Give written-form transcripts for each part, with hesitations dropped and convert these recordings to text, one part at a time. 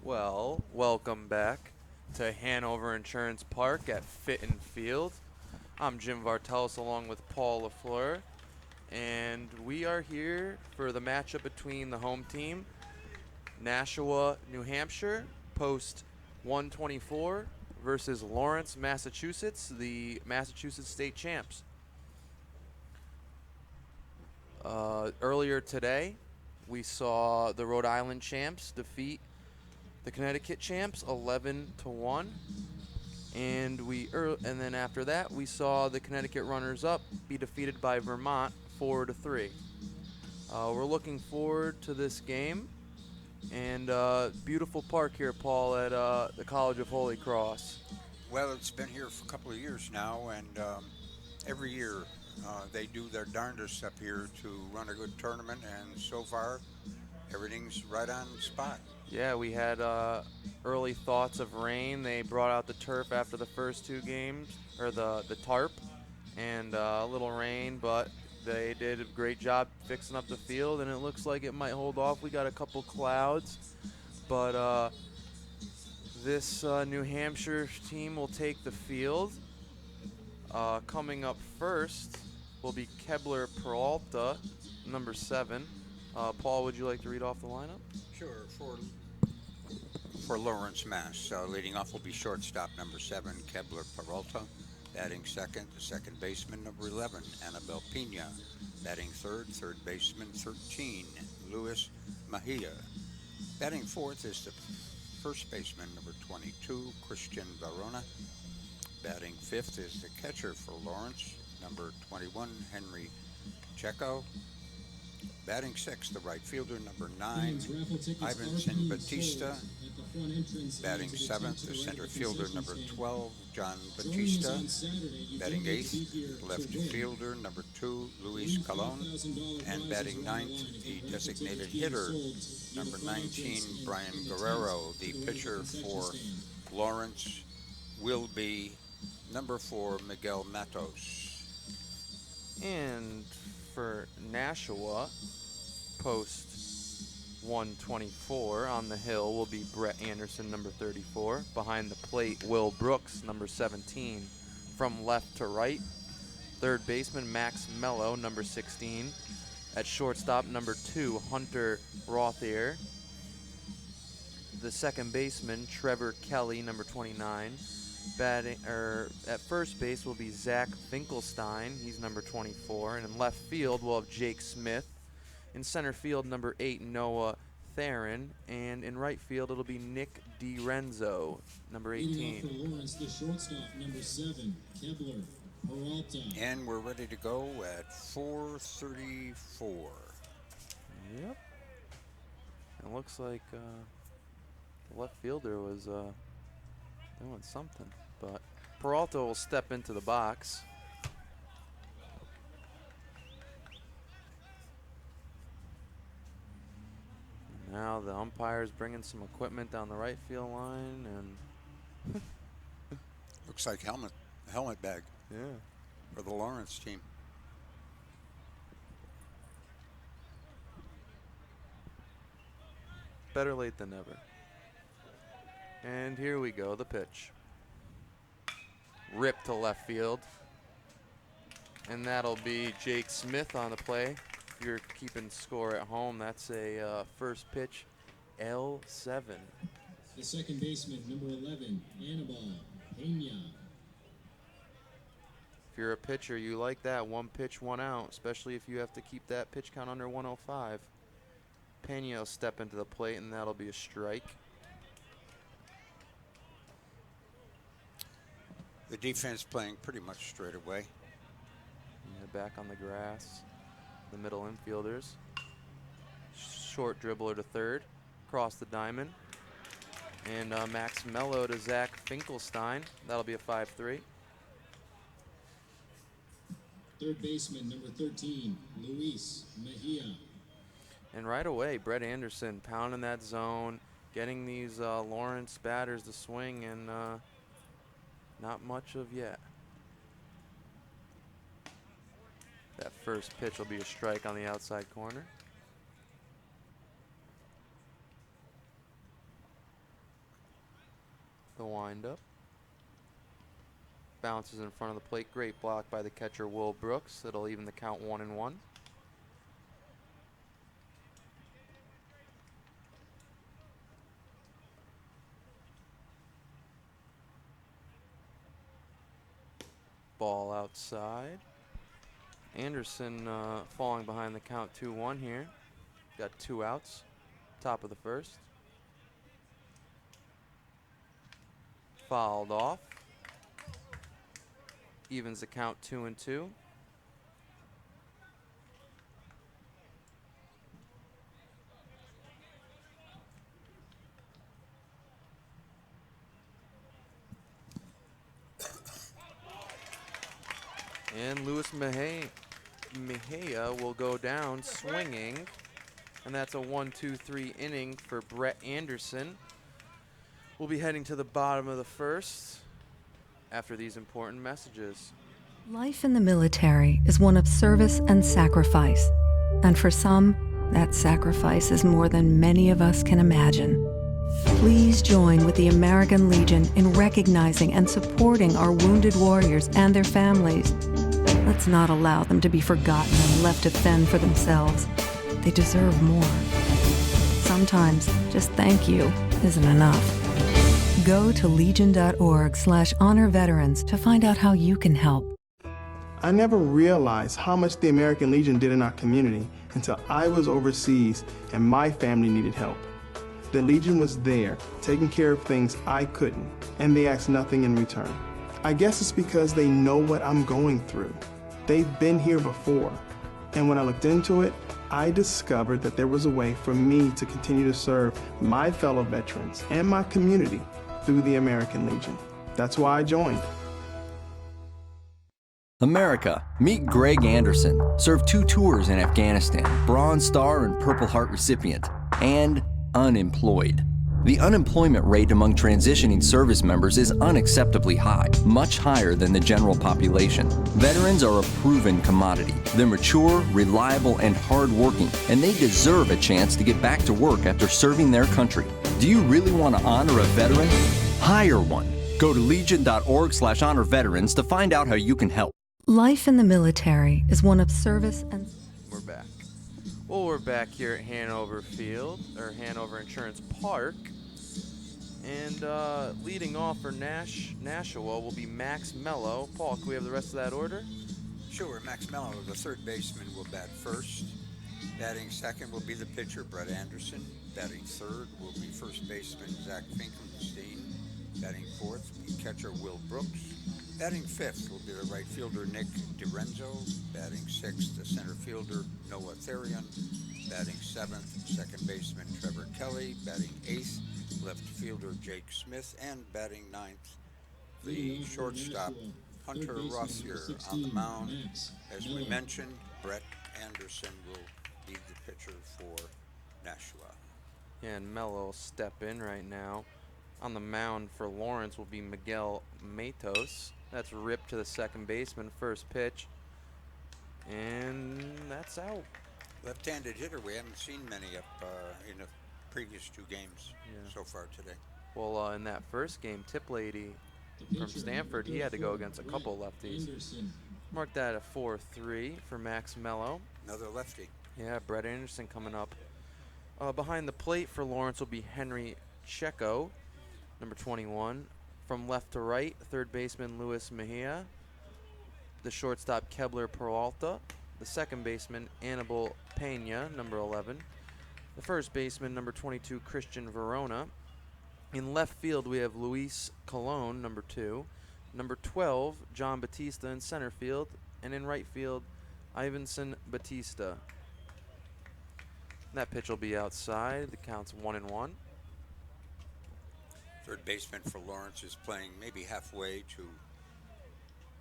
Well, welcome back to Hanover Insurance Park at Fitton Field. I'm Jim Vartelis along with Paul LaFleur, and we are here for the matchup between the home team, Nashua, New Hampshire, post 124 versus Lawrence, Massachusetts, the Massachusetts state champs. Earlier today, we saw the Rhode Island champs defeat the Connecticut champs 11-1, and then after that we saw the Connecticut runners-up be defeated by Vermont 4-3. We're looking forward to this game, and beautiful park here, Paul, at the College of Holy Cross. Well, it's been here for a couple of years now, and every year they do their darndest up here to run a good tournament, and so far everything's right on spot. Yeah, we had early thoughts of rain. They brought out the turf after the first two games, or the tarp, and a little rain, but they did a great job fixing up the field, and it looks like it might hold off. We got a couple clouds, but this New Hampshire team will take the field. Coming up first will be Kebler Peralta, number 7. Paul, would you like to read off the lineup? Sure. For Lawrence, Mass, leading off will be shortstop number 7, Kebler Peralta. Batting second, the second baseman number 11, Annabelle Pina. Batting third baseman 13, Luis Mejia. Batting fourth is the first baseman number 22, Christian Verona. Batting fifth is the catcher for Lawrence, number 21, Henry Checo. Batting sixth, the right fielder, number 9, Ivanson Batista. Batting seventh, the center fielder, number 12, John Batista. Batting eighth, left fielder, number 2, Luis Colon. And batting ninth, the designated hitter, number 19, Brian Guerrero. The pitcher for Lawrence will be number 4, Miguel Matos. And for Nashua, post 124 on the hill will be Brett Anderson, number 34. Behind the plate, Will Brooks, number 17. From left to right, third baseman Max Mello, number 16. At shortstop, number 2, Hunter Rothier. The second baseman, Trevor Kelly, number 29. At first base will be Zach Finkelstein. He's number 24. And in left field, we'll have Jake Smith. In center field, number 8, Noah Theron. And in right field, it'll be Nick DiRenzo, number 18. Leading off for Lawrence, the shortstop, number 7, Kebler Peralta. And we're ready to go at 4:34. Yep. It looks like the left fielder was doing something. But Peralta will step into the box. Now the umpire's bringing some equipment down the right field line, and Looks like helmet bag yeah. for the Lawrence team. Better late than never. And here we go, the pitch. Rip to left field. And that'll be Jake Smith on the play. If you're keeping score at home, that's a first pitch L7. The second baseman, number 11, Annabelle Pena. If you're a pitcher, you like that. One pitch, one out, especially if you have to keep that pitch count under 105. Pena will step into the plate, and that'll be a strike. The defense playing pretty much straight away. Yeah, back on the grass. The middle infielders. Short dribbler to third. Across the diamond. And Max Mello to Zach Finkelstein. That'll be a 5-3. Third baseman, number 13, Luis Mejia. And right away, Brett Anderson pounding that zone, getting these Lawrence batters to swing, and not much of yet. That first pitch will be a strike on the outside corner. The windup. Bounces in front of the plate. Great block by the catcher, Will Brooks. That'll even the count 1-1. Ball outside. Anderson falling behind the count 2-1 here. Got 2 outs. Top of the first. Fouled off. Evens the count 2-2. And Luis Mejia will go down swinging. And that's a 1-2-3 inning for Brett Anderson. We'll be heading to the bottom of the first after these important messages. Life in the military is one of service and sacrifice. And for some, that sacrifice is more than many of us can imagine. Please join with the American Legion in recognizing and supporting our wounded warriors and their families. Let's not allow them to be forgotten and left to fend for themselves. They deserve more. Sometimes just thank you isn't enough. Go to legion.org/honor veterans to find out how you can help. I never realized how much the American Legion did in our community until I was overseas and my family needed help. The Legion was there, taking care of things I couldn't, and they asked nothing in return. I guess it's because they know what I'm going through. They've been here before. And when I looked into it, I discovered that there was a way for me to continue to serve my fellow veterans and my community through the American Legion. That's why I joined. America, meet Greg Anderson, served 2 tours in Afghanistan, Bronze Star and Purple Heart recipient, and unemployed. The unemployment rate among transitioning service members is unacceptably high, much higher than the general population. Veterans are a proven commodity. They're mature, reliable, and hardworking, and they deserve a chance to get back to work after serving their country. Do you really want to honor a veteran? Hire one. Go to legion.org/honor veterans to find out how you can help. Life in the military is one of service and... We're back. Well, we're back here at Hanover Field, or Hanover Insurance Park. And leading off for Nashua will be Max Mello. Paul, can we have the rest of that order? Sure. Max Mello, the third baseman, will bat first. Batting second will be the pitcher, Brett Anderson. Batting third will be first baseman, Zach Finkelstein. Batting fourth will be catcher, Will Brooks. Batting fifth will be the right fielder, Nick DiRenzo. Batting sixth, the center fielder, Noah Therian. Batting seventh, second baseman, Trevor Kelly. Batting eighth, left fielder, Jake Smith. And batting ninth, the shortstop, Hunter Rossier. On the mound, as we mentioned, Brett Anderson will be the pitcher for Nashua. And Mello will step in right now. On the mound for Lawrence will be Miguel Matos. That's ripped to the second baseman, first pitch. And that's out. Left-handed hitter, we haven't seen many up in the previous 2 games so far today. Well, in that first game, Tip Lady from Stanford, he had to go against a couple lefties. Mark that a 4-3 for Max Mello. Another lefty. Yeah, Brett Anderson coming up. Behind the plate for Lawrence will be Henry Checo, number 21. From left to right, third baseman Luis Mejia. The shortstop Kebler Peralta. The second baseman Anibal Pena, number 11. The first baseman, number 22, Christian Verona. In left field, we have Luis Colon, number 2. Number 12, John Batista in center field. And in right field, Ivanson Batista. That pitch will be outside. The count's 1-1. Third baseman for Lawrence is playing maybe halfway to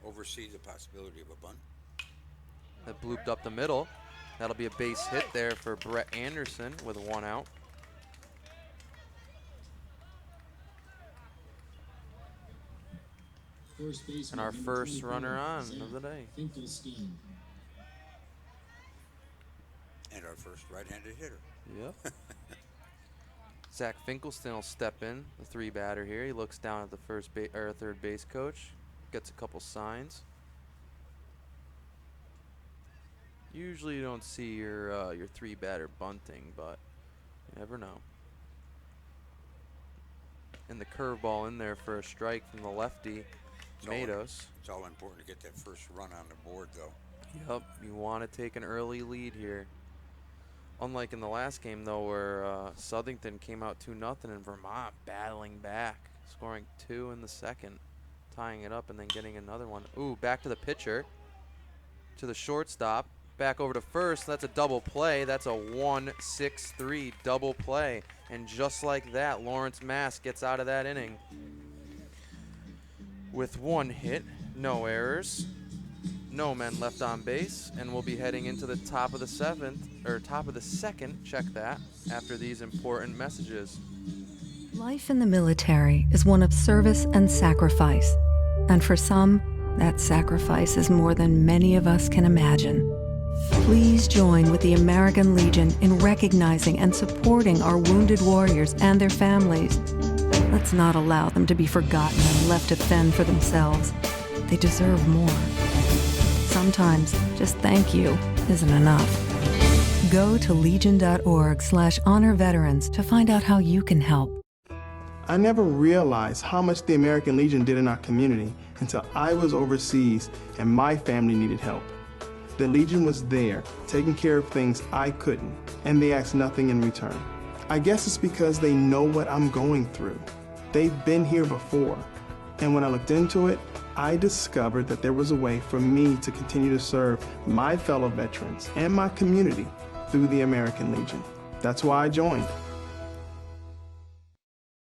oversee the possibility of a bunt. That blooped up the middle. That'll be a base hit there for Brett Anderson with 1 out. And our first runner on of the day. And our first right-handed hitter. Yep. Zach Finkelstein will step in, the 3-batter here. He looks down at the third base coach, gets a couple signs. Usually you don't see your 3-batter bunting, but you never know. And the curveball in there for a strike from the lefty, Matos. It's all important to get that first run on the board, though. Yep, you want to take an early lead here. Unlike in the last game, though, where Southington came out 2-0 and Vermont battling back, scoring 2 in the second, tying it up and then getting another one. Ooh, back to the pitcher, to the shortstop, back over to first. That's a double play. That's a 1-6-3 double play. And just like that, Lawrence Mass gets out of that inning with 1 hit, no errors, no men left on base, and we'll be heading into the top of the second, check that, after these important messages. Life in the military is one of service and sacrifice. And for some, that sacrifice is more than many of us can imagine. Please join with the American Legion in recognizing and supporting our wounded warriors and their families. Let's not allow them to be forgotten and left to fend for themselves. They deserve more. Sometimes just thank you isn't enough. Go to legion.org/honor veterans to find out how you can help. I never realized how much the American Legion did in our community until I was overseas and my family needed help. The Legion was there, taking care of things I couldn't, and they asked nothing in return. I guess it's because they know what I'm going through. They've been here before, and when I looked into it, I discovered that there was a way for me to continue to serve my fellow veterans and my community through the American Legion. That's why I joined.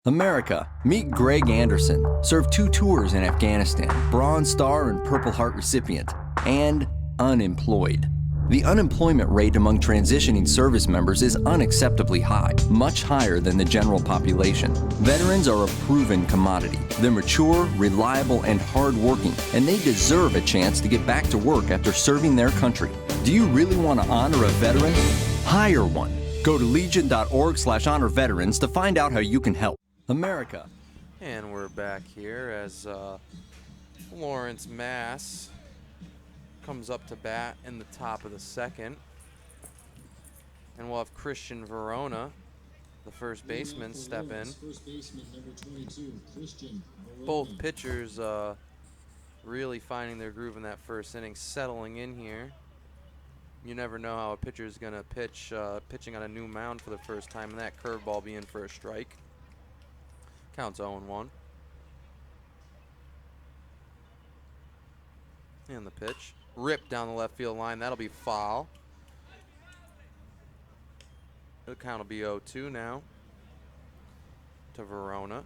America, meet Greg Anderson, served 2 tours in Afghanistan, Bronze Star and Purple Heart recipient, and unemployed. The unemployment rate among transitioning service members is unacceptably high, much higher than the general population. Veterans are a proven commodity. They're mature, reliable, and hardworking, and they deserve a chance to get back to work after serving their country. Do you really want to honor a veteran? Hire one. Go to legion.org/honor veterans to find out how you can help. America. And we're back here as Lawrence Mass comes up to bat in the top of the second. And we'll have Christian Verona, the first baseman, step in. First baseman, number 22, Christian Verona. Both pitchers really finding their groove in that first inning, settling in here. You never know how a pitcher is going to pitch, pitching on a new mound for the first time, and that curveball being for a strike. Counts 0-1. And the pitch. Ripped down the left field line. That'll be foul. The count will be 0-2 now to Verona.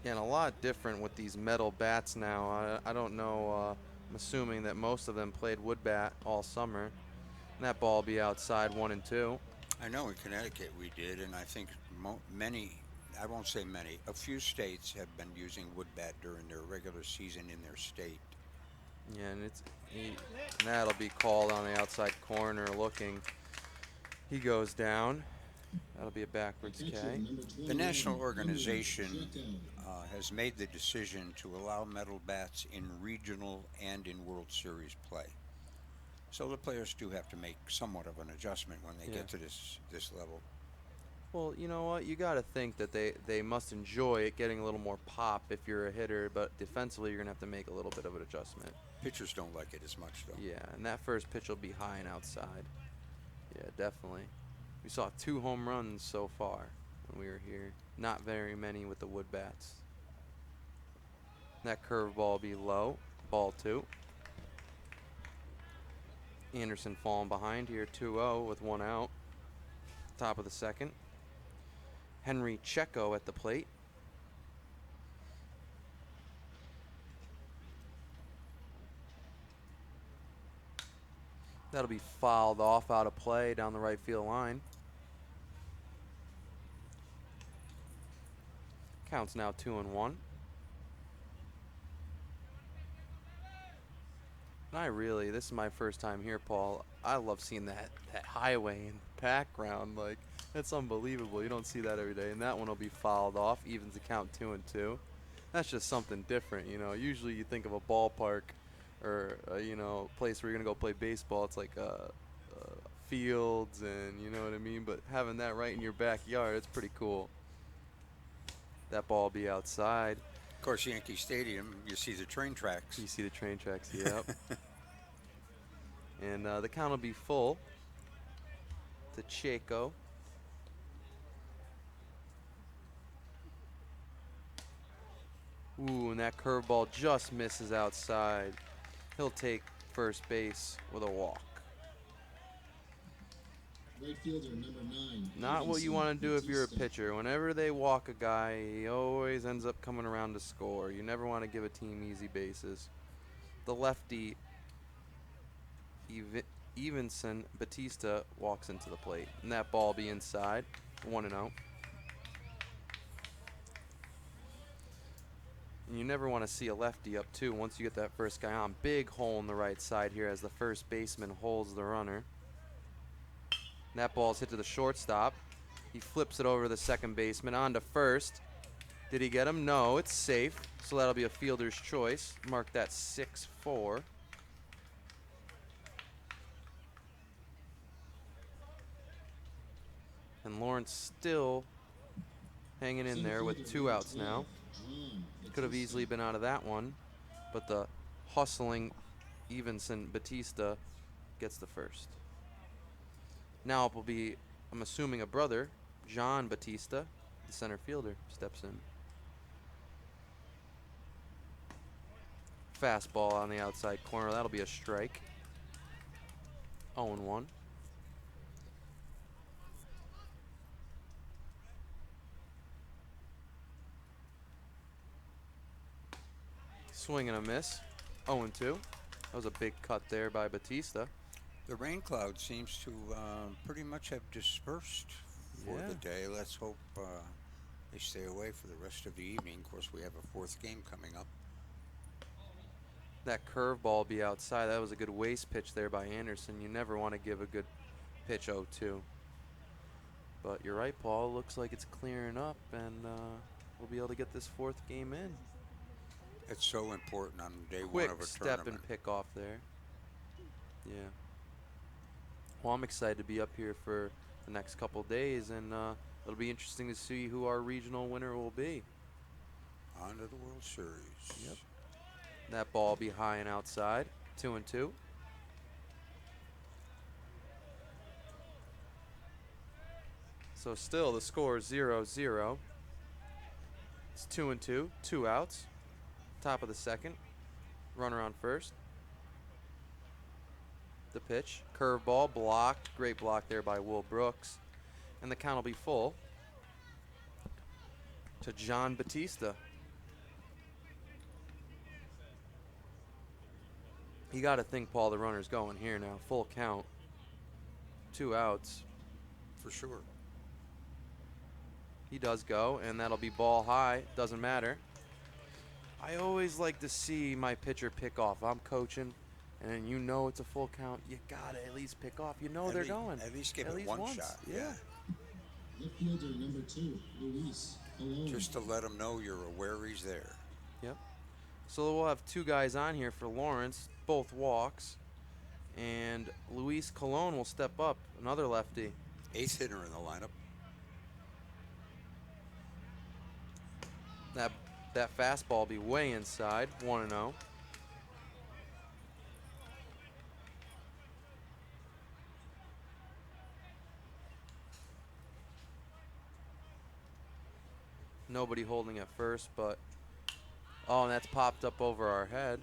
Yeah, and a lot different with these metal bats now. I don't know. I'm assuming that most of them played wood bat all summer. And that ball will be outside 1-2. I know in Connecticut we did, and I think many, I won't say many, a few states have been using wood bat during their regular season in their state. Yeah, and that'll be called on the outside corner looking. He goes down. That'll be a backwards K. The national organization has made the decision to allow metal bats in regional and in World Series play. So the players do have to make somewhat of an adjustment when they get to this level. Well, you know what? You got to think that they must enjoy it getting a little more pop if you're a hitter, but defensively you're going to have to make a little bit of an adjustment. Pitchers don't like it as much, though. Yeah, and that first pitch will be high and outside. Yeah, definitely. We saw 2 home runs so far when we were here. Not very many with the wood bats. That curveball will be low. Ball 2. Anderson falling behind here, 2-0 with 1 out. Top of the second. Henry Checo at the plate. That'll be fouled off out of play down the right field line. Counts now 2-1. And This is my first time here, Paul. I love seeing that highway in the background. Like, that's unbelievable. You don't see that every day. And that one will be fouled off, evens the count 2-2. That's just something different, you know. Usually you think of a ballpark or, you know, place where you're going to go play baseball. It's like fields and, you know what I mean? But having that right in your backyard, it's pretty cool. That ball will be outside. Of course, Yankee Stadium, you see the train tracks. You see the train tracks, yep. And the count will be full to Chaco. Ooh, and that curveball just misses outside. He'll take first base with a walk. Right fielder number 9. Not what you want to do if you're a pitcher. Whenever they walk a guy, he always ends up coming around to score. You never want to give a team easy bases. The lefty, Evenson Batista, walks into the plate. And that ball will be inside, 1-0. And you never want to see a lefty up, too, once you get that first guy on. Big hole in the right side here as the first baseman holds the runner. That ball's hit to the shortstop. He flips it over to the second baseman on to first. Did he get him? No, it's safe. So that'll be a fielder's choice. Mark that 6-4. And Lawrence still hanging in there with 2 outs now. Could have easily been out of that one, but the hustling Evenson Batista gets the first. Now it will be, I'm assuming, a brother, John Batista, the center fielder, steps in. Fastball on the outside corner. That'll be a strike. 0-1. Swing and a miss. 0-2. That was a big cut there by Batista. The rain cloud seems to pretty much have dispersed for the day. Let's hope they stay away for the rest of the evening. Of course, we have a 4th game coming up. That curveball will be outside. That was a good waste pitch there by Anderson. You never want to give a good pitch 0-2. But you're right, Paul. Looks like it's clearing up, and we'll be able to get this 4th game in. It's so important on day Quick one of a step tournament. and pick off there. Yeah. Well, I'm excited to be up here for the next couple days, and it'll be interesting to see who our regional winner will be. On to the World Series. Yep. That ball will be high and outside. 2-2. So still the score is 0-0. It's 2-2. 2 outs. Top of the second. Runner on first. The pitch. Curveball blocked. Great block there by Will Brooks. And the count will be full to John Batista. You got to think, Paul, the runner's going here now. Full count. 2 outs. For sure. He does go, and that'll be ball high. Doesn't matter. I always like to see my pitcher pick off. I'm coaching, and you know it's a full count. You got to at least pick off. You know they're going. At least give At it least one once. shot. Yeah. Left fielder number 2, Luis Colon. Just to let him know you're aware he's there. Yep. So we'll have 2 guys on here for Lawrence, both walks. And Luis Colon will step up, another lefty. 8th hitter in the lineup. That fastball will be way inside, 1-0. Nobody holding at first, but oh, and that's popped up over our head.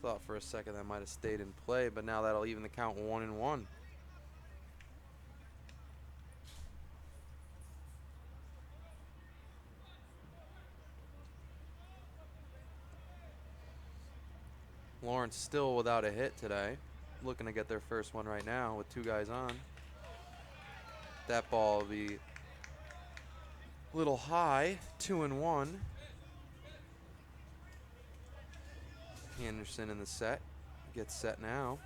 Thought for a second that might have stayed in play, but now that'll even the count 1-1. Lawrence still without a hit today. Looking to get their first one right now with 2 guys on. That ball will be a little high, 2-1. Anderson in the set. gets set now.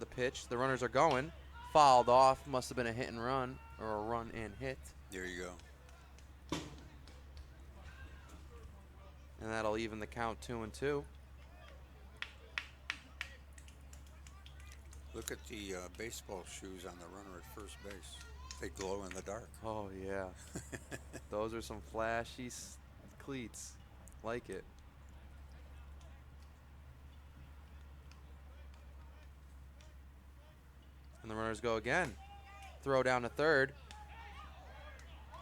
The pitch. The runners are going. Fouled off. Must have been a hit and run or a run and hit. There you go. And that'll even the count 2-2. Look at the baseball shoes on the runner at first base. They glow in the dark. Oh, yeah. Those are some flashy cleats. Like it. And the runners go again. Throw down to third.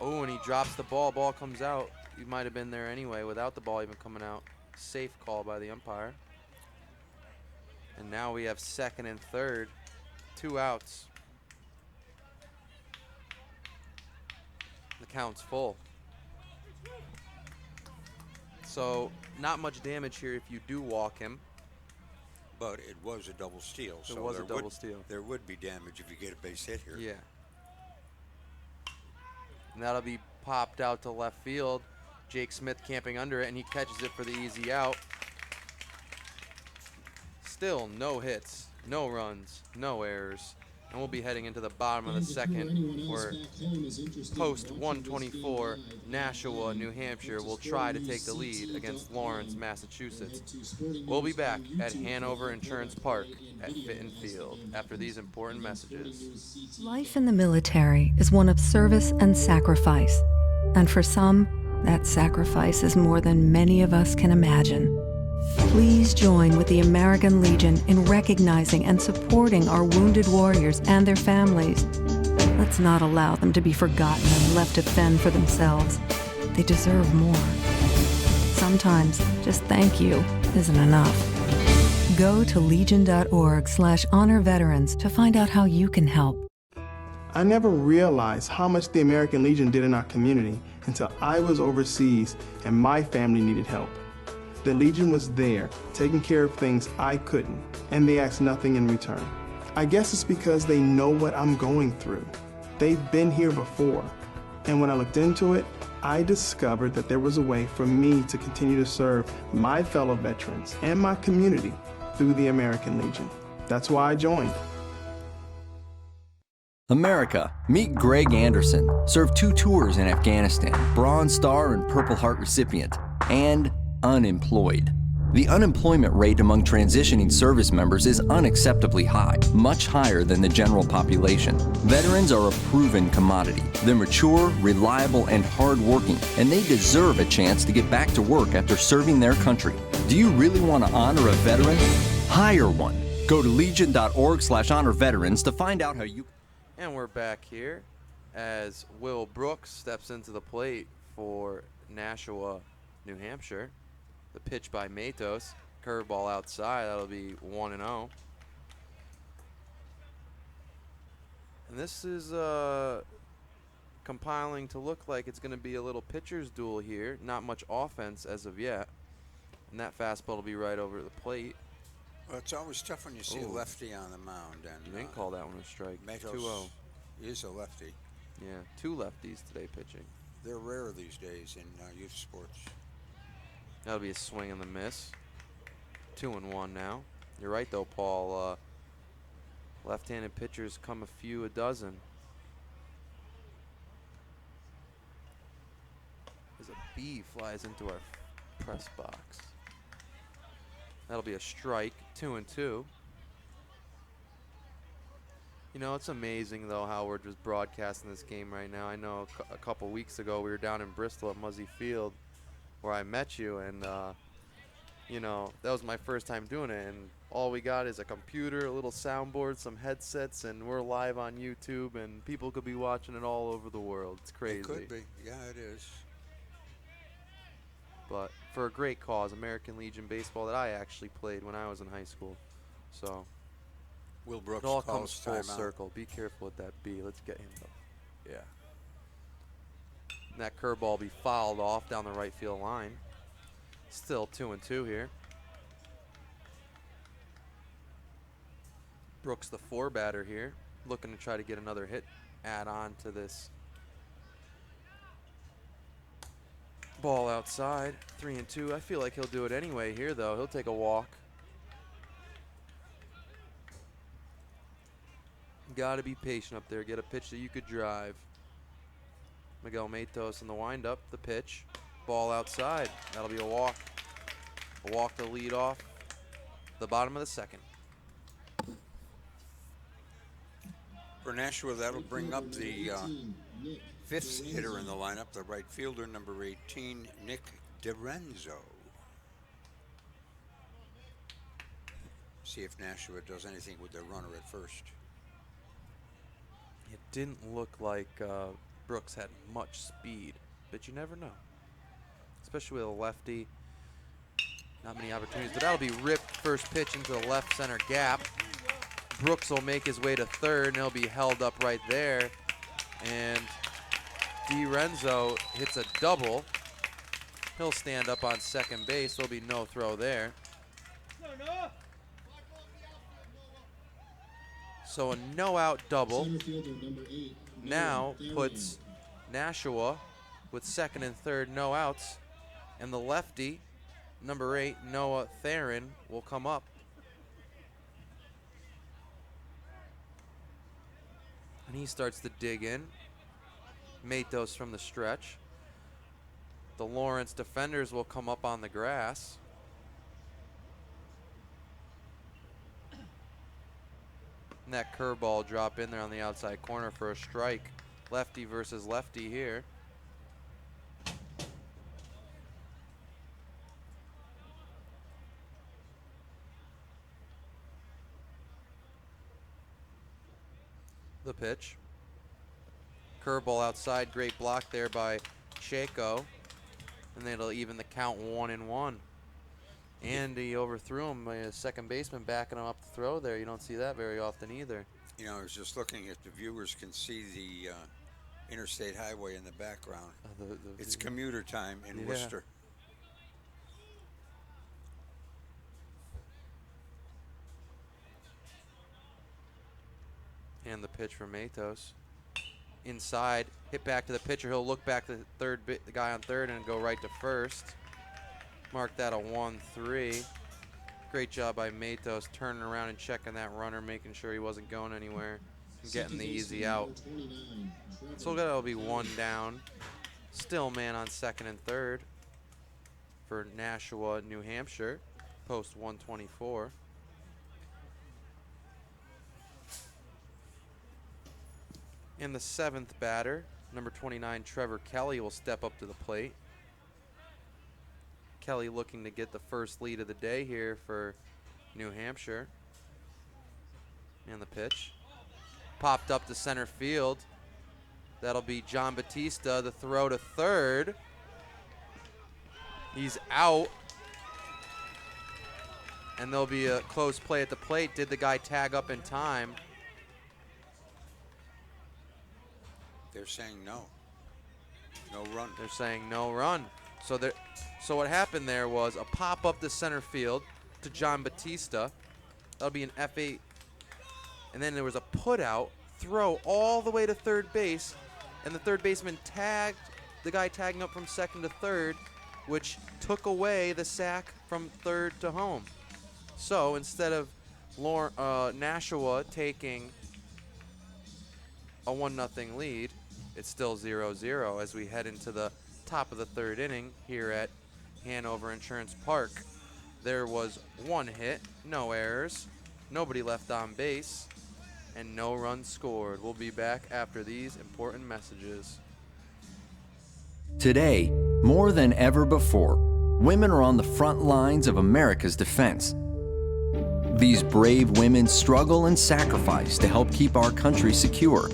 Oh, and he drops the ball. Ball comes out. He might have been there anyway without the ball even coming out. Safe call by the umpire. And now we have second and third. 2 outs. The count's full. So not much damage here if you do walk him. But it was a double steal. It was a double steal. There would be damage if you get a base hit here. Yeah. And that'll be popped out to left field. Jake Smith camping under it, and he catches it for the easy out. Still no hits, no runs, no errors. And we'll be heading into the bottom of the second, where post 124, Nashua, New Hampshire will try to take the lead against Lawrence, Massachusetts. We'll be back at Hanover Insurance Park at Fitton Field after these important messages. Life in the military is one of service and sacrifice. And for some, that sacrifice is more than many of us can imagine. Please join with the American Legion in recognizing and supporting our wounded warriors and their families. Let's not allow them to be forgotten and left to fend for themselves. They deserve more. Sometimes just thank you isn't enough. Go to legion.org/honor veterans to find out how you can help. I never realized how much the American Legion did in our community until I was overseas and my family needed help. The Legion was there, taking care of things I couldn't, and they asked nothing in return. I guess it's because they know what I'm going through. They've been here before. And when I looked into it, I discovered that there was a way for me to continue to serve my fellow veterans and my community through the American Legion. That's why I joined. America, meet Greg Anderson. Served 2 tours in Afghanistan, Bronze Star and Purple Heart recipient, and unemployed. The unemployment rate among transitioning service members is unacceptably high, much higher than the general population. Veterans are a proven commodity. They're mature, reliable, and hardworking, and they deserve a chance to get back to work after serving their country. Do you really want to honor a veteran? Hire one. Go to legion.org/honor veterans to find out how you... And we're back here as Will Brooks steps into the plate for Nashua, New Hampshire. The pitch by Matos. Curveball outside. That'll be 1-0. And this is compiling to look like it's going to be a little pitcher's duel here. Not much offense as of yet. And that fastball will be right over the plate. Well, it's always tough when you see a lefty on the mound. And You didn't call that one a strike. Matos 2-0. is a lefty. Yeah, 2 lefties today pitching. They're rare these days in youth sports. That'll be a swing and the miss. 2-1 now. You're right though, Paul. Left-handed pitchers come a dozen. As a bee flies into our press box. That'll be a strike. 2-2. You know, it's amazing though how we're just broadcasting this game right now. I know a couple weeks ago we were down in Bristol at Muzzy Field, where I met you, and you know, that was my first time doing it, and all we got is a computer, a little soundboard, some headsets, and we're live on YouTube, and people could be watching it all over the world. It's crazy. It could be. Yeah, it is. But for a great cause, American Legion baseball that I actually played when I was in high school. So Will Brooks it all calls comes full timeout. circle. Be careful with that B. Let's get him though. Yeah. And that curveball will be fouled off down the right field line. Still 2-2 here. Brooks, the 4 batter here, looking to try to get another hit add on to this. Ball outside, 3-2. I feel like he'll do it anyway here, though. He'll take a walk. Got to be patient up there. Get a pitch that you could drive. Miguel Matos in the windup. The pitch. Ball outside. That'll be a walk. A walk to lead off the bottom of the second. For Nashua, that'll bring up the fifth hitter in the lineup, the right fielder, number 18, Nick DiRenzo. See if Nashua does anything with their runner at first. It didn't look like Brooks had much speed, but you never know. Especially with a lefty. Not many opportunities, but that'll be ripped first pitch into the left center gap. Brooks will make his way to third, and he'll be held up right there. And DiRenzo hits a double. He'll stand up on second base. There'll be no throw there. So a no-out double now puts Nashua with second and third no outs, and the lefty, number 8, Noah Theron, will come up. And he starts to dig in. Matos from the stretch. The Lawrence defenders will come up on the grass. And that curveball drop in there on the outside corner for a strike. Lefty versus lefty here. The pitch. Curveball outside, great block there by Chaco. And then it'll even the count 1-1. And he overthrew him by a second baseman backing him up the throw there. You don't see that very often either. You know, I was just looking if the viewers can see the interstate highway in the background. It's commuter time in Worcester. And the pitch from Matos. Inside, hit back to the pitcher. He'll look back to the guy on third and go right to first. Mark that a 1-3. Great job by Matos turning around and checking that runner, making sure he wasn't going anywhere and getting the easy out. So that'll be one down. Still man on second and third for Nashua, New Hampshire, post 124. And the seventh batter, number 29, Trevor Kelly, will step up to the plate. Kelly looking to get the first lead of the day here for New Hampshire. And the pitch. Popped up to center field. That'll be John Batista. The throw to third. He's out. And there'll be a close play at the plate. Did the guy tag up in time? They're saying no. No run. They're saying no run. So what happened there was a pop up to center field to John Batista. That'll be an F8. And then there was a put out throw all the way to third base, and the third baseman tagged the guy tagging up from second to third, which took away the sack from third to home. So instead of Nashua taking a 1-0 lead, it's still 0-0 as we head into the top of the third inning here at Hanover Insurance Park. There was one hit, no errors, nobody left on base, and no runs scored. We'll be back after these important messages. Today, more than ever before, women are on the front lines of America's defense. These brave women struggle and sacrifice to help keep our country secure.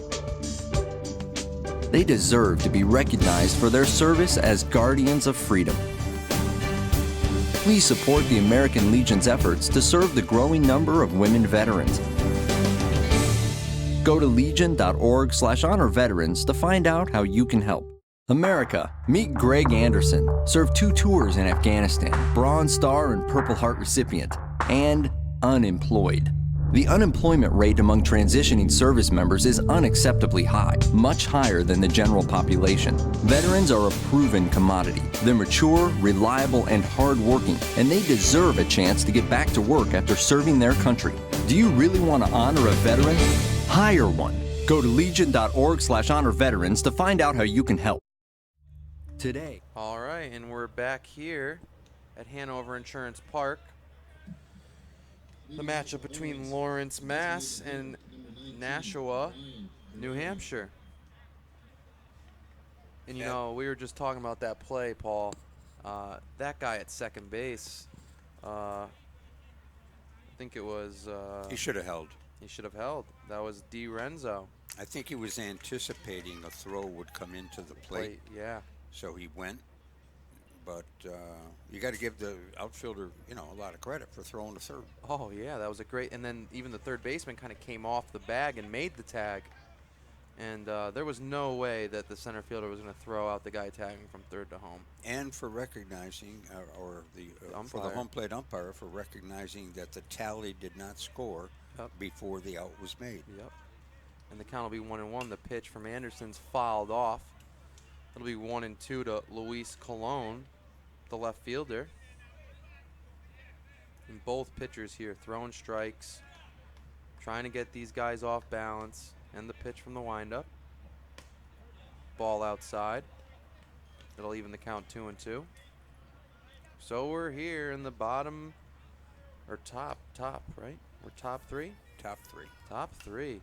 They deserve to be recognized for their service as guardians of freedom. Please support the American Legion's efforts to serve the growing number of women veterans. Go to legion.org/honor veterans to find out how you can help. America, meet Greg Anderson, served 2 tours in Afghanistan, Bronze Star and Purple Heart recipient, and unemployed. The unemployment rate among transitioning service members is unacceptably high, much higher than the general population. Veterans are a proven commodity. They're mature, reliable, and hardworking, and they deserve a chance to get back to work after serving their country. Do you really want to honor a veteran? Hire one. Go to legion.org/honor veterans to find out how you can help. Today. All right, and we're back here at Hanover Insurance Park. The matchup between Lawrence, Mass. and Nashua, New Hampshire. And, you know, we were just talking about that play, Paul. That guy at second base, I think it was... he should have held. He should have held. That was Di Renzo. I think he was anticipating a throw would come into the plate. Yeah. So he went. But you got to give the outfielder, you know, a lot of credit for throwing the third. Oh, yeah, that was a great... And then even the third baseman kind of came off the bag and made the tag. And there was no way that the center fielder was going to throw out the guy tagging from third to home. And for recognizing, for the home plate umpire, for recognizing that the tally did not score before the out was made. Yep. And the count will be 1-1. The pitch from Anderson's fouled off. It'll be 1-2 to Luis Colon, the left fielder. And both pitchers here throwing strikes, trying to get these guys off balance. And the pitch from the windup. Ball outside. It'll even the count 2-2. So we're here in the bottom, or top, right? We're top three? Top three. Top three.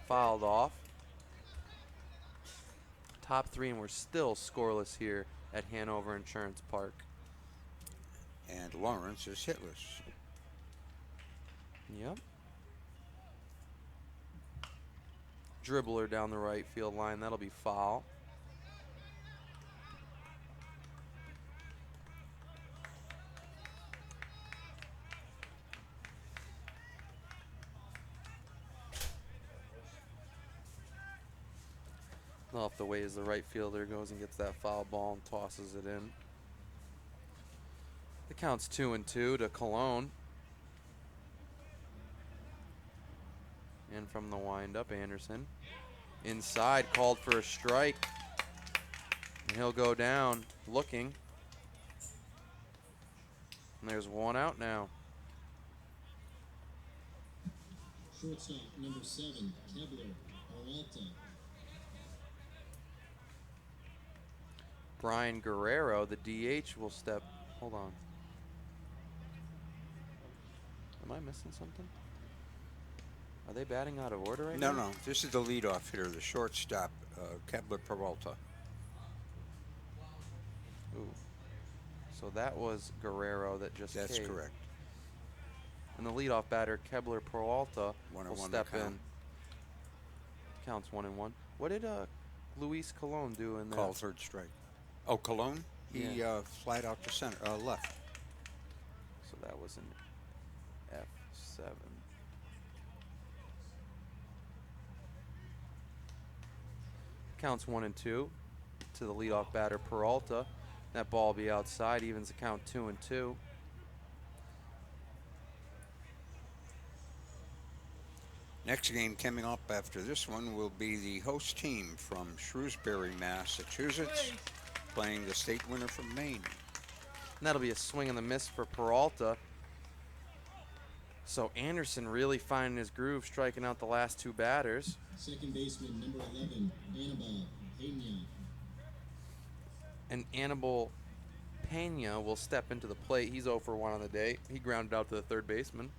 Fouled off. Top three, and we're still scoreless here at Hanover Insurance Park. And Lawrence is hitless. Yep. Dribbler down the right field line. That'll be foul. Off the way as the right fielder goes and gets that foul ball and tosses it in. The count's 2-2 to Cologne. And from the windup, Anderson. Inside, called for a strike. And he'll go down looking. And there's one out now. Shortstop, number 7, Kebler, Peralta. Brian Guerrero, the DH, will step. Hold on. Am I missing something? Are they batting out of order right now? No. This is the leadoff hitter, the shortstop, Kebler Peralta. Ooh. So that was Guerrero that just That's caved. correct. And the leadoff batter, Kebler Peralta, will 1-1 step count. in. Counts 1-1. What did Luis Colon do in there? Call third strike. Oh, Cologne? He flied out to center, left. So that was an F7. Counts 1-2 to the leadoff batter Peralta. That ball will be outside, evens the count 2-2. Next game coming up after this one will be the host team from Shrewsbury, Massachusetts, playing the state winner from Maine. And that'll be a swing and a miss for Peralta. So Anderson really finding his groove, striking out the last two batters. Second baseman, number 11, Anibal Pena. And Anibal Pena will step into the plate. He's 0 for 1 on the day. He grounded out to the third baseman.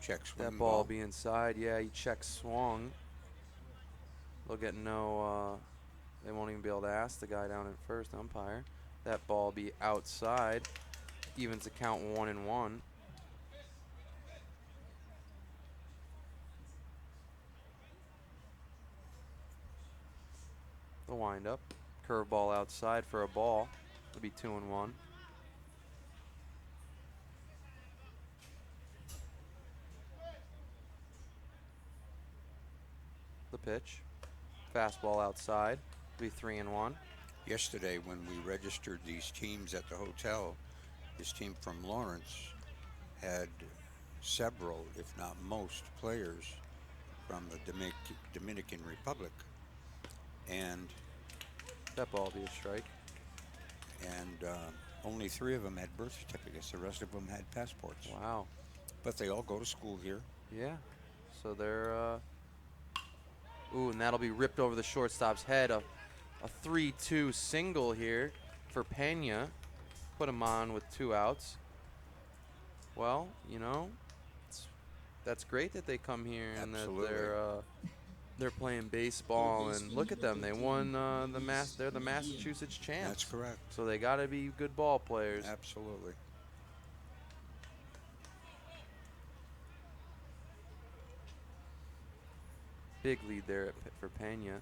Check swing That ball will be inside. Yeah, he checks swung. They'll get no, they won't even be able to ask the guy down at first, umpire. That ball will be outside. Evens the count 1-1. The windup. Curveball outside for a ball. It'll be 2-1. The pitch. Fastball outside. It'll be 3-1. Yesterday, when we registered these teams at the hotel, this team from Lawrence had several, if not most, players from the Dominican Republic. And That ball will be a strike. Only 3 of them had birth certificates. The rest of them had passports. Wow. But they all go to school here. Yeah. So they're, ooh, and that'll be ripped over the shortstop's head. A 3-2 single here for Pena. Put him on with 2 outs. Well, you know, that's great that they come here and Absolutely. that they're playing baseball. And look at them, they won they're the Massachusetts champs. That's correct. So they got to be good ball players. Absolutely. Big lead there for Pena.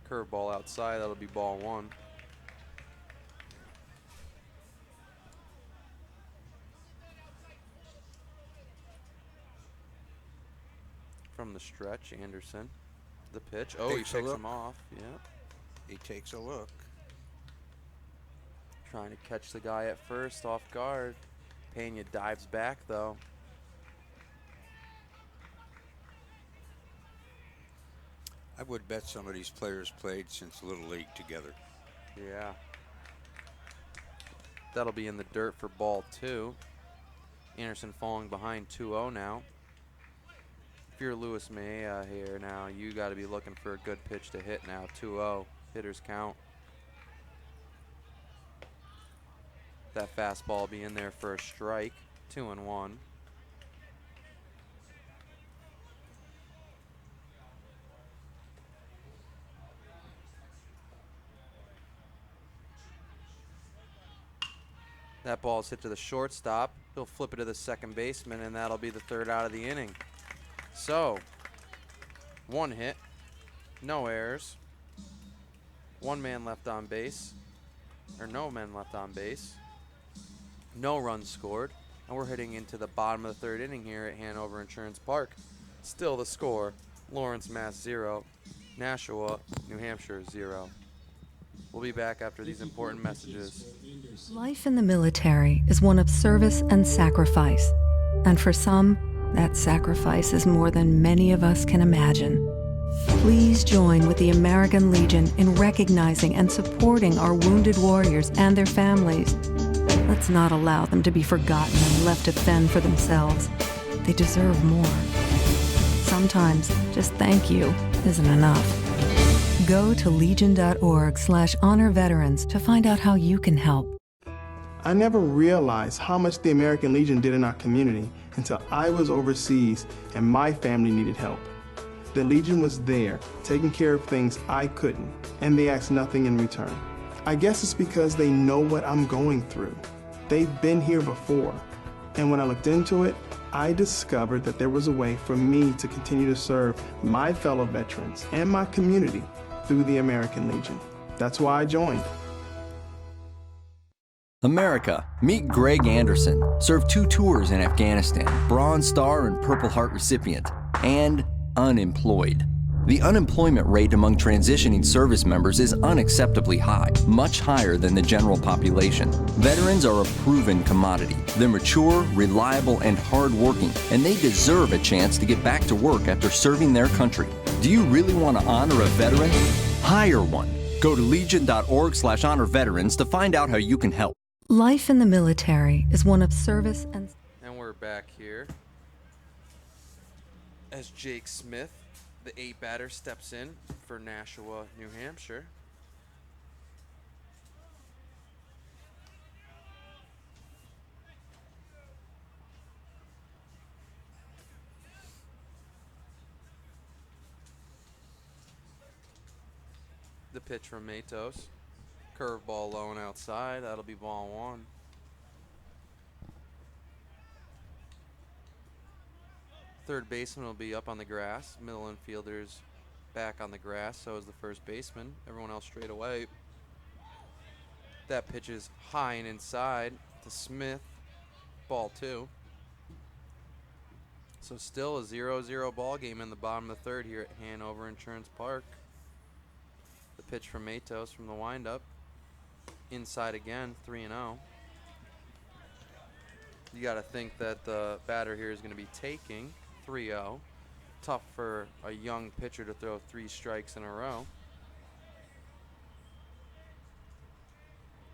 Curveball outside, that'll be ball 1. From the stretch, Anderson. The pitch. Oh, he Takes a picks look. him off. Yeah. He takes a look. Trying to catch the guy at first off guard. Pena dives back though. I would bet some of these players played since Little League together. Yeah. That'll be in the dirt for ball 2. Anderson falling behind 2-0 now. If you're Luis Mejia here now, you got to be looking for a good pitch to hit now. 2-0. Hitters count. That fastball will be in there for a strike. 2-1. That ball is hit to the shortstop. He'll flip it to the second baseman, and that'll be the 3rd out of the inning. So, 1 hit, no errors, 1 man left on base, or no men left on base, no runs scored, and we're heading into the bottom of the 3rd inning here at Hanover Insurance Park. Still the score, Lawrence, Mass 0, Nashua, New Hampshire 0. We'll be back after these important messages. Life in the military is one of service and sacrifice. And for some, that sacrifice is more than many of us can imagine. Please join with the American Legion in recognizing and supporting our wounded warriors and their families. Let's not allow them to be forgotten and left to fend for themselves. They deserve more. Sometimes just thank you isn't enough. Go to legion.org/honor veterans to find out how you can help. I never realized how much the American Legion did in our community until I was overseas and my family needed help. The Legion was there, taking care of things I couldn't, and they asked nothing in return. I guess it's because they know what I'm going through. They've been here before. And when I looked into it, I discovered that there was a way for me to continue to serve my fellow veterans and my community through the American Legion. That's why I joined. America, meet Greg Anderson, served 2 tours in Afghanistan, Bronze Star and Purple Heart recipient, and unemployed. The unemployment rate among transitioning service members is unacceptably high, much higher than the general population. Veterans are a proven commodity. They're mature, reliable, and hardworking, and they deserve a chance to get back to work after serving their country. Do you really want to honor a veteran? Hire one. Go to legion.org/honor veterans to find out how you can help. Life in the military is one of service and... And we're back here as Jake Smith, the 8 batter, steps in for Nashua, New Hampshire. The pitch from Matos. Curveball low and outside. That'll be ball 1. Third baseman will be up on the grass. Middle infielder's back on the grass. So is the first baseman. Everyone else straight away. That pitch is high and inside to Smith. Ball 2. So still a 0-0 ball game in the bottom of the 3rd here at Hanover Insurance Park. The pitch from Matos from the windup. Inside again, 3-0. You got to think that the batter here is going to be taking 3-0. Tough for a young pitcher to throw 3 strikes in a row.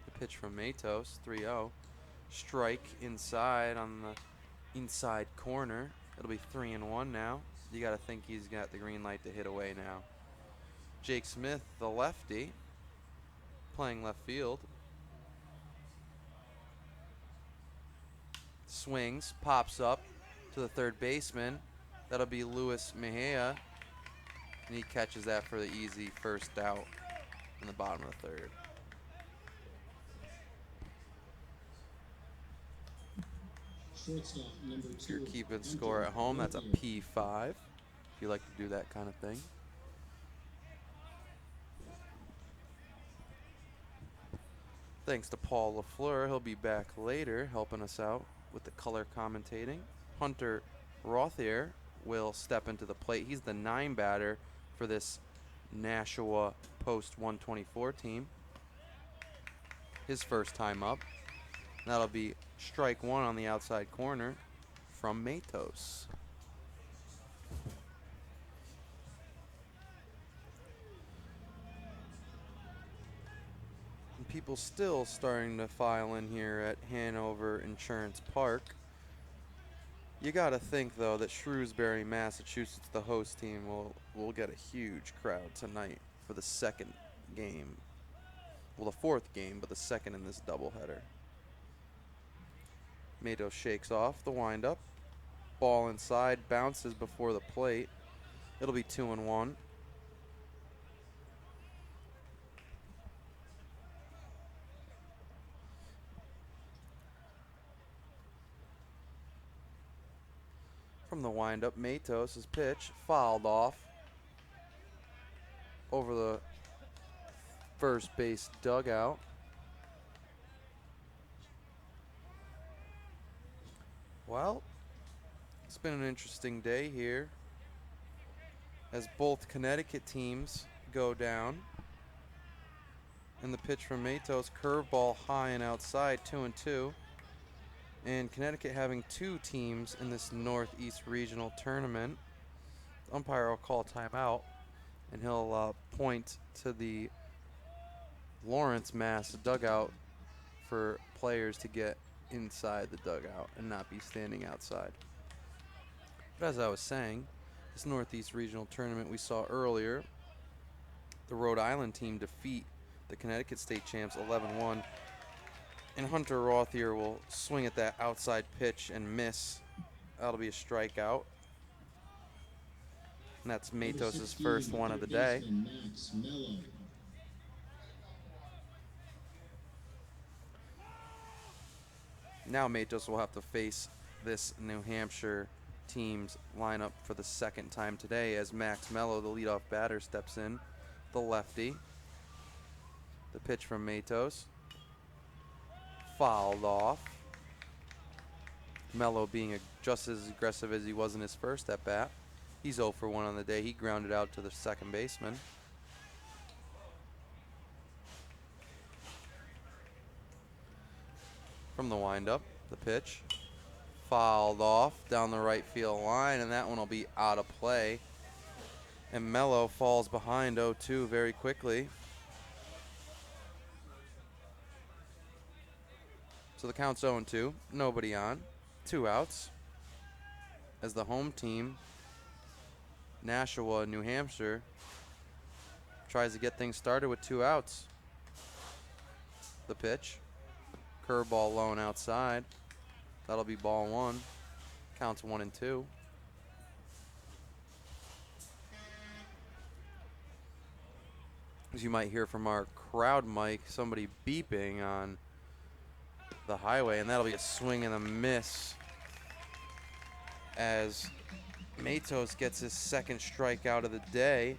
The Pitch from Matos, 3-0. Strike inside on the inside corner. It'll be 3-1 now. You got to think he's got the green light to hit away now. Jake Smith, the lefty, playing left field. Swings, pops up to the third baseman. That'll be Luis Mejia. And he catches that for the easy first out in the bottom of the third. Shortstop number 2. If you're keeping score at home, that's a P5. If you like to do that kind of thing. Thanks to Paul LaFleur. He'll be back later helping us out with the color commentating. Hunter Rothier will step into the plate. He's the 9 batter for this Nashua Post 124 team. His first time up. That'll be strike 1 on the outside corner from Matos. And people still starting to file in here at Hanover Insurance Park. You got to think, though, that Shrewsbury, Massachusetts, the host team, will get a huge crowd tonight for the second game. Well, the fourth game, but the second in this doubleheader. Matos shakes off the windup. Ball inside, bounces before the plate. It'll be 2-1. From the windup, Matos' pitch fouled off over the first base dugout. Well, it's been an interesting day here as both Connecticut teams go down. And the pitch from Matos, curveball high and outside, 2-2. And Connecticut having 2 teams in this Northeast Regional Tournament. The umpire will call timeout, and he'll point to the Lawrence, Mass dugout for players to get inside the dugout and not be standing outside. But as I was saying, this Northeast Regional Tournament we saw earlier, the Rhode Island team defeat the Connecticut State champs 11-1. And Hunter Rothier will swing at that outside pitch and miss. That'll be a strikeout. And that's Matos' first one of the day. Now Matos will have to face this New Hampshire team's lineup for the second time today as Max Mello, the leadoff batter, steps in, the lefty. The pitch from Matos. Fouled off. Mello being just as aggressive as he was in his first at-bat. He's 0 for 1 on the day. He grounded out to the second baseman. From the windup, the pitch. Fouled off down the right field line, and that one will be out of play. And Mello falls behind 0-2 very quickly. So the count's 0-2, nobody on, 2 outs. As the home team, Nashua, New Hampshire, tries to get things started with 2 outs. The pitch, curveball low and outside. That'll be ball 1. Counts 1-2. As you might hear from our crowd mic, somebody beeping on the highway, and that'll be a swing and a miss as Matos gets his second strikeout of the day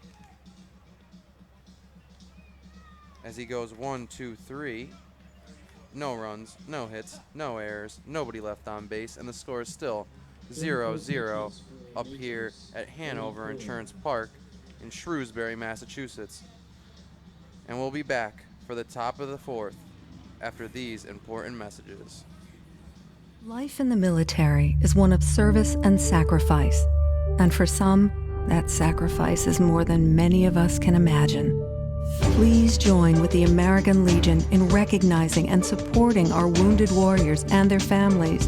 as he goes 1, 2, 3. No runs, no hits, no errors, nobody left on base, and the score is still 0-0 up here at Hanover Insurance Park in Shrewsbury, Massachusetts. And we'll be back for the top of the 4th after these important messages. Life in the military is one of service and sacrifice. And for some, that sacrifice is more than many of us can imagine. Please join with the American Legion in recognizing and supporting our wounded warriors and their families.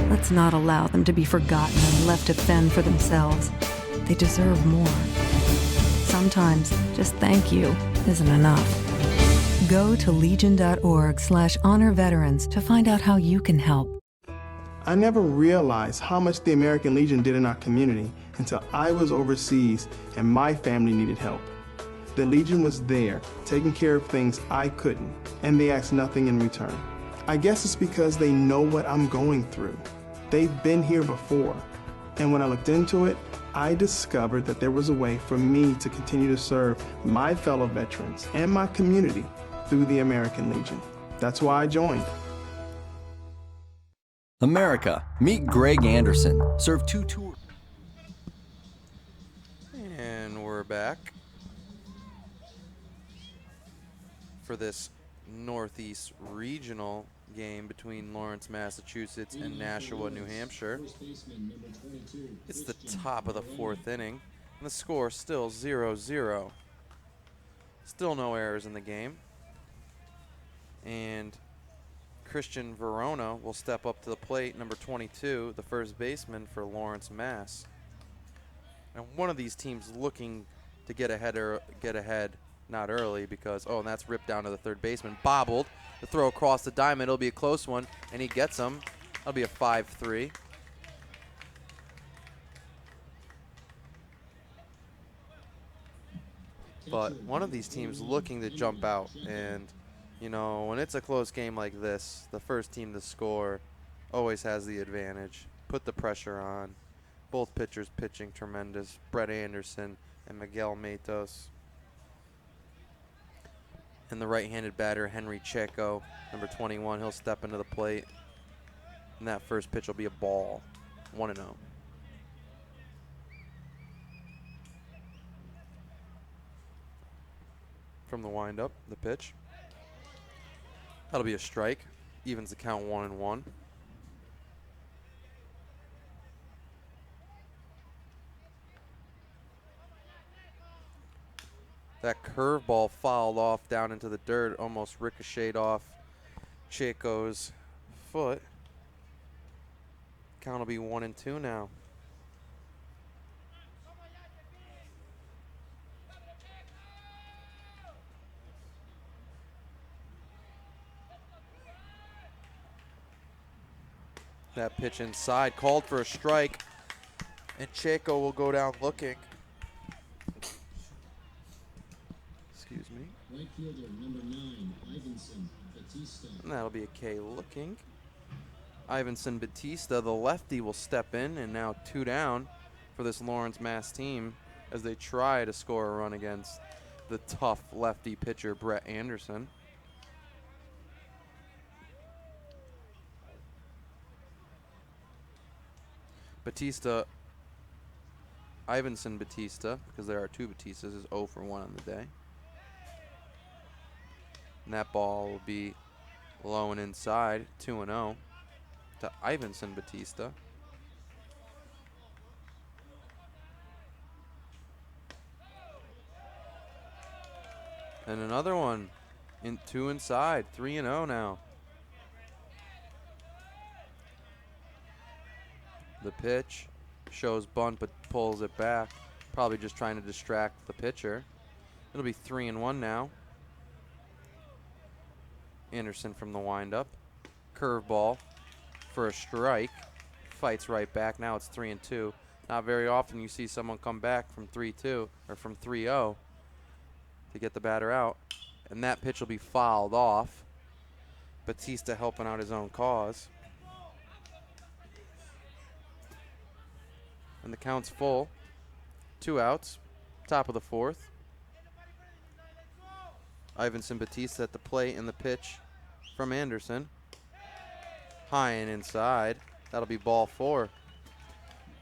Let's not allow them to be forgotten and left to fend for themselves. They deserve more. Sometimes just thank you isn't enough. Go to legion.org/honor veterans to find out how you can help. I never realized how much the American Legion did in our community until I was overseas and my family needed help. The Legion was there, taking care of things I couldn't, and they asked nothing in return. I guess it's because they know what I'm going through. They've been here before, and when I looked into it, I discovered that there was a way for me to continue to serve my fellow veterans and my community through the American Legion. That's why I joined. America, meet Greg Anderson. Served 2 tours. And we're back for this Northeast Regional game between Lawrence, Massachusetts and Nashua, New Hampshire. It's the top of the 4th inning, and the score still 0-0. Still no errors in the game. And Christian Verona will step up to the plate, number 22, the first baseman for Lawrence, Mass. And one of these teams looking to get ahead, not early, because, and that's ripped down to the third baseman. Bobbled. The throw across the diamond. It'll be a close one, and he gets him. That'll be a 5-3. But one of these teams looking to jump out, and when it's a close game like this, the first team to score always has the advantage. Put the pressure on. Both pitchers pitching tremendous. Brett Anderson and Miguel Matos. And the right-handed batter, Henry Checo, number 21, he'll step into the plate. And that first pitch will be a ball, 1-0. From the windup, the pitch. That'll be a strike. Evens the count 1-1. That curveball fouled off down into the dirt, almost ricocheted off Checo's foot. Count will be 1-2 now. That pitch inside, called for a strike, and Checo will go down looking. Excuse me. Right fielder, number 9, Ivanson Batista. And that'll be a K looking. Ivanson Batista, the lefty, will step in, and now 2 down for this Lawrence, Mass team as they try to score a run against the tough lefty pitcher, Brett Anderson. Ivanson Batista, because there are 2 Batistas, is 0 for 1 on the day. And that ball will be low and inside, 2-0 to Ivanson Batista. And another one, 2 inside, 3-0 now. The pitch shows bunt but pulls it back. Probably just trying to distract the pitcher. It'll be 3-1 now. Anderson from the windup. Curveball for a strike. Fights right back. Now it's 3-2. Not very often you see someone come back from 3-2 or from 3-0 to get the batter out. And that pitch will be fouled off. Batista helping out his own cause. And the count's full. 2 outs. Top of the 4th. Ivanson Batista at the plate, and the pitch from Anderson. High and inside. That'll be ball 4.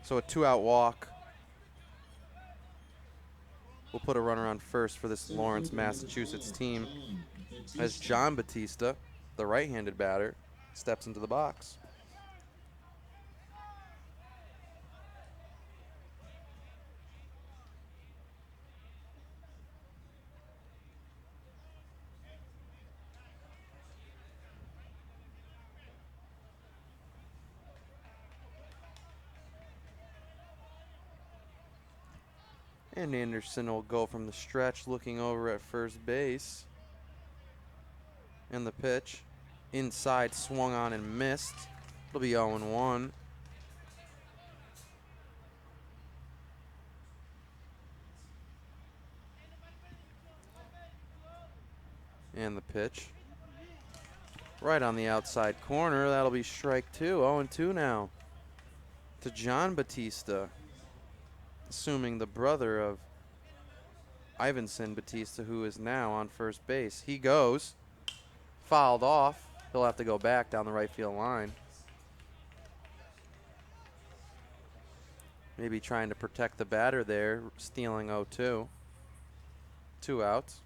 So a 2-out walk. We'll put a runner on first for this Lawrence, Massachusetts team as John Batista, the right-handed batter, steps into the box. And Anderson will go from the stretch looking over at first base. And the pitch. Inside, swung on and missed. It'll be 0-1. And the pitch. Right on the outside corner. That'll be strike two. 0-2 now. To John Batista. Assuming the brother of Ivanson Batista, who is now on first base. He goes. Fouled off. He'll have to go back down the right field line. Maybe trying to protect the batter there, stealing 0-2. 2 outs.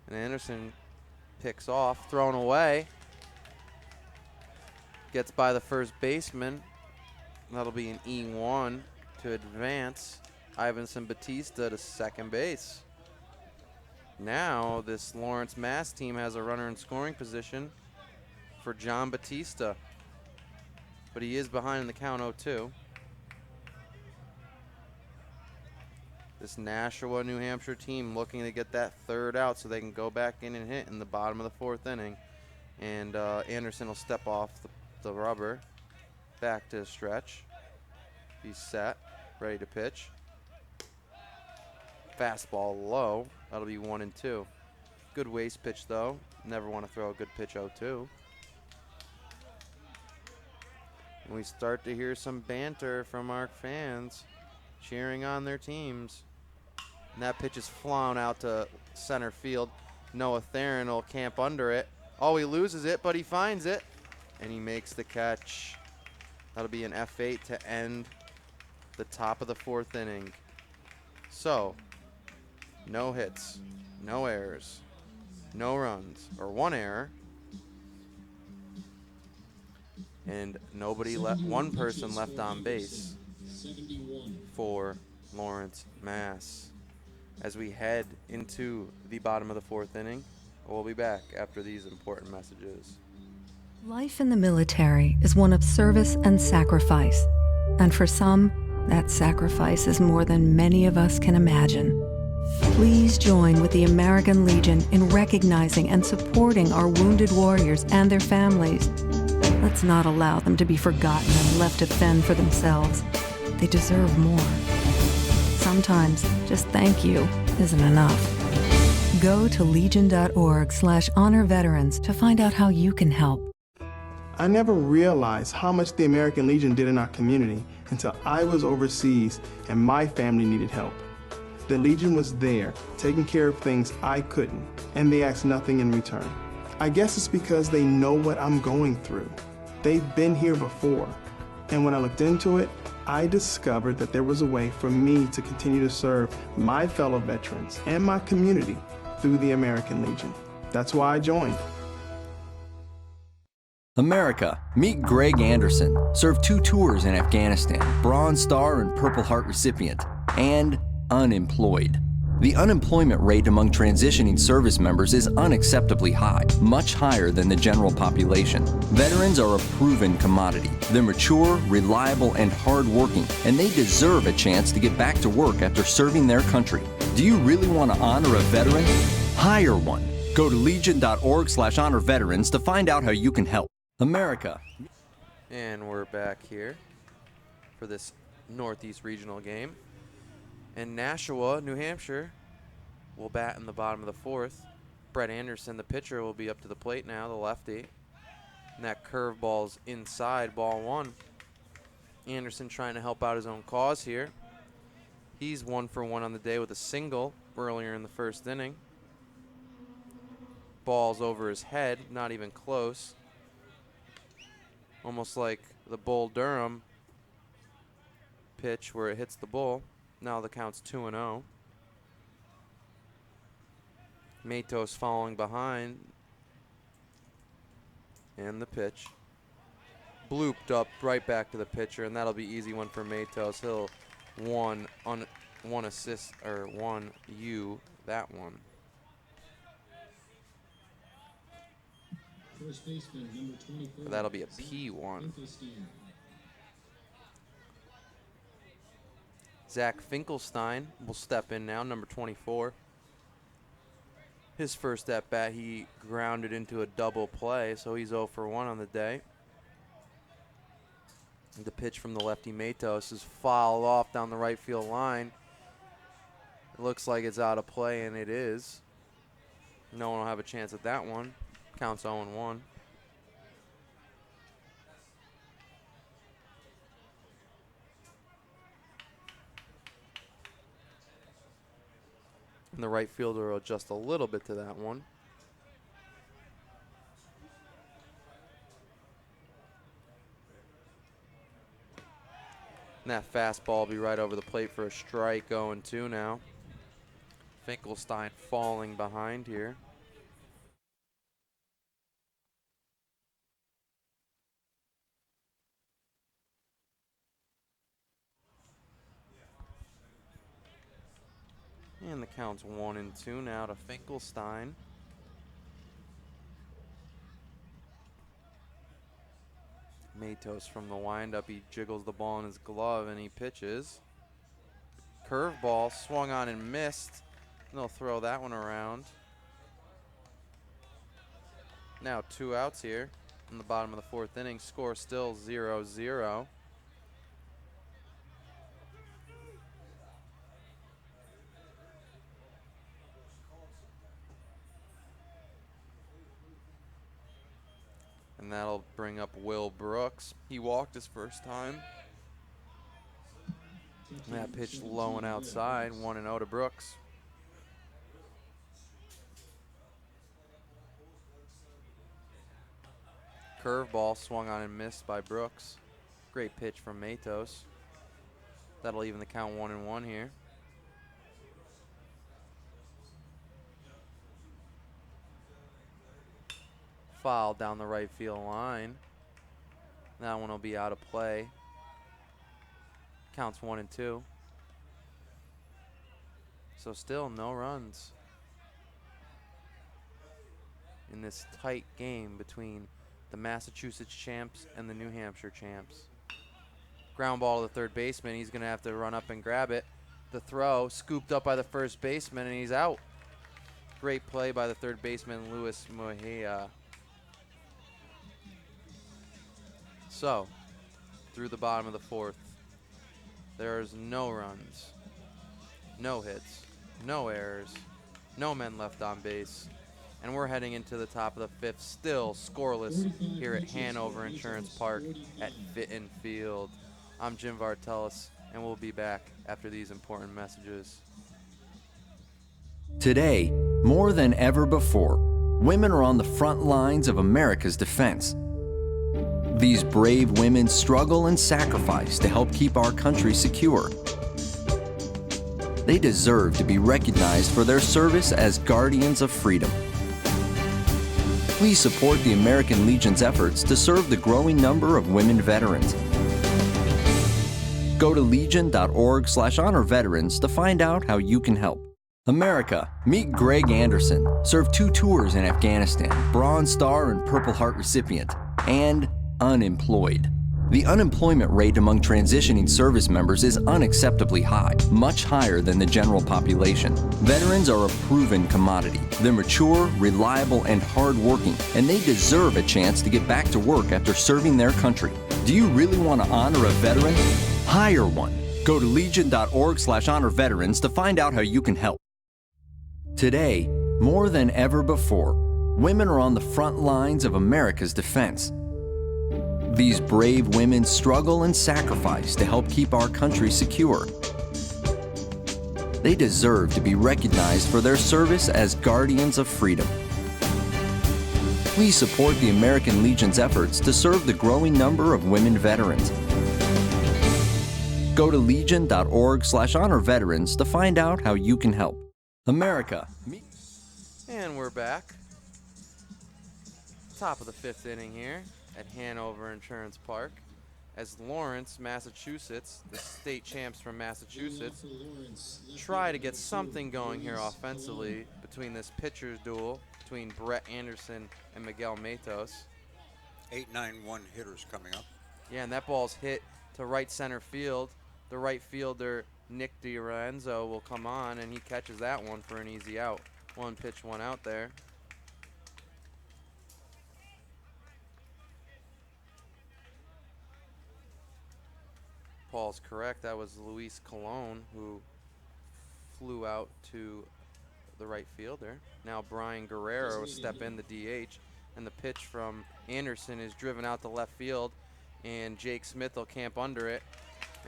And Anderson picks off, thrown away. Gets by the first baseman. That'll be an E1 to advance Ivanson Batista to second base. Now this Lawrence Mass team has a runner in scoring position for John Batista. But he is behind in the count 0-2. This Nashua, New Hampshire team looking to get that third out so they can go back in and hit in the bottom of the fourth inning. And Anderson will step off the rubber, back to the stretch. He's set, ready to pitch. Fastball low, that'll be 1-2. Good waste pitch though, never want to throw a good pitch 0-2. And we start to hear some banter from our fans cheering on their teams. And that pitch is flown out to center field. Noah Theron will camp under it. Oh, he loses it, but he finds it. And he makes the catch. That'll be an F8 to end the top of the fourth inning. So, no hits, no errors, no runs, or 1 error. And nobody left, 1 person left on base for Lawrence Mass. As we head into the bottom of the fourth inning, we'll be back after these important messages. Life in the military is one of service and sacrifice. And for some, that sacrifice is more than many of us can imagine. Please join with the American Legion in recognizing and supporting our wounded warriors and their families. Let's not allow them to be forgotten and left to fend for themselves. They deserve more. Sometimes just thank you isn't enough. Go to legion.org/honor veterans to find out how you can help. I never realized how much the American Legion did in our community until I was overseas and my family needed help. The Legion was there, taking care of things I couldn't, and they asked nothing in return. I guess it's because they know what I'm going through. They've been here before. And when I looked into it, I discovered that there was a way for me to continue to serve my fellow veterans and my community through the American Legion. That's why I joined. America, meet Greg Anderson, served 2 tours in Afghanistan, Bronze Star and Purple Heart recipient, and unemployed. The unemployment rate among transitioning service members is unacceptably high, much higher than the general population. Veterans are a proven commodity. They're mature, reliable, and hardworking, and they deserve a chance to get back to work after serving their country. Do you really want to honor a veteran? Hire one. Go to legion.org/honor veterans to find out how you can help. America. And we're back here for this Northeast Regional game. And Nashua, New Hampshire, will bat in the bottom of the fourth. Brett Anderson, the pitcher, will be up to the plate now, the lefty. And that curveball's inside, ball 1. Anderson trying to help out his own cause here. He's 1 for 1 on the day with a single earlier in the first inning. Ball's over his head, not even close. Almost like the Bull Durham pitch where it hits the bull. Now the count's 2-0. Matos following behind. And the pitch. Blooped up right back to the pitcher, and that'll be easy one for Matos. He'll one assist, or 1 U that one. first baseman, number 24. That'll be a P1. Zach Finkelstein will step in now, number 24. His first at bat, he grounded into a double play, so he's 0 for 1 on the day. The pitch from the lefty Matos is fouled off down the right field line. It looks like it's out of play, and it is. No one will have a chance at that one. Counts 0-1. And the right fielder will adjust a little bit to that one. And that fastball will be right over the plate for a strike, 0-2 now. Finkelstein falling behind here. And the count's 1-2 now to Finkelstein. Matos from the windup, he jiggles the ball in his glove and he pitches. Curveball swung on and missed. And they'll throw that one around. Now 2 outs here in the bottom of the 4th inning. Score still 0-0. And that'll bring up Will Brooks. He walked his first time. And that pitch low and outside, 1-0 to Brooks. Curveball swung on and missed by Brooks. Great pitch from Matos. That'll even the count 1-1 here. Foul down the right field line. That one will be out of play. Counts 1-2. So still no runs in this tight game between the Massachusetts champs and the New Hampshire champs. Ground ball to the third baseman. He's going to have to run up and grab it. The throw scooped up by the first baseman, and he's out. Great play by the third baseman, Luis Mejia. So, through the bottom of the 4th, there's no runs, no hits, no errors, no men left on base, and we're heading into the top of the 5th, still scoreless here at Hanover Insurance Park at Fitton Field. I'm Jim Vartelis, and we'll be back after these important messages. Today, more than ever before, women are on the front lines of America's defense. These brave women struggle and sacrifice to help keep our country secure. They deserve to be recognized for their service as guardians of freedom. Please support the American Legion's efforts to serve the growing number of women veterans. Go to legion.org/honor-veterans to find out how you can help. America, meet Greg Anderson, served 2 tours in Afghanistan, Bronze Star and Purple Heart recipient, and unemployed. The unemployment rate among transitioning service members is unacceptably high, much higher than the general population. Veterans are a proven commodity. They're mature, reliable, and hardworking, and they deserve a chance to get back to work after serving their country. Do you really want to honor a veteran? Hire one. Go to legion.org/honor-veterans to find out how you can help. Today, more than ever before, women are on the front lines of America's defense. These brave women struggle and sacrifice to help keep our country secure. They deserve to be recognized for their service as guardians of freedom. Please support the American Legion's efforts to serve the growing number of women veterans. Go to legion.org/honor-veterans to find out how you can help. America. And we're back. Top of the 5th inning here at Hanover Insurance Park as Lawrence, Massachusetts, the state champs from Massachusetts, try to get something going here offensively between this pitcher's duel between Brett Anderson and Miguel Matos. 8-9-1 hitters coming up. Yeah, and that ball's hit to right center field. The right fielder, Nick DiRenzo, will come on, and he catches that one for an easy out. One pitch, one out there. Paul's correct. That was Luis Colon who flew out to the right fielder. Now Brian Guerrero will step in the DH, and the pitch from Anderson is driven out to left field, and Jake Smith will camp under it.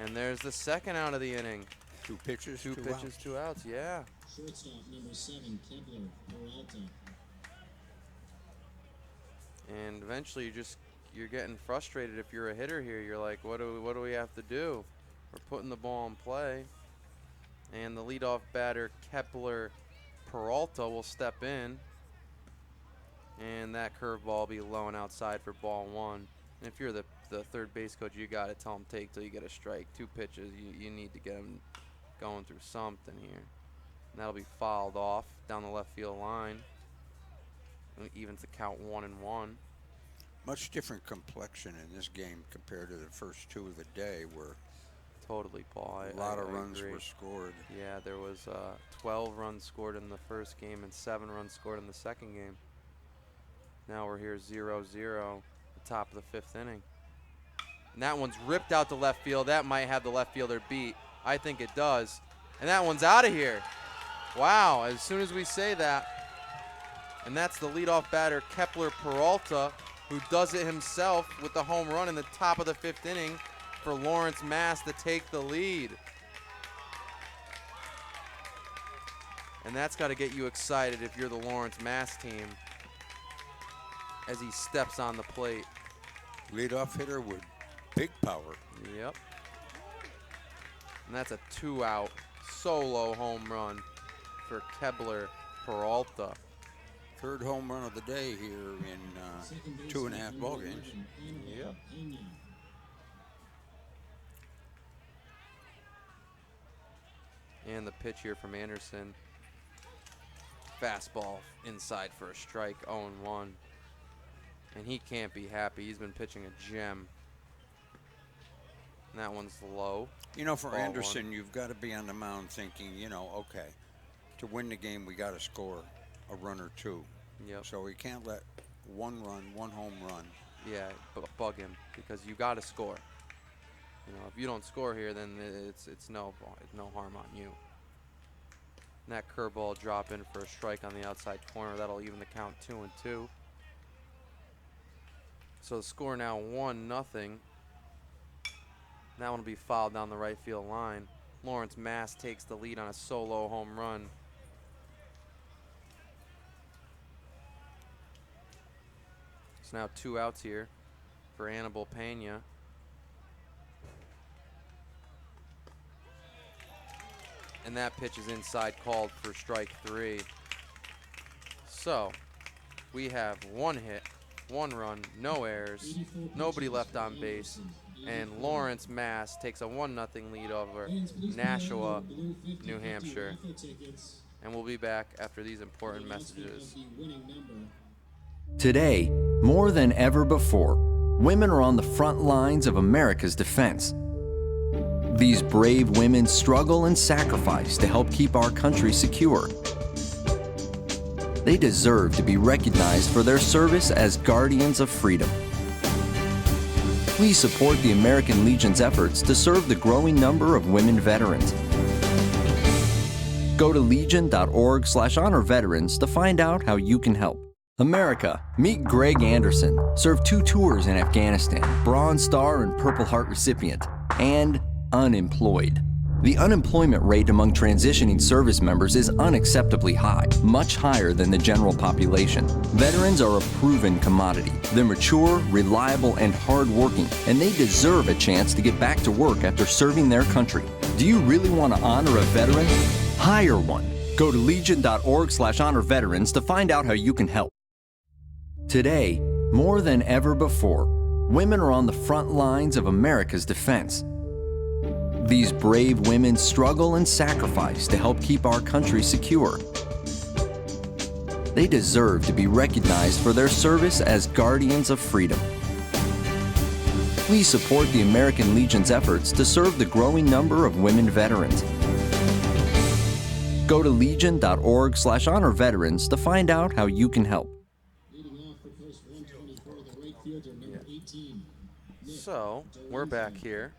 And there's the second out of the inning. Two pitches, two pitches, 2 outs. Yeah. Shortstop number 7, Kepler Peralta. And eventually you're getting frustrated if you're a hitter here. You're like, what do we have to do? We're putting the ball in play. And the leadoff batter, Kepler Peralta, will step in. And that curveball will be low and outside for ball 1. And if you're the third base coach, you got to tell him take till you get a strike. 2 pitches, you need to get him going through something here. And that'll be fouled off down the left field line. And evens the count 1-1. Much different complexion in this game compared to the first 2 of the day, where totally, Paul. a lot of runs agree. were scored. Yeah, there was 12 runs scored in the first game and 7 runs scored in the second game. Now we're here 0-0, the top of the 5th inning. And that one's ripped out to left field. That might have the left fielder beat. I think it does. And that one's out of here. Wow, as soon as we say that. And that's the leadoff batter, Kepler Peralta, who does it himself with the home run in the top of the 5th inning for Lawrence Mass to take the lead. And that's got to get you excited if you're the Lawrence Mass team as he steps on the plate. Leadoff hitter with big power. Yep. And that's a 2-out solo home run for Kepler Peralta. 3rd home run of the day here in 2.5 ball games. Yep. And the pitch here from Anderson. Fastball inside for a strike, 0-1. And he can't be happy. He's been pitching a gem. And that one's low. You know, for Ball Anderson, 1. you've got to be on the mound thinking, okay, to win the game, we got to score a run or 2. Yep. So we can't let 1 run, 1 home run. Yeah, bug him because you got to score. If you don't score here, then it's no harm on you. And that curveball drop in for a strike on the outside corner. That'll even the count 2-2. So the score now 1-0. That one will be fouled down the right field line. Lawrence Mass takes the lead on a solo home run. So now 2 outs here for Anibal Pena. And that pitch is inside, called for strike 3. So we have 1 hit, 1 run, no errors, nobody left on base, and Lawrence Mass takes a 1-0 lead over Nashua, New Hampshire. And we'll be back after these important messages. Today, more than ever before, women are on the front lines of America's defense. These brave women struggle and sacrifice to help keep our country secure. They deserve to be recognized for their service as guardians of freedom. Please support the American Legion's efforts to serve the growing number of women veterans. Go to legion.org/honor veterans to find out how you can help. America, meet Greg Anderson, served 2 tours in Afghanistan, Bronze Star and Purple Heart recipient, and unemployed. The unemployment rate among transitioning service members is unacceptably high, much higher than the general population. Veterans are a proven commodity. They're mature, reliable, and hardworking, and they deserve a chance to get back to work after serving their country. Do you really want to honor a veteran? Hire one. Go to legion.org/honor veterans to find out how you can help. Today, more than ever before, women are on the front lines of America's defense. These brave women struggle and sacrifice to help keep our country secure. They deserve to be recognized for their service as guardians of freedom. Please support the American Legion's efforts to serve the growing number of women veterans. Go to legion.org/honor veterans to find out how you can help. Leading off for post 124, the right fielder, number 18. So, we're back here.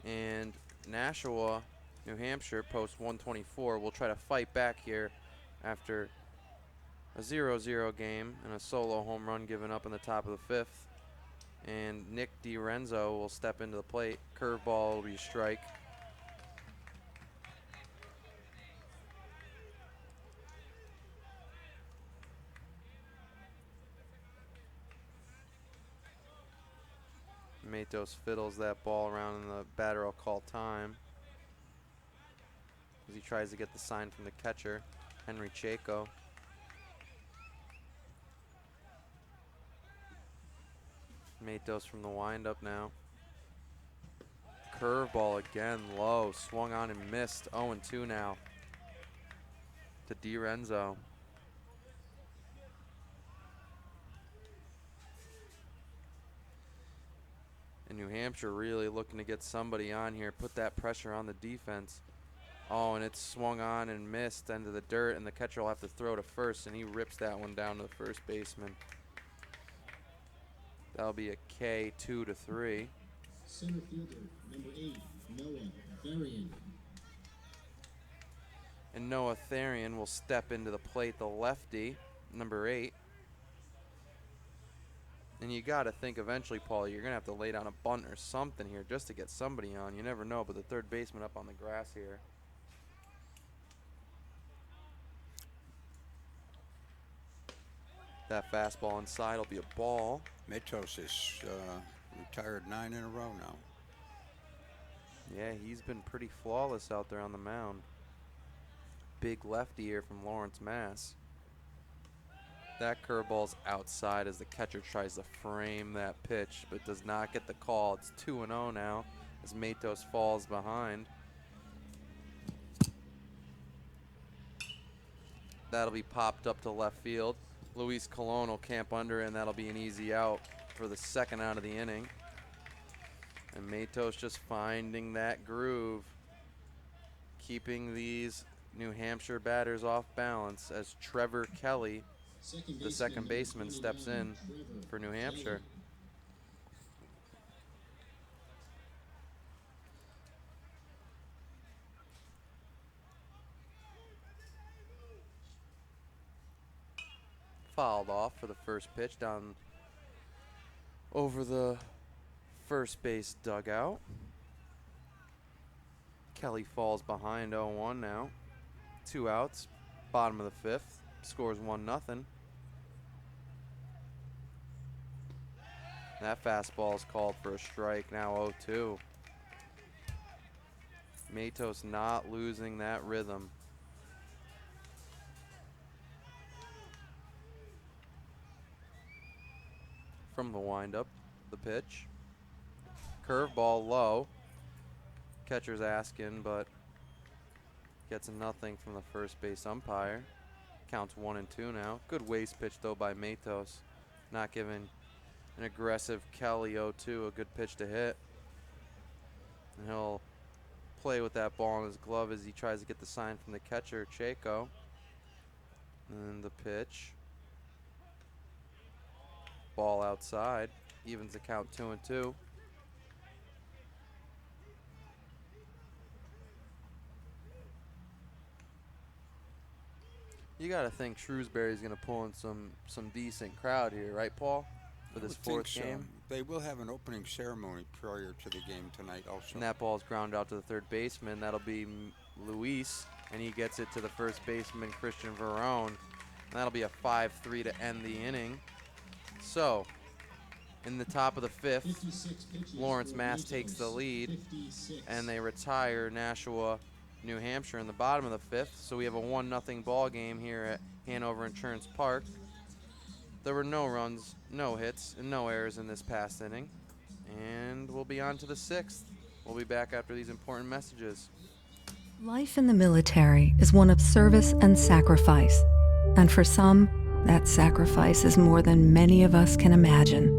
And Nashua, New Hampshire, post 124, will try to fight back here after a 0-0 game and a solo home run given up in the top of the fifth. And Nick DiRenzo will step into the plate. Curveball will be a strike. Matos fiddles that ball around and the batter will call time as he tries to get the sign from the catcher, Henry Chaco. Matos from the windup now. Curveball again, low, swung on and missed. 0-2 now to DiRenzo. And New Hampshire really looking to get somebody on here, put that pressure on the defense. Oh, and it's swung on and missed into the dirt, and the catcher will have to throw to first, and he rips that one down to the first baseman. That'll be a K, 2-3. Center fielder, number 8, Noah Varian. And Noah Therian will step into the plate, the lefty, number 8. And you got to think eventually, Paul, you're going to have to lay down a bunt or something here just to get somebody on. You never know, but the third baseman up on the grass here. That fastball inside will be a ball. Matos is retired 9 in a row now. Yeah, he's been pretty flawless out there on the mound. Big lefty here from Lawrence, Mass. That curveball's outside as the catcher tries to frame that pitch, but does not get the call. It's 2-0 now as Matos falls behind. That'll be popped up to left field. Luis Colon will camp under, and that'll be an easy out for the second out of the inning. And Matos just finding that groove, keeping these New Hampshire batters off balance as Trevor Kelly, the second baseman, steps in for New Hampshire. Fouled off for the first pitch down over the first base dugout. Kelly falls behind 0-1 now. 2 outs, bottom of the fifth. Scores 1-0. That fastball is called for a strike, now 0-2. Matos not losing that rhythm. From the windup, the pitch. Curveball low. Catcher's asking, but gets nothing from the first base umpire. Counts 1-2 now. Good waste pitch though by Matos. Not giving an aggressive Kelly 0-2 a good pitch to hit. And he'll play with that ball in his glove as he tries to get the sign from the catcher, Chaco. And the pitch. Ball outside. Evens the count 2-2. You got to think Shrewsbury's going to pull in some decent crowd here, right, Paul? For this fourth game. They will have an opening ceremony prior to the game tonight also. And that ball's ground out to the third baseman. That'll be Luis, and he gets it to the first baseman, Christian Verone. And that'll be a 5-3 to end the inning. So, in the top of the fifth, Lawrence, Mass takes the lead, and they retire Nashua, New Hampshire in the bottom of the fifth. So we have a 1-0 ball game here at Hanover Insurance Park. There were no runs, no hits, and no errors in this past inning. And we'll be on to the sixth. We'll be back after these important messages. Life in the military is one of service and sacrifice. And for some, that sacrifice is more than many of us can imagine.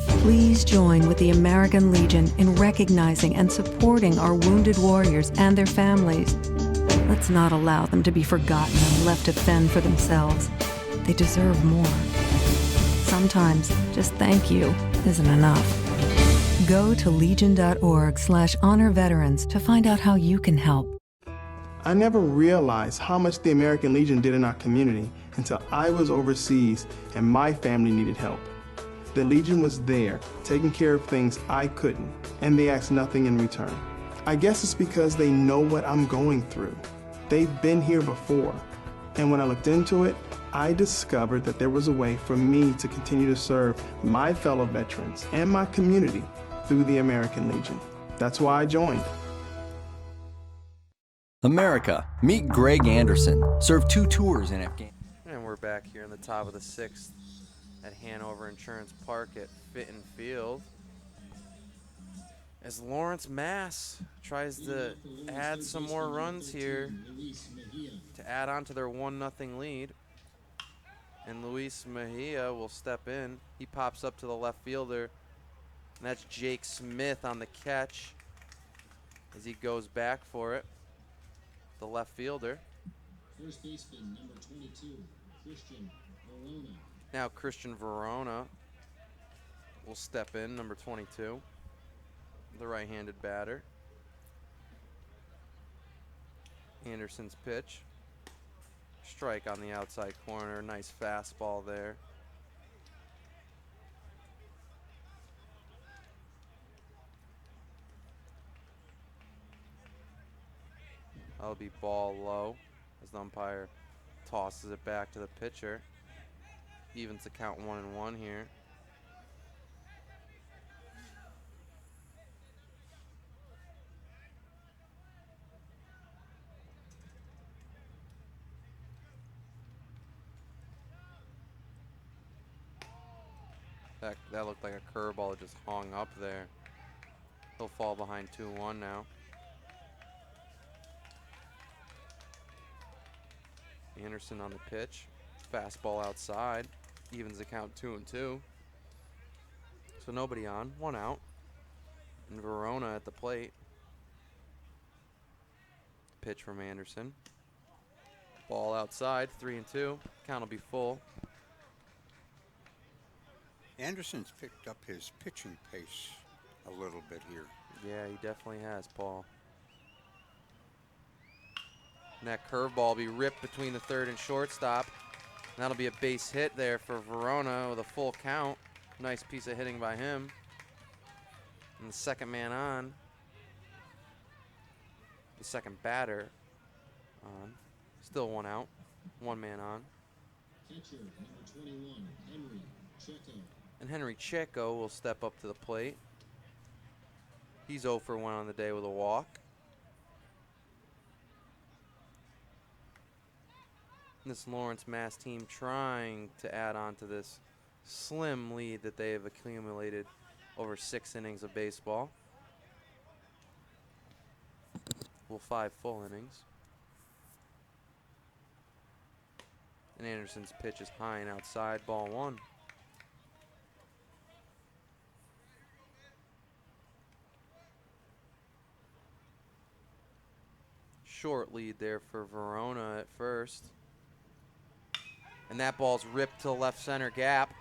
Please join with the American Legion in recognizing and supporting our wounded warriors and their families. Let's not allow them to be forgotten and left to fend for themselves. They deserve more. Sometimes just thank you isn't enough. Go to legion.org/honor veterans to find out how you can help. I never realized how much the American Legion did in our community until I was overseas and my family needed help. The Legion was there, taking care of things I couldn't, and they asked nothing in return. I guess it's because they know what I'm going through. They've been here before, and when I looked into it, I discovered that there was a way for me to continue to serve my fellow veterans and my community through the American Legion. That's why I joined. America, meet Greg Anderson. Served 2 tours in Afghanistan. And we're back here in the top of the 6th at Hanover Insurance Park at Fitton Field, as Lawrence Mass tries to add some more runs here to add on to their 1-0 lead. And Luis Mejia will step in. He pops up to the left fielder, and that's Jake Smith on the catch as he goes back for it. The left fielder. First baseman, number 22, Christian Verona. Now Christian Verona will step in, number 22, the right-handed batter. Anderson's pitch. Strike on the outside corner. Nice fastball there. That'll be ball low as the umpire tosses it back to the pitcher. Evens the count 1-1 here. That looked like a curveball that just hung up there. He'll fall behind 2-1 now. Anderson on the pitch. Fastball outside. Evens the count 2-2. So nobody on. 1 out. And Verona at the plate. Pitch from Anderson. Ball outside. 3-2. Count will be full. Anderson's picked up his pitching pace a little bit here. Yeah, he definitely has, Paul. And that curveball will be ripped between the third and shortstop. And that'll be a base hit there for Verona with a full count. Nice piece of hitting by him. And the second man on. The second batter on. Still 1 out. 1 man on. Catcher, number 21, Henry Checo. And Henry Checo will step up to the plate. He's 0 for 1 on the day with a walk. This Lawrence Mass team trying to add on to this slim lead that they have accumulated over 6 innings of baseball. Well, 5 full innings. And Anderson's pitch is high and outside, ball 1. Short lead there for Verona at first. And that ball's ripped to the left center gap.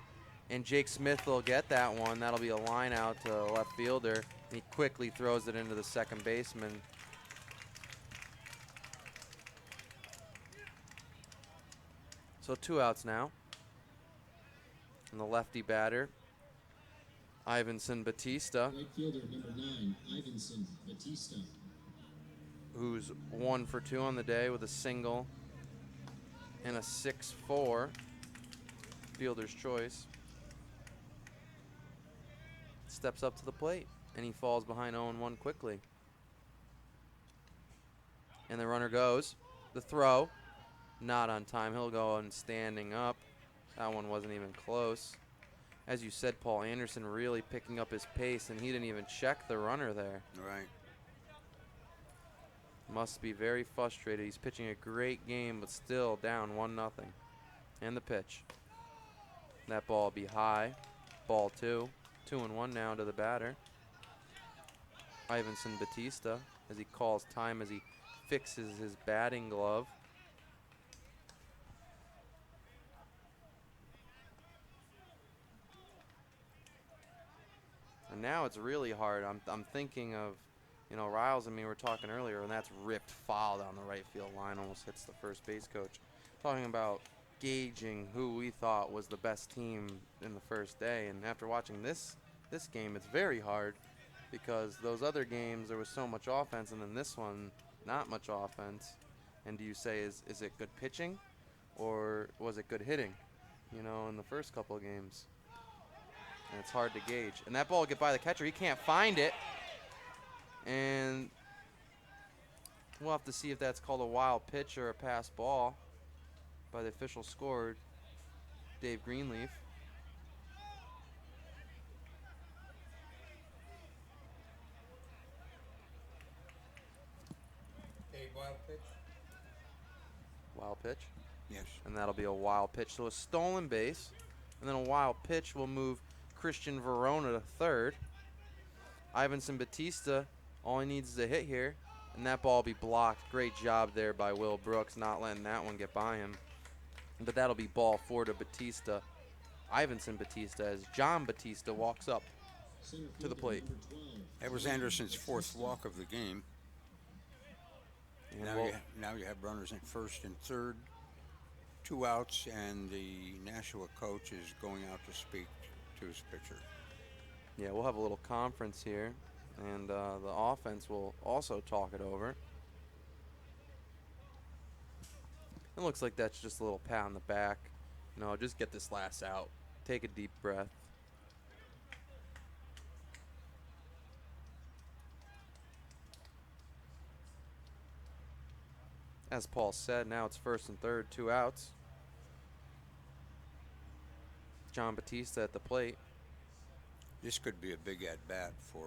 And Jake Smith will get that one. That'll be a line out to the left fielder. And he quickly throws it into the second baseman. So 2 outs now. And the lefty batter, Ivanson Batista, Right fielder, number 9, Ivanson Batista. who's 1 for 2 on the day with a single and a 6-4 fielder's choice. Steps up to the plate, and he falls behind 0-1 quickly. And the runner goes. The throw, not on time. He'll go on standing up. That one wasn't even close. As you said, Paul, Anderson really picking up his pace, and he didn't even check the runner there. Right. Must be very frustrated. He's pitching a great game, but still down 1-0. And the pitch. That ball will be high. Ball 2. 2-1 now to the batter. Ivanson Batista, as he calls time as he fixes his batting glove. And now it's really hard. I'm thinking of, you know, Riles and me were talking earlier, and that's ripped foul down the right field line, almost hits the first base coach. Talking about gauging who we thought was the best team in the first day, and after watching this game, it's very hard because those other games there was so much offense, and then this one not much offense. And do you say is it good pitching, or was it good hitting? You know, in the first couple of games. And it's hard to gauge. And that ball will get by the catcher. He can't find it. And we'll have to see if that's called a wild pitch or a pass ball by the official scored, Dave Greenleaf. A wild pitch? Wild pitch. Yes. And that'll be a wild pitch. So a stolen base. And then a wild pitch will move Christian Verona to third. Ivanson Batista, all he needs is a hit here, and that ball will be blocked. Great job there by Will Brooks, not letting that one get by him. But that'll be ball 4 to Batista. Ivanson Batista, as John Batista walks up to the plate. That was Anderson's 4th walk of the game. And Now you have runners in first and third, 2 outs, and the Nashua coach is going out to speak to his pitcher. yeah, we'll have a little conference here, and the offense will also talk it over. It looks like that's just a little pat on the back. No, just get this last out. Take a deep breath. As Paul said, now it's first and third, 2 outs. John Batista at the plate. This could be a big at-bat for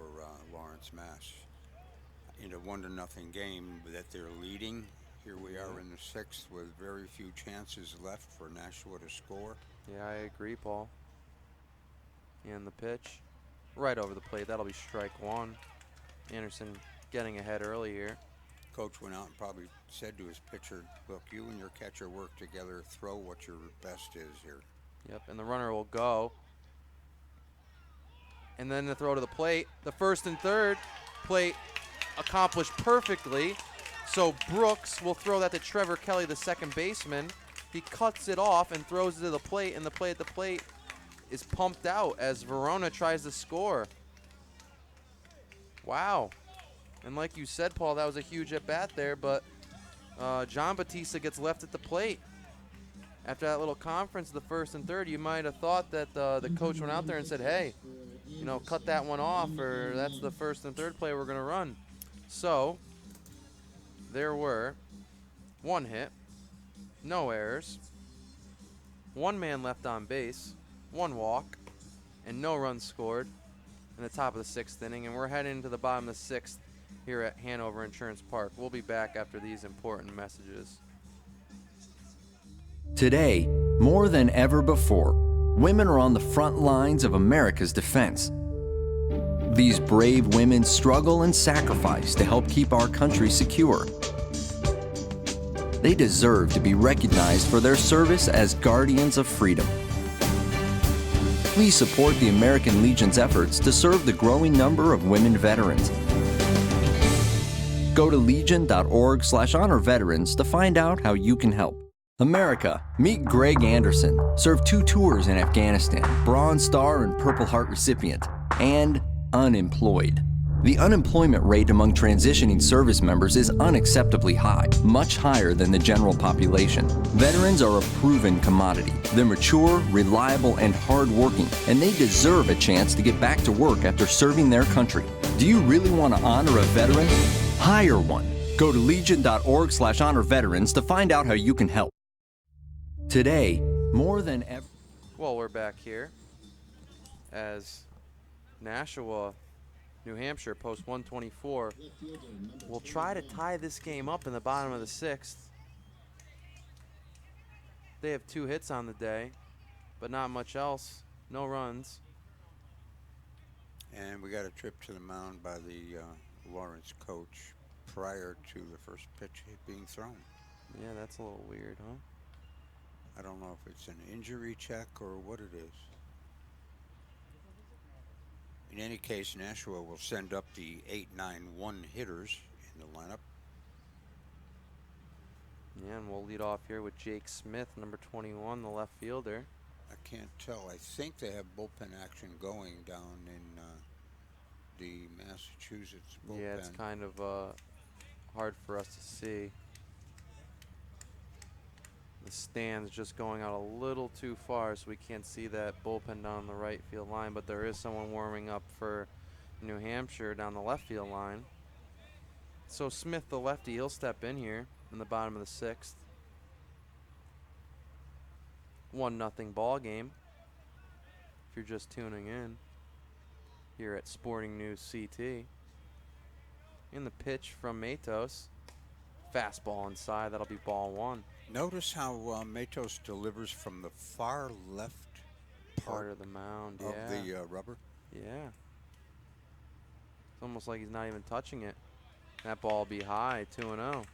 Lawrence, Mass. In a 1-0 game that they're leading. Here we are in the 6th with very few chances left for Nashua to score. Yeah, I agree, Paul. And the pitch. Right over the plate. That'll be strike 1. Anderson getting ahead early here. Coach went out and probably said to his pitcher, look, you and your catcher work together. Throw what your best is here. Yep, and the runner will go. And then the throw to the plate. The first and third plate accomplished perfectly. So Brooks will throw that to Trevor Kelly, the second baseman. He cuts it off and throws it to the plate, and the play at the plate is pumped out as Verona tries to score. Wow. And like you said, Paul, that was a huge at-bat there, but John Batista gets left at the plate. After that little conference, the first and third, you might have thought that the coach went out there and said, hey, you know, cut that one off, or that's the first and third play we're going to run. So there were 1 hit, no errors, 1 man left on base, 1 walk, and no runs scored in the top of the 6th inning. And we're heading into the bottom of the 6th here at Hanover Insurance Park. We'll be back after these important messages. Today, more than ever before, women are on the front lines of America's defense. These brave women struggle and sacrifice to help keep our country secure. They deserve to be recognized for their service as guardians of freedom. Please support the American Legion's efforts to serve the growing number of women veterans. Go to legion.org/honor veterans to find out how you can help. America, meet Greg Anderson, served 2 tours in Afghanistan, Bronze Star and Purple Heart recipient, and unemployed. The unemployment rate among transitioning service members is unacceptably high, much higher than the general population. Veterans are a proven commodity. They're mature, reliable, and hardworking, and they deserve a chance to get back to work after serving their country. Do you really want to honor a veteran? Hire one. Go to legion.org/honor veterans to find out how you can help. Today, more than ever. Well, we're back here as Nashua, New Hampshire, post 124. We'll try to tie this game up in the bottom of the 6th. They have 2 hits on the day, but not much else. No runs. And we got a trip to the mound by the Lawrence coach prior to the first pitch being thrown. Yeah, that's a little weird, huh? I don't know if it's an injury check or what it is. In any case, Nashua will send up the 8-9-1 hitters in the lineup. Yeah, and we'll lead off here with Jake Smith, number 21, the left fielder. I can't tell. I think they have bullpen action going down in the Massachusetts bullpen. Yeah, it's kind of hard for us to see. The stand's just going out a little too far, so we can't see that bullpen down the right field line, but there is someone warming up for New Hampshire down the left field line. So Smith, the lefty, he'll step in here in the bottom of the 6th. 1-0 ball game. If you're just tuning in here at Sporting News CT. In the pitch from Matos. Fastball inside, that'll be ball 1. Notice how Matos delivers from the far left Part of the mound, of yeah. the rubber. Yeah. It's almost like he's not even touching it. That ball will be high, 2-0.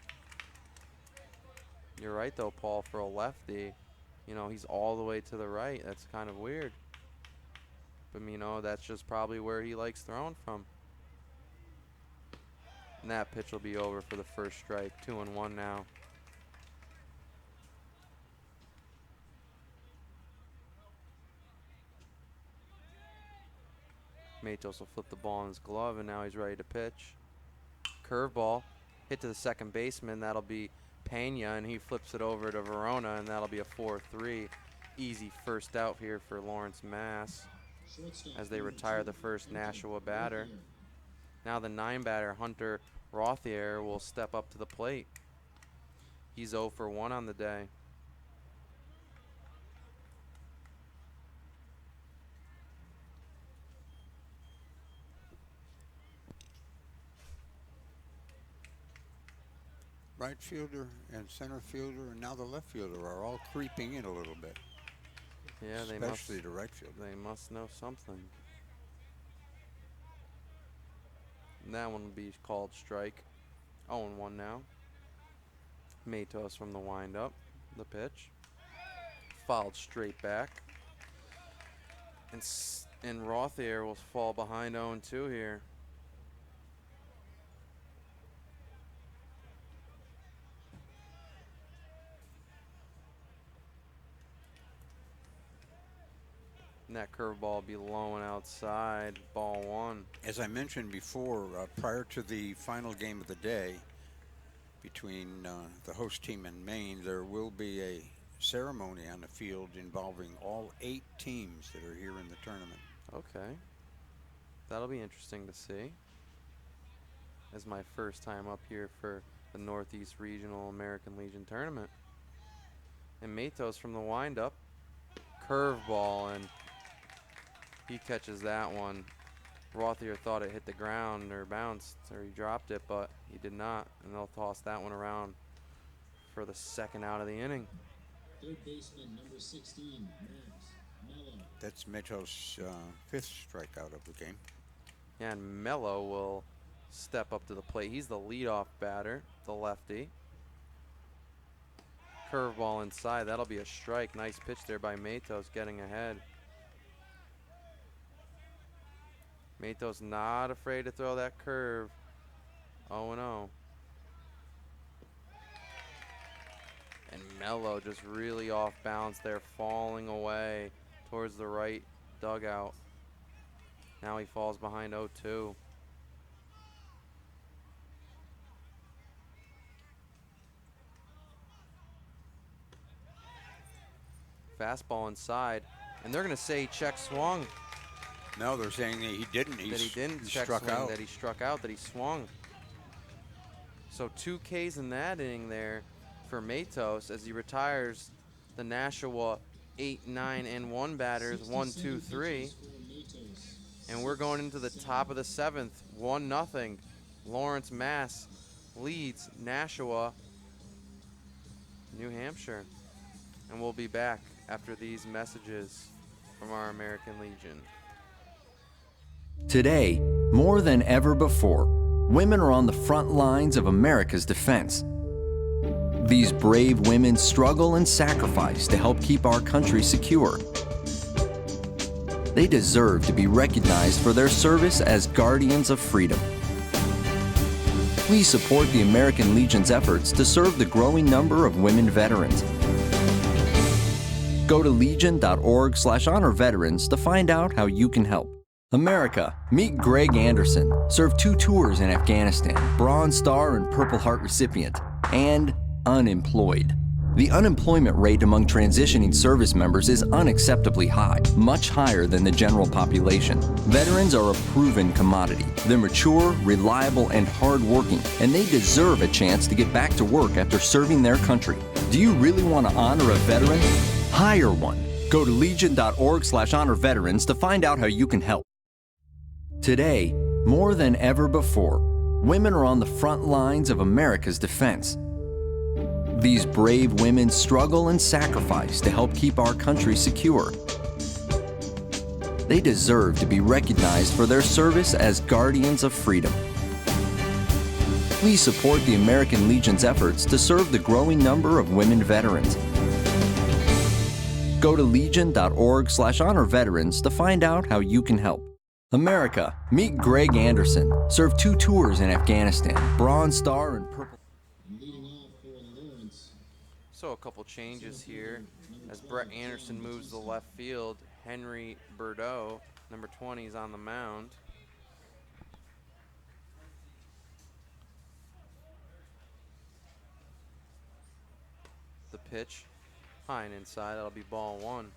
You're right, though, Paul, for a lefty. You know, he's all the way to the right. That's kind of weird. But, you know, that's just probably where he likes throwing from. And that pitch will be over for the first strike. 2-1 now. Matos will flip the ball in his glove, and now he's ready to pitch. Curveball, hit to the second baseman. That'll be Pena, and he flips it over to Verona, and that'll be a 4-3. Easy first out here for Lawrence, Mass, as they retire the first Nashua batter. Now the 9 batter, Hunter Rothier, will step up to the plate. He's 0 for 1 on the day. Right fielder and center fielder and now the left fielder are all creeping in a little bit. Yeah, especially the right fielder. They must know something. And that one will be called strike. 0-1 now. Matos from the windup. The pitch. Fouled straight back. And Rothier will fall behind 0-2 here. And that curveball will be low and outside, ball 1. As I mentioned before, prior to the final game of the day between the host team and Maine, there will be a ceremony on the field involving all 8 teams that are here in the tournament. Okay. That'll be interesting to see. As my first time up here for the Northeast Regional American Legion Tournament. And Matos from the windup. Curveball, and he catches that one. Rothier thought it hit the ground or bounced, or he dropped it, but he did not. And they'll toss that one around for the second out of the inning. Third baseman, number 16, Max Mello. That's Matos' 5th strikeout of the game. Yeah, and Mello will step up to the plate. He's the leadoff batter, the lefty. Curveball inside. That'll be a strike. Nice pitch there by Matos, getting ahead. Matos not afraid to throw that curve. 0-0. And Mello just really off balance there, falling away towards the right dugout. Now he falls behind 0-2. Fastball inside, and they're going to say check swung. No, they're saying that he didn't. That he didn't check struck swing, out. that he struck out, that he swung. So 2 Ks in that inning there for Matos as he retires the Nashua 8, 9, and 1 batters, 1, 2, 3. And we're going into the top of the 7th, 1-0. Lawrence, Mass leads Nashua, New Hampshire. And we'll be back after these messages from our American Legion. Today, more than ever before, women are on the front lines of America's defense. These brave women struggle and sacrifice to help keep our country secure. They deserve to be recognized for their service as guardians of freedom. Please support the American Legion's efforts to serve the growing number of women veterans. Go to legion.org/honor veterans to find out how you can help. America, meet Greg Anderson, served 2 tours in Afghanistan, Bronze Star and Purple Heart recipient, and unemployed. The unemployment rate among transitioning service members is unacceptably high, much higher than the general population. Veterans are a proven commodity. They're mature, reliable, and hardworking, and they deserve a chance to get back to work after serving their country. Do you really want to honor a veteran? Hire one. Go to legion.org/honor veterans to find out how you can help. Today, more than ever before, women are on the front lines of America's defense. These brave women struggle and sacrifice to help keep our country secure. They deserve to be recognized for their service as guardians of freedom. Please support the American Legion's efforts to serve the growing number of women veterans. Go to legion.org/honor veterans to find out how you can help. America, meet Greg Anderson, served 2 tours in Afghanistan, Bronze Star and Purple. Leading off for Lawrence. So a couple changes here as Brett Anderson moves to left field. Henry Bordeaux, number 20, is on the mound. The pitch, high and inside. That'll be ball 1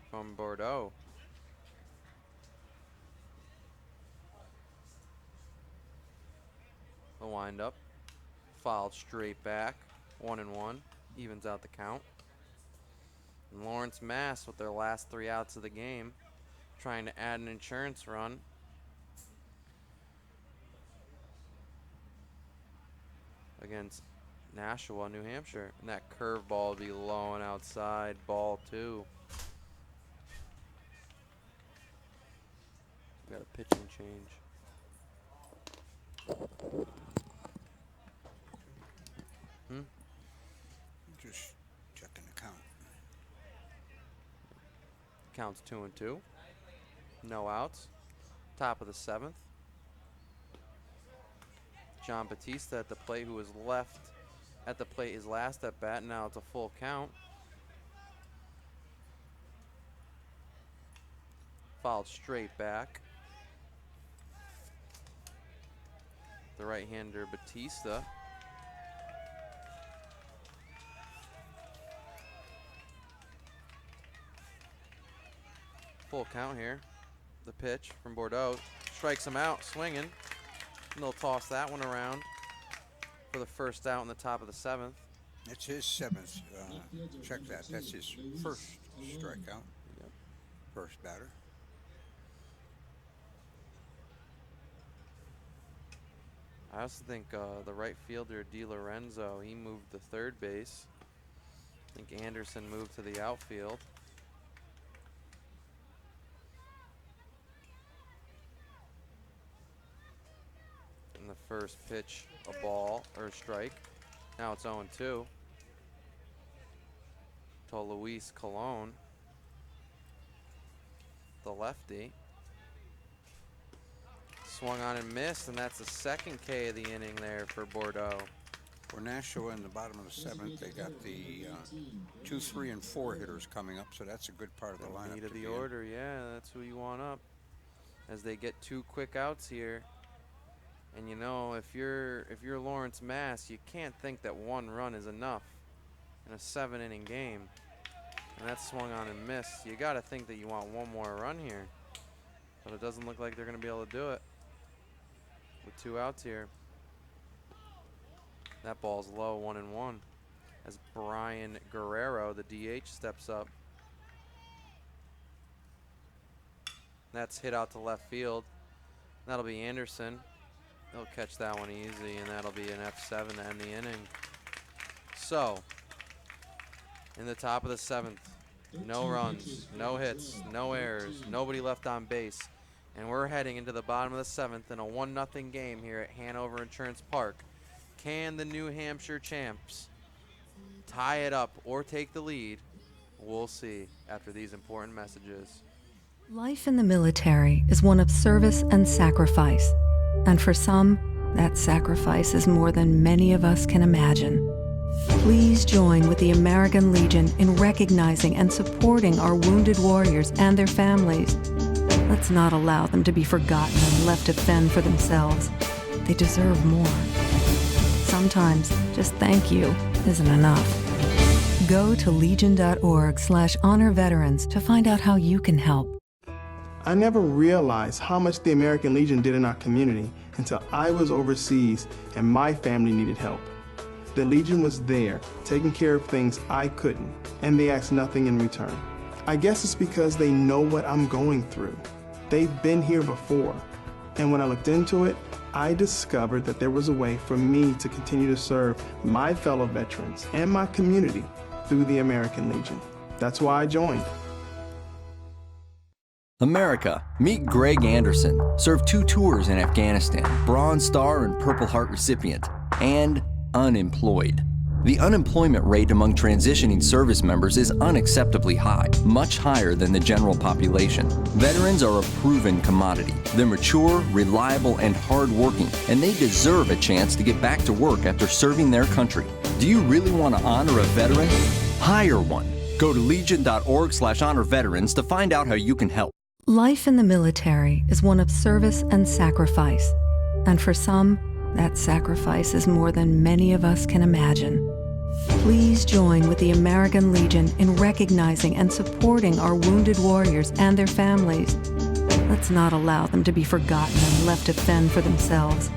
from Bordeaux. The windup, fouled straight back, 1-1, evens out the count. And Lawrence Mass with their last 3 outs of the game, trying to add an insurance run. Against Nashua, New Hampshire. And that curveball will be low and outside, ball 2. Got a pitching change. Just checking the count. Counts 2-2. No outs. Top of the 7th. John Batista at the plate, who was left at the plate his last at bat. Now it's a full count. Fouled straight back. The right-hander Batista. Full count here. The pitch from Bordeaux strikes him out, swinging. And they'll toss that one around for the first out in the top of the 7th. It's his 7th. Check that. That's his first strikeout. Yep. First batter. I also think the right fielder, DiLorenzo, he moved to third base. I think Anderson moved to the outfield. And the first pitch, a ball or a strike. Now it's 0-2 to Luis Colon, the lefty. Swung on and missed, and that's the second K of the inning there for Bordeaux. For Nashua in the bottom of the 7th, they got the 2, 3, and 4 hitters coming up, so that's a good part of the lineup. Need of to the be in. order, yeah, that's who you want up. As they get 2 quick outs here. And you know, if you're Lawrence Mass, you can't think that 1 run is enough in a 7-inning game. And that's swung on and missed. You got to think that you want 1 more run here. But it doesn't look like they're going to be able to do it with 2 outs here. That ball's low, 1-1. As Brian Guerrero, the DH, steps up. That's hit out to left field. That'll be Anderson. He'll catch that one easy, and that'll be an F7 to end the inning. So, In the top of the 7th. No runs, no hits, no errors, nobody left on base. And we're heading into the bottom of the 7th in a 1-0 game here at Hanover Insurance Park. Can the New Hampshire champs tie it up or take the lead? We'll see after these important messages. Life in the military is one of service and sacrifice. And for some, that sacrifice is more than many of us can imagine. Please join with the American Legion in recognizing and supporting our wounded warriors and their families. Let's not allow them to be forgotten and left to fend for themselves. They deserve more. Sometimes just thank you isn't enough. Go to legion.org/honor veterans to find out how you can help. I never realized how much the American Legion did in our community until I was overseas and my family needed help. The Legion was there, taking care of things I couldn't, and they asked nothing in return. I guess it's because they know what I'm going through. They've been here before. And when I looked into it, I discovered that there was a way for me to continue to serve my fellow veterans and my community through the American Legion. That's why I joined. America, meet Greg Anderson, served 2 tours in Afghanistan, Bronze Star and Purple Heart recipient, and unemployed. The unemployment rate among transitioning service members is unacceptably high, much higher than the general population. Veterans are a proven commodity. They're mature, reliable, and hardworking, and they deserve a chance to get back to work after serving their country. Do you really want to honor a veteran? Hire one. Go to legion.org/honor veterans to find out how you can help. Life in the military is one of service and sacrifice. And for some, that sacrifice is more than many of us can imagine. Please join with the American Legion in recognizing and supporting our wounded warriors and their families. Let's not allow them to be forgotten and left to fend for themselves.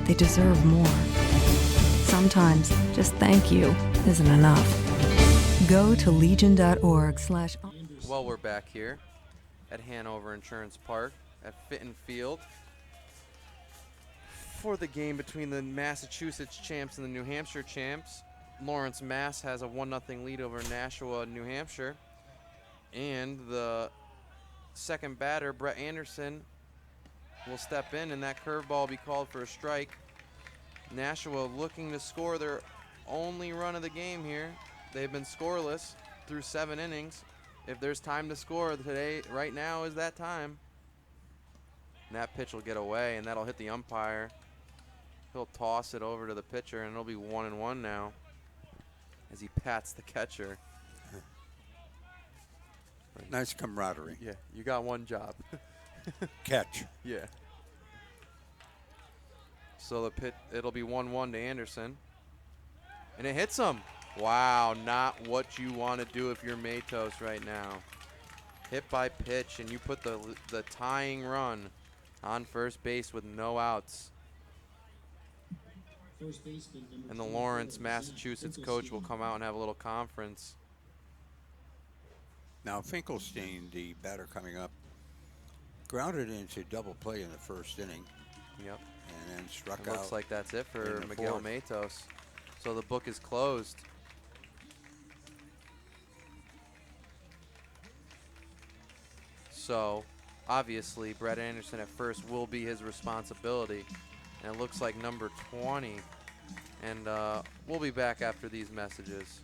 They deserve more. Sometimes just thank you isn't enough. Go to legion.org/. Well, we're back here at Hanover Insurance Park at Fitton Field for the game between the Massachusetts champs and the New Hampshire champs. Lawrence, Mass has a 1-0 lead over Nashua, New Hampshire. And the second batter, Brett Anderson, will step in, and that curveball will be called for a strike. Nashua looking to score their only run of the game here. They've been scoreless through 7 innings. If there's time to score today, right now is that time. And that pitch will get away, and that'll hit the umpire. He'll toss it over to the pitcher, and it'll be 1-1 now as he pats the catcher. Nice camaraderie. Yeah, you got one job. Catch. Yeah. So it'll be 1-1 to Anderson. And it hits him. Wow, not what you want to do if you're Matos right now. Hit by pitch, and you put the tying run on first base with no outs. And the Lawrence, Massachusetts coach will come out and have a little conference. Now Finkelstein, the batter coming up, grounded into double play in the first inning. Yep. And then struck It out. looks like that's it for in the Miguel fourth. Matos. So the book is closed. So obviously Brett Anderson at first will be his responsibility. And it looks like number 20. And we'll be back after these messages.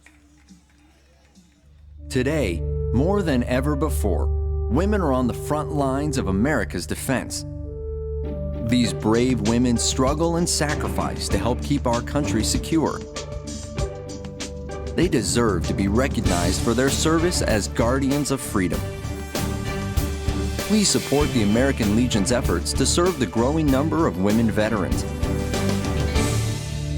Today, more than ever before, women are on the front lines of America's defense. These brave women struggle and sacrifice to help keep our country secure. They deserve to be recognized for their service as guardians of freedom. Please support the American Legion's efforts to serve the growing number of women veterans.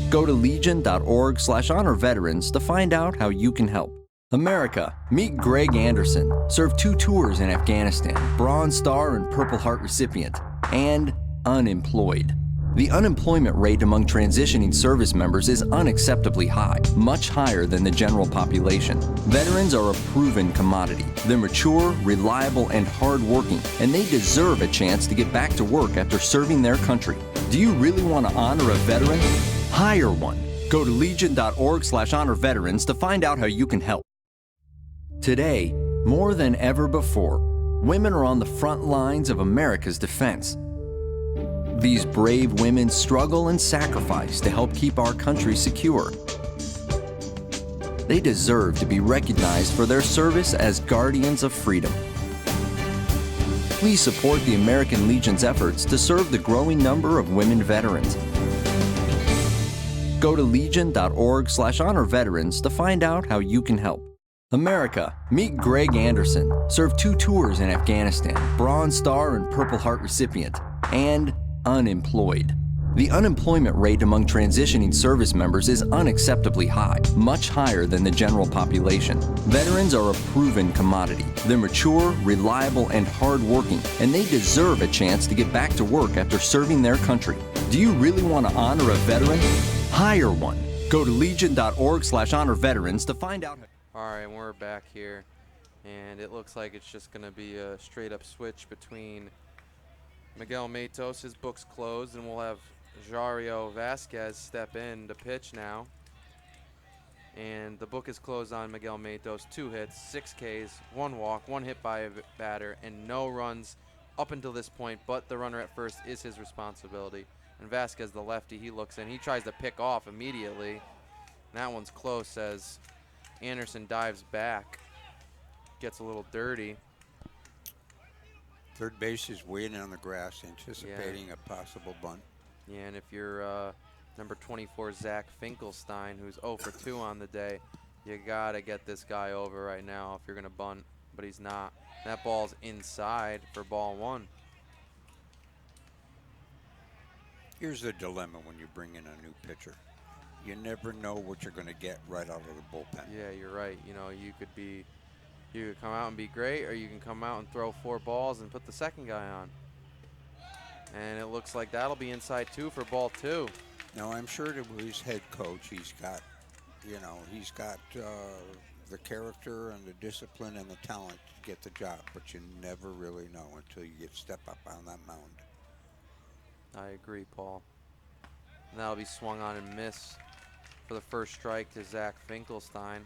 Go to legion.org/honor veterans to find out how you can help. America, meet Greg Anderson, served 2 tours in Afghanistan, Bronze Star and Purple Heart recipient, and unemployed. The unemployment rate among transitioning service members is unacceptably high, much higher than the general population. Veterans are a proven commodity. They're mature, reliable, and hardworking, and they deserve a chance to get back to work after serving their country. Do you really want to honor a veteran? Hire one. Go to legion.org/honor veterans to find out how you can help. Today, more than ever before, women are on the front lines of America's defense. These brave women struggle and sacrifice to help keep our country secure. They deserve to be recognized for their service as guardians of freedom. Please support the American Legion's efforts to serve the growing number of women veterans. Go to legion.org/honor veterans to find out how you can help. America, meet Greg Anderson, served 2 tours in Afghanistan, Bronze Star and Purple Heart recipient, and unemployed. The unemployment rate among transitioning service members is unacceptably high, much higher than the general population. Veterans are a proven commodity. They're mature, reliable, and hardworking, and they deserve a chance to get back to work after serving their country. Do you really want to honor a veteran? Hire one. Go to legion.org/honor veterans to find out. All right, we're back here, and it looks like it's just going to be a straight-up switch between Miguel Matos, his book's closed, and we'll have Jario Vasquez step in to pitch now. And the book is closed on Miguel Matos. 2 hits, 6 Ks, 1 walk, 1 hit by a batter, and no runs up until this point, but the runner at first is his responsibility. And Vasquez, the lefty, he looks in. He tries to pick off immediately. And that one's close as Anderson dives back. Gets a little dirty. Third base is waiting on the grass, anticipating a possible bunt. Yeah, and if you're number 24, Zach Finkelstein, who's 0 for 2 on the day, you got to get this guy over right now if you're going to bunt, but he's not. That ball's inside for ball 1. Here's the dilemma when you bring in a new pitcher. You never know what you're going to get right out of the bullpen. Yeah, you're right. You know, you could come out and be great, or you can come out and throw 4 balls and put the second guy on. And it looks like that'll be inside 2 for ball 2. Now, I'm sure that with his head coach, he's got the character and the discipline and the talent to get the job, but you never really know until you step up on that mound. I agree, Paul. And that'll be swung on and miss for the first strike to Zach Finkelstein.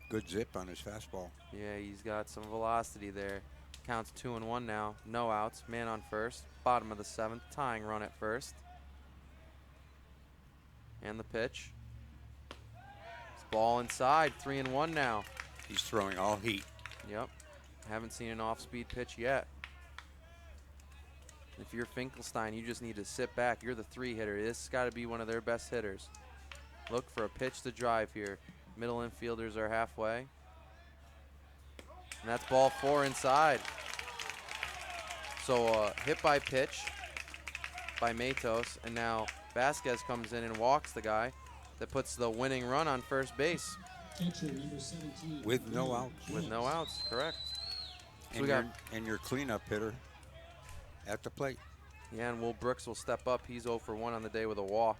Good zip on his fastball. Yeah, he's got some velocity there. Counts 2-1 now. No outs. Man on first. Bottom of the 7th. Tying run at first. And the pitch. It's ball inside. 3-1 now. He's throwing all heat. Yep. Haven't seen an off-speed pitch yet. If you're Finkelstein, you just need to sit back. You're the 3 hitter. This has got to be one of their best hitters. Look for a pitch to drive here. Middle infielders are halfway. And that's ball 4 inside. So hit by pitch by Matos, and now Vasquez comes in and walks the guy that puts the winning run on first base. Catcher number 17. With no outs. With no outs, correct. So And your cleanup hitter at the plate. Yeah, and Will Brooks will step up. He's 0 for 1 on the day with a walk.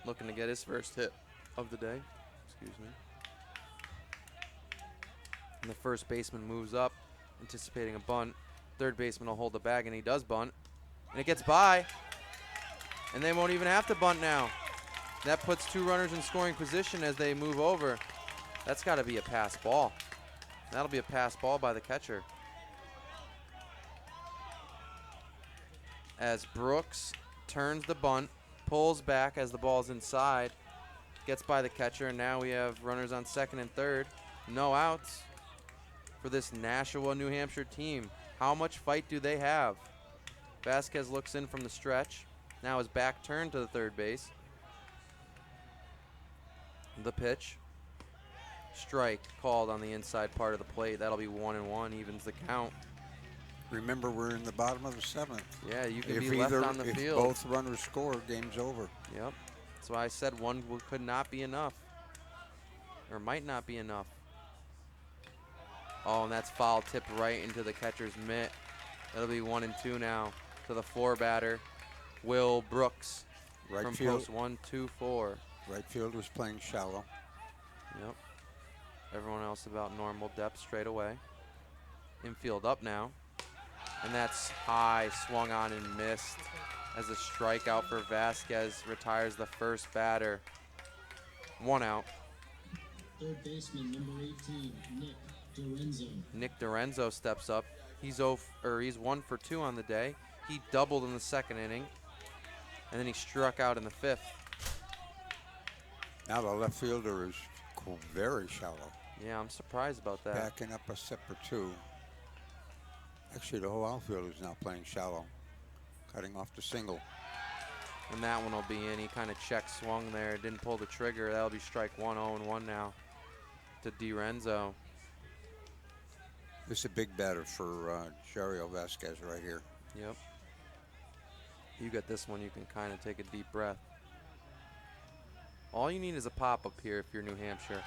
Looking to get his first hit of the day. Excuse me. And the first baseman moves up, anticipating a bunt. Third baseman will hold the bag, and he does bunt. And it gets by. And they won't even have to bunt now. That puts 2 runners in scoring position as they move over. That's got to be a pass ball. That'll be a pass ball by the catcher. As Brooks turns the bunt, pulls back as the ball's inside, gets by the catcher, and now we have runners on second and third. No outs for this Nashua, New Hampshire team. How much fight do they have? Vasquez looks in from the stretch. Now his back turned to the third base. The pitch. Strike called on the inside part of the plate. That'll be 1-1, evens the count. Remember, we're in the bottom of the 7th. Yeah, you can be left on the if field. Both runners score, game's over. Yep. That's why I said 1 could not be enough. Or might not be enough. Oh, and that's foul tipped right into the catcher's mitt. That'll be 1-2 now to the 4 batter, Will Brooks. Right from field. post 1, 2, 4. Right field was playing shallow. Yep. Everyone else about normal depth straight away. Infield up now. And that's high, swung on and missed as a strikeout for Vasquez retires the first batter. 1 out. Third baseman number 18, Nick Dorenzo. Nick Dorenzo steps up. He's 1 for 2 on the day. He doubled in the second inning, and then he struck out in the 5th. Now the left fielder is very shallow. Yeah, I'm surprised about that. Backing up a step or two. Actually, the whole outfield is now playing shallow. Cutting off the single. And that one will be in. He kind of check swung there. Didn't pull the trigger. That'll be strike 1, 0-1 now to Dorenzo. This is a big batter for Jario Vasquez right here. Yep. You get this one, you can kind of take a deep breath. All you need is a pop-up here if you're New Hampshire.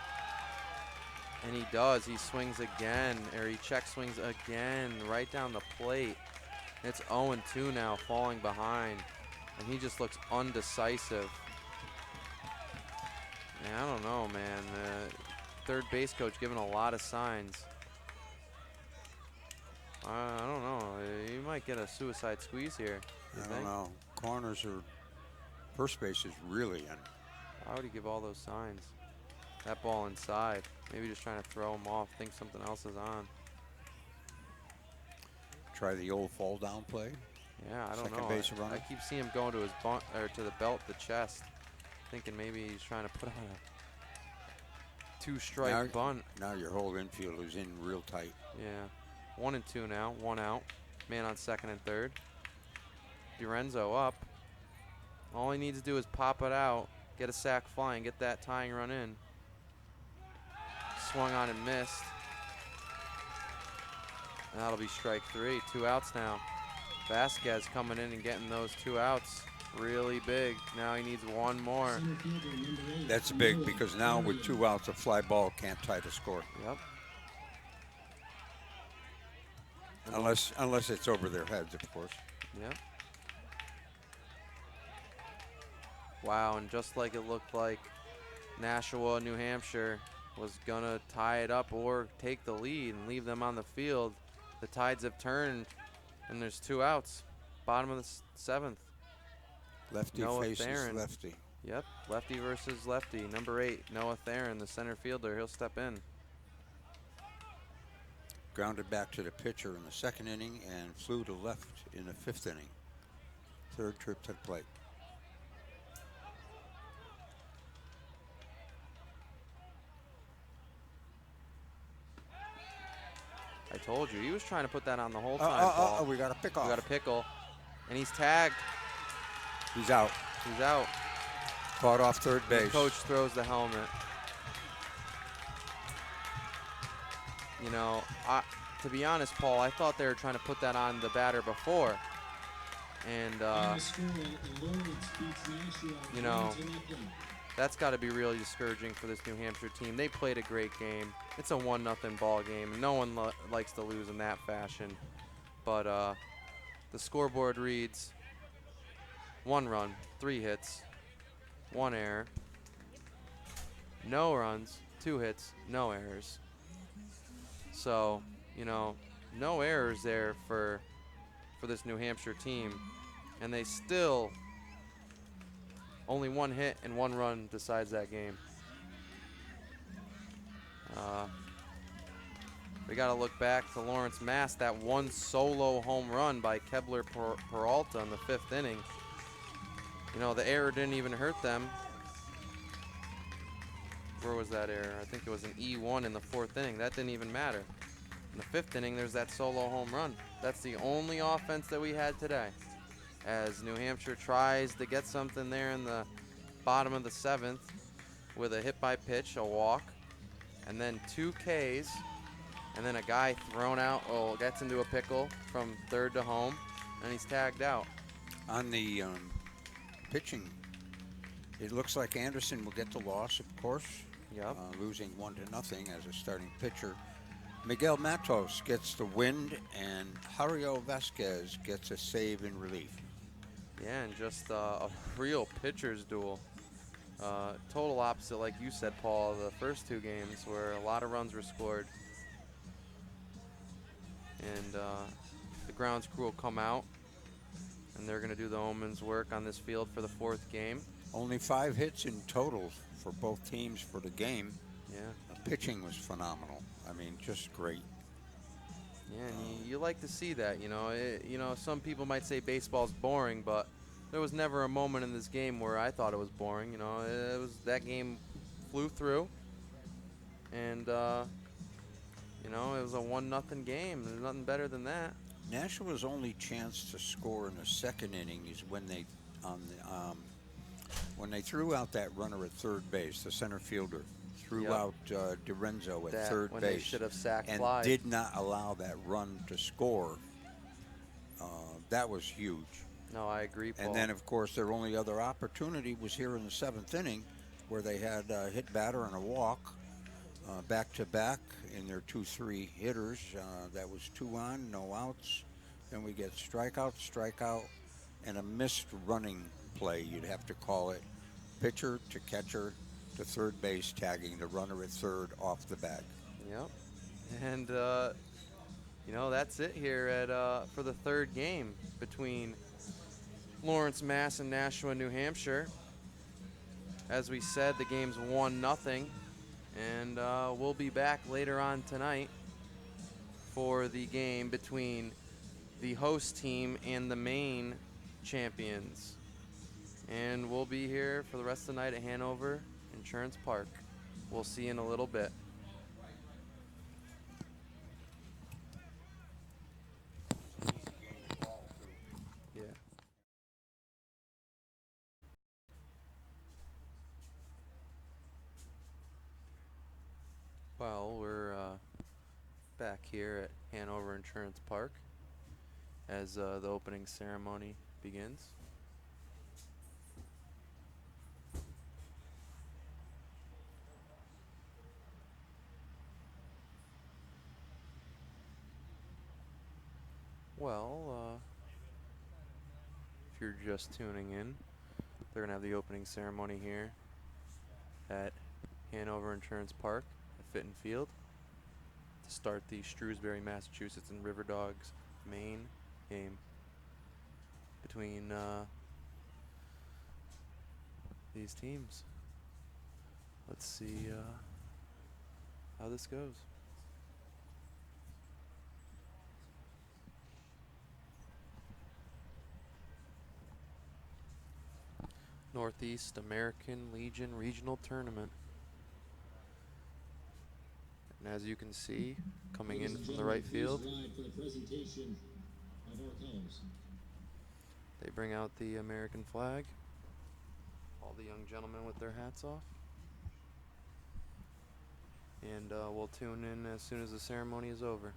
And he does. He swings again, or he check swings again right down the plate. It's 0-2 now, falling behind. And he just looks undecisive. Yeah, I don't know, man. Third base coach giving a lot of signs. I don't know. You might get a suicide squeeze here. I don't know. Corners are, first base is really in. Why would he give all those signs? That ball inside. Maybe just trying to throw him off, think something else is on. Try the old fall down play. Yeah, I don't Second know. base runner. I keep seeing him going to his bunt, or to the belt, the chest, thinking maybe he's trying to put on a two-strike bunt. Now your whole infield is in real tight. Yeah, 1-2 now, 1 out. Man on second and third. Dorenzo up. All he needs to do is pop it out, get a sac flying, get that tying run in. Swung on and missed. And that'll be strike 3. 2 outs now. Vasquez coming in and getting those 2 outs. Really big. Now he needs 1 more. That's big because now with 2 outs, a fly ball can't tie the score. Yep. Unless it's over their heads, of course. Yep. Wow, and just like it looked like Nashua, New Hampshire was gonna tie it up or take the lead and leave them on the field, the tides have turned and there's 2 outs. Bottom of the 7th. Lefty Noah faces Theron. lefty. Yep, lefty versus lefty. Number 8, Noah Theron, the center fielder. He'll step in. Grounded back to the pitcher in the second inning and flew to left in the 5th inning. Third trip to the plate. I told you, he was trying to put that on the whole time, Paul. We got a pick off. We got a pickle, and he's tagged. He's out. He's out. Caught off third base. The coach throws the helmet. You know, to be honest, Paul, I thought they were trying to put that on the batter before. And, you know, that's got to be really discouraging for this New Hampshire team. They played a great game. It's a 1-0 ball game, and no one likes to lose in that fashion. But the scoreboard reads 1 run, 3 hits, 1 error, no runs, 2 hits, no errors. So, you know, no errors there for this New Hampshire team, and they still only 1 hit and 1 run decides that game. We got to look back to Lawrence Mass, that 1 solo home run by Kebler Peralta in the 5th inning. You know, the error didn't even hurt them. Where was that error? I think it was an E1 in the 4th inning. That didn't even matter. In the 5th inning, there's that solo home run. That's the only offense that we had today, as New Hampshire tries to get something there in the bottom of the 7th with a hit by pitch, a walk, and then 2 Ks, and then a guy thrown out, gets into a pickle from third to home, and he's tagged out. On the pitching, it looks like Anderson will get the loss, of course. Yep. Losing 1-0 as a starting pitcher. Miguel Matos gets the wind, and Jario Vasquez gets a save in relief. Yeah, and just a real pitcher's duel. Total opposite, like you said, Paul, the first 2 games where a lot of runs were scored. And the grounds crew will come out, and they're going to do the omens work on this field for the 4th game. Only 5 hits in total for both teams for the game. Yeah. The pitching was phenomenal. I mean, just great. Yeah, and you like to see that. Some people might say baseball's boring, but there was never a moment in this game where I thought it was boring. It was that game flew through, and it was a 1-0 game. There's nothing better than that. Nashua's only chance to score in the second inning is when they threw out that runner at third base, the center fielder threw Yep. out DiRenzo at That third when they base, should have sacked and Fly. did not allow that run to score. That was huge. No, I agree, Paul. And then, of course, their only other opportunity was here in the seventh inning, where they had a hit batter and a walk back to back in their 2-3 hitters. That was 2 on, no outs. Then we get strikeout, and a missed running play, you'd have to call it. Pitcher to catcher to third base, tagging the runner at third off the bag. Yep. And that's it here for the third game between Lawrence, Mass, and Nashua, New Hampshire. As we said, the game's 1-0, and we'll be back later on tonight for the game between the host team and the main champions. And we'll be here for the rest of the night at Hanover Insurance Park. We'll see you in a little bit. Yeah. Well, we're back here at Hanover Insurance Park as the opening ceremony begins. Well, if you're just tuning in, they're going to have the opening ceremony here at Hanover Insurance Park at Fitton Field to start the Shrewsbury, Massachusetts and River Dogs main game between these teams. Let's see how this goes. Northeast American Legion Regional Tournament. And as you can see, coming in from the right field, For the presentation of our colors. they bring out the American flag. All the young gentlemen with their hats off. And we'll tune in as soon as the ceremony is over.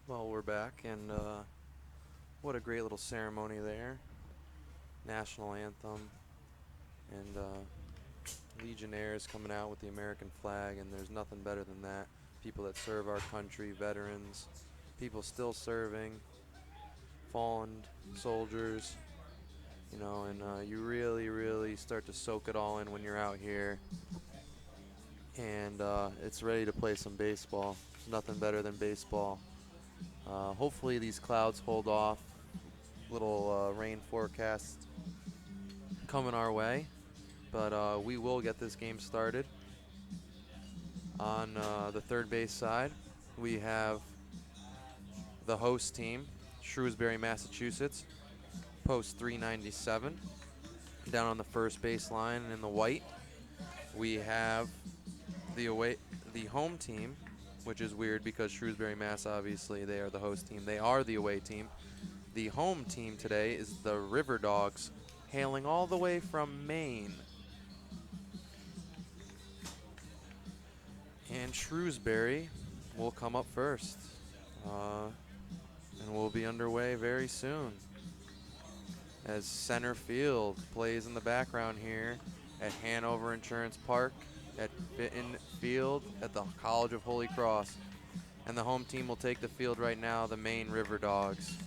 Well, we're back, and what a great little ceremony there. National anthem, and Legionnaires coming out with the American flag, and there's nothing better than that. People that serve our country, veterans, people still serving, fallen soldiers, you know, and you really, really start to soak it all in when you're out here. And it's ready to play some baseball. Nothing better than baseball. Hopefully these clouds hold off. Little rain forecast coming our way, but we will get this game started. On the third base side, we have the host team, Shrewsbury, Massachusetts, post 397. Down on the first base line in the white, we have the home team, which is weird because Shrewsbury, Mass, obviously they are the host team. They are the away team. The home team today is the River Dogs, hailing all the way from Maine. And Shrewsbury will come up first. And we'll be underway very soon. As center field plays in the background here at Hanover Insurance Park, at Fitton Field, at the College of Holy Cross. And the home team will take the field right now, the Maine River Dogs.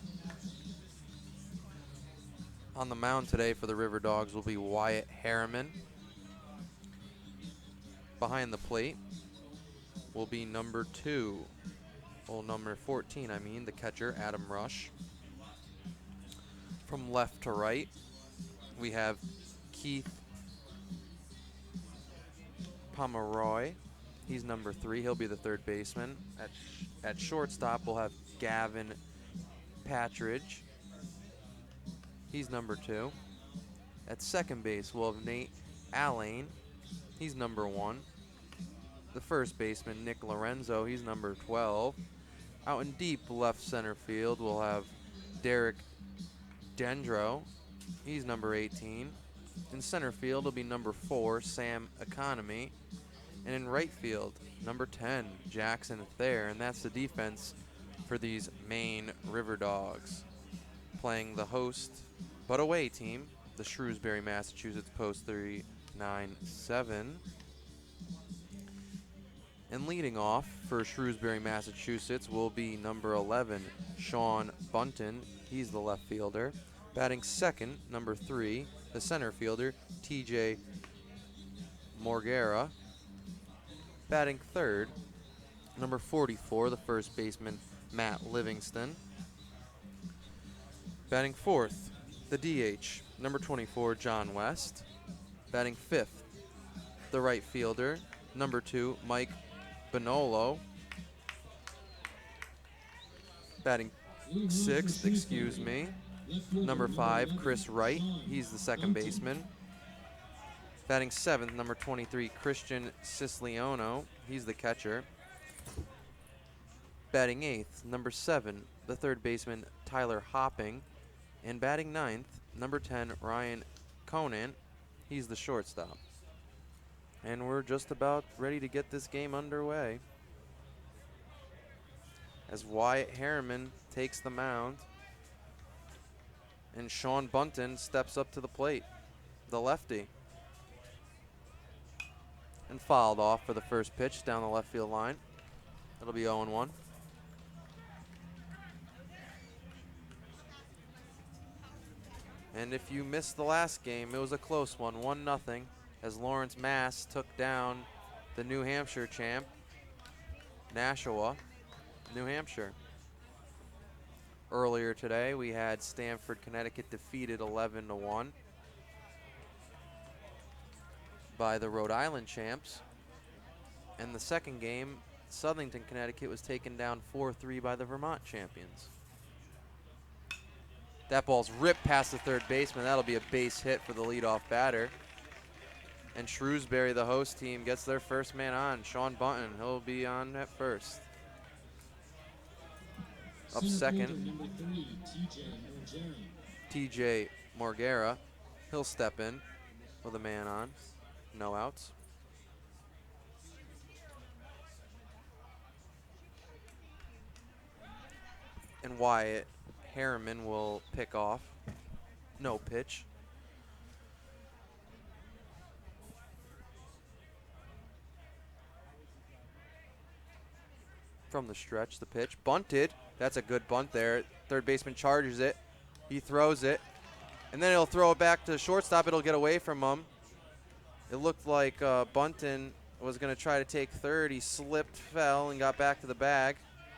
On the mound today for the River Dogs will be Wyatt Harriman. Behind the plate will be number 14, the catcher, Adam Rush. From left to right, we have Keith Pomeroy. He's number 3. He'll be the third baseman. At shortstop, we'll have Gavin Patridge. He's number 2. At second base, we'll have Nate Allane. He's number 1. The first baseman, Nick Lorenzo. He's number 12. Out in deep left center field, we'll have Derek Dendro. He's number 18. In center field will be number 4, Sam Economy. And in right field, number 10, Jackson Thayer. And that's the defense for these Maine River Dogs. Playing the host, but away team, the Shrewsbury, Massachusetts, post 397. And leading off for Shrewsbury, Massachusetts will be number 11, Sean Bunton. He's the left fielder. Batting second, number 3, the center fielder, TJ Morgera. Batting third, number 44, the first baseman, Matt Livingston. Batting fourth, the DH, number 24, John West. Batting fifth, the right fielder, number 2, Mike Bonolo. Batting sixth, number 5, Chris Wright. He's the second baseman. Batting seventh, number 23, Christian Siciliano. He's the catcher. Batting eighth, number 7, the third baseman, Tyler Hopping. And batting ninth, number 10, Ryan Conan. He's the shortstop. And we're just about ready to get this game underway. As Wyatt Harriman takes the mound. And Sean Bunton steps up to the plate, the lefty. And fouled off for the first pitch down the left field line. It'll be 0-1. And if you missed the last game, it was a close one, 1-0, as Lawrence, Mass took down the New Hampshire champ, Nashua, New Hampshire. Earlier today, we had Stamford, Connecticut defeated 11-1 by the Rhode Island champs. And the second game, Southington, Connecticut was taken down 4-3 by the Vermont champions. That ball's ripped past the third baseman. That'll be a base hit for the leadoff batter. And Shrewsbury, the host team, gets their first man on, Sean Bunton. He'll be on at first. Up second, Number 3, TJ Morgera. He'll step in with a man on. No outs. And Wyatt Harriman will pick off. No pitch. From the stretch, the pitch. Bunted. That's a good bunt there. Third baseman charges it. He throws it. And then he'll throw it back to the shortstop. It'll get away from him. It looked like Bunton was going to try to take third. He slipped, fell, and got back to the bag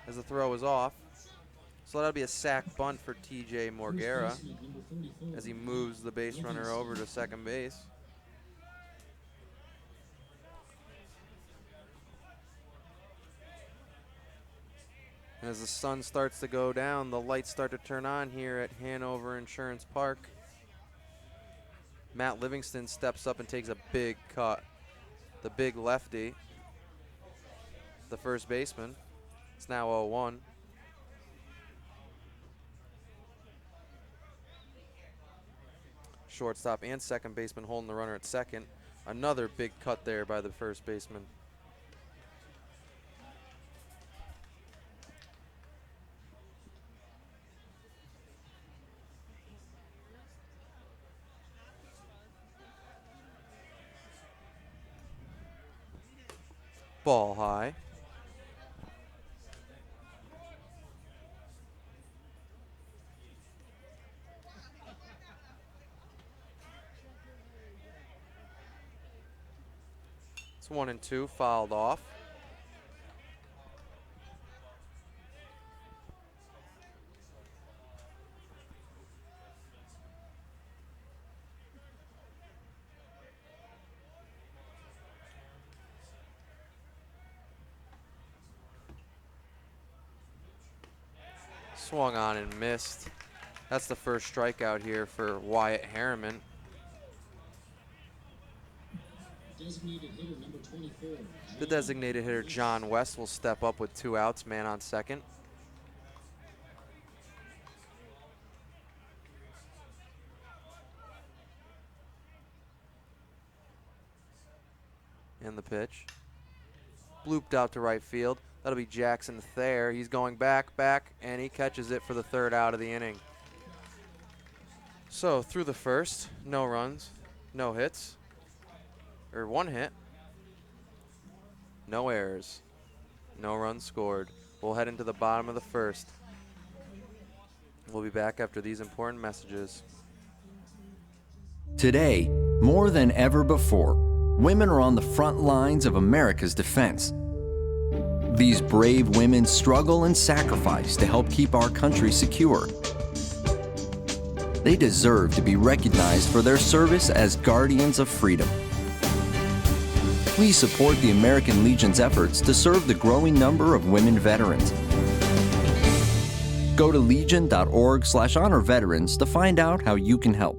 as the throw was off. So that'll be a sac bunt for TJ Morgera as he moves the base runner over to second base. And as the sun starts to go down, the lights start to turn on here at Hanover Insurance Park. Matt Livingston steps up and takes a big cut. The big lefty, the first baseman. It's now 0-1. Shortstop and second baseman holding the runner at second. Another big cut there by the first baseman. Ball high. It's 1-2, fouled off. Swung on and missed. That's the first strikeout here for Wyatt Harriman. Designated hitter number 24. The designated hitter, John West, will step up with 2 outs, man on second. And the pitch. Blooped out to right field. That'll be Jackson Thayer. He's going back, and he catches it for the 3rd out of the inning. So through the first, no runs, no hits, or 1 hit, no errors, no runs scored. We'll head into the bottom of the first. We'll be back after these important messages. Today, more than ever before, women are on the front lines of America's defense. These brave women struggle and sacrifice to help keep our country secure. They deserve to be recognized for their service as guardians of freedom. Please support the American Legion's efforts to serve the growing number of women veterans. Go to legion.org/honor veterans to find out how you can help.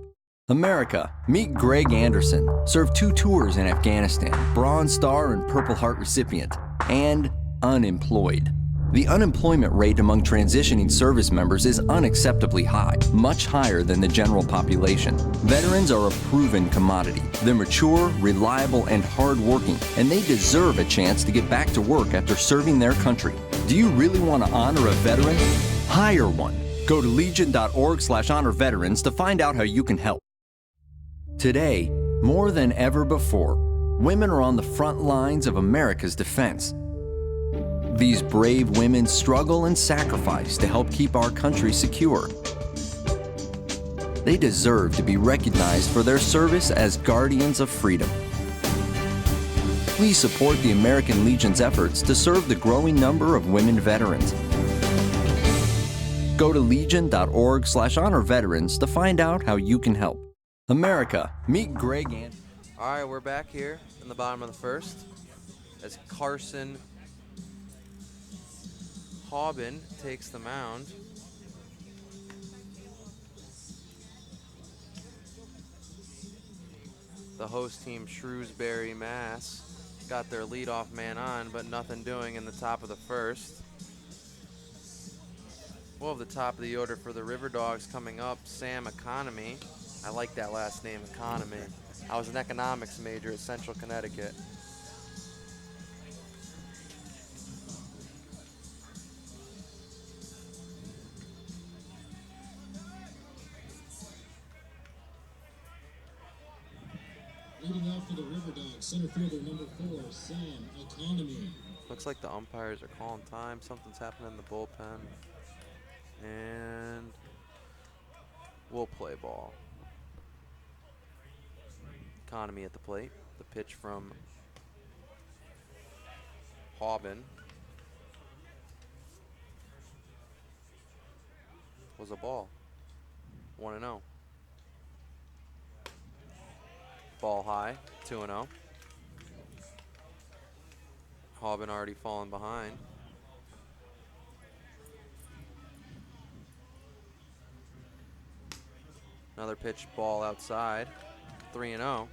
America, meet Greg Anderson, served 2 tours in Afghanistan, Bronze Star and Purple Heart recipient, and unemployed. The unemployment rate among transitioning service members is unacceptably high, much higher than the general population. Veterans are a proven commodity. They're mature, reliable, and hardworking, and they deserve a chance to get back to work after serving their country. Do you really want to honor a veteran? Hire one. Go to legion.org/honor veterans to find out how you can help. Today, more than ever before, women are on the front lines of America's defense. These brave women struggle and sacrifice to help keep our country secure. They deserve to be recognized for their service as guardians of freedom. Please support the American Legion's efforts to serve the growing number of women veterans. Go to legion.org/honor veterans to find out how you can help. America, meet Greg and. All right, we're back here in the bottom of the first as Carson Haubin takes the mound. The host team, Shrewsbury, Mass, got their leadoff man on, but nothing doing in the top of the first. We'll have the top of the order for the River Dogs coming up. Sam Economy. I like that last name, Economy. I was an economics major at Central Connecticut. Leading off for the River Dogs, center fielder number 4, Sam Economy. Looks like the umpires are calling time. Something's happening in the bullpen. And we'll play ball. Economy at the plate. The pitch from Hauben was a ball. 1-0. Ball high, 2-0. Hauben already fallen behind. Another pitch, ball outside, 3-0.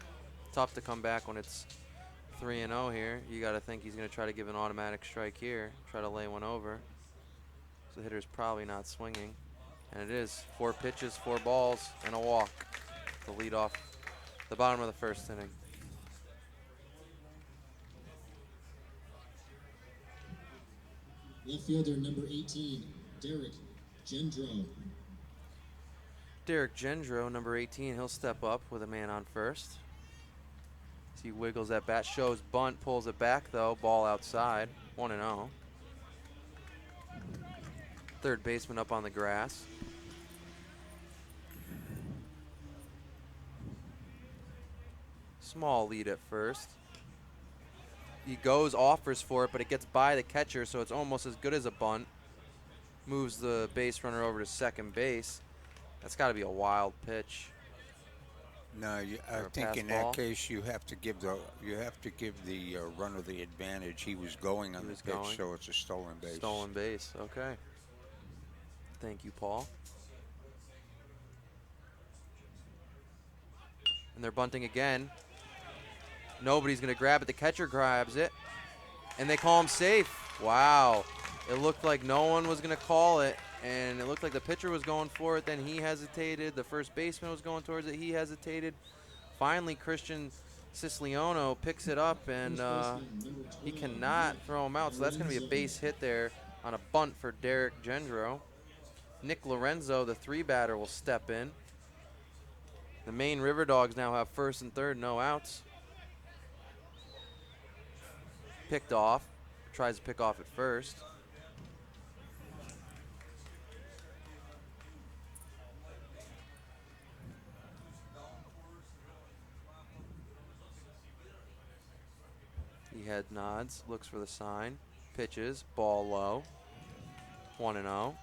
Tough to come back when it's 3-0 here. You got to think he's going to try to give an automatic strike here, try to lay one over. So the hitter's probably not swinging. And it is 4 pitches, 4 balls, and a walk to lead off the bottom of the first inning. Left fielder number 18, Derek Gendro. Derek Gendro, number 18, he'll step up with a man on first. As he wiggles that bat, shows bunt, pulls it back though, ball outside, 1-0. Third baseman up on the grass. Small lead at first. He goes, offers for it, but it gets by the catcher, so it's almost as good as a bunt. Moves the base runner over to second base. That's got to be a wild pitch. No, I think in that case you have to give the runner the advantage. He was going on the pitch, so it's a stolen base. Stolen base. Okay. Thank you, Paul. And they're bunting again. Nobody's going to grab it. The catcher grabs it, and they call him safe. Wow. It looked like no one was going to call it, and it looked like the pitcher was going for it. Then he hesitated. The first baseman was going towards it. He hesitated. Finally, Christian Siciliano picks it up, and he cannot throw him out. So that's going to be a base hit there on a bunt for Derek Gendro. Nick Lorenzo, the 3-batter, will step in. The Maine River Dogs now have first and third, no outs. Picked off, tries to pick off at first. He head nods, looks for the sign, pitches, ball low, 1-0.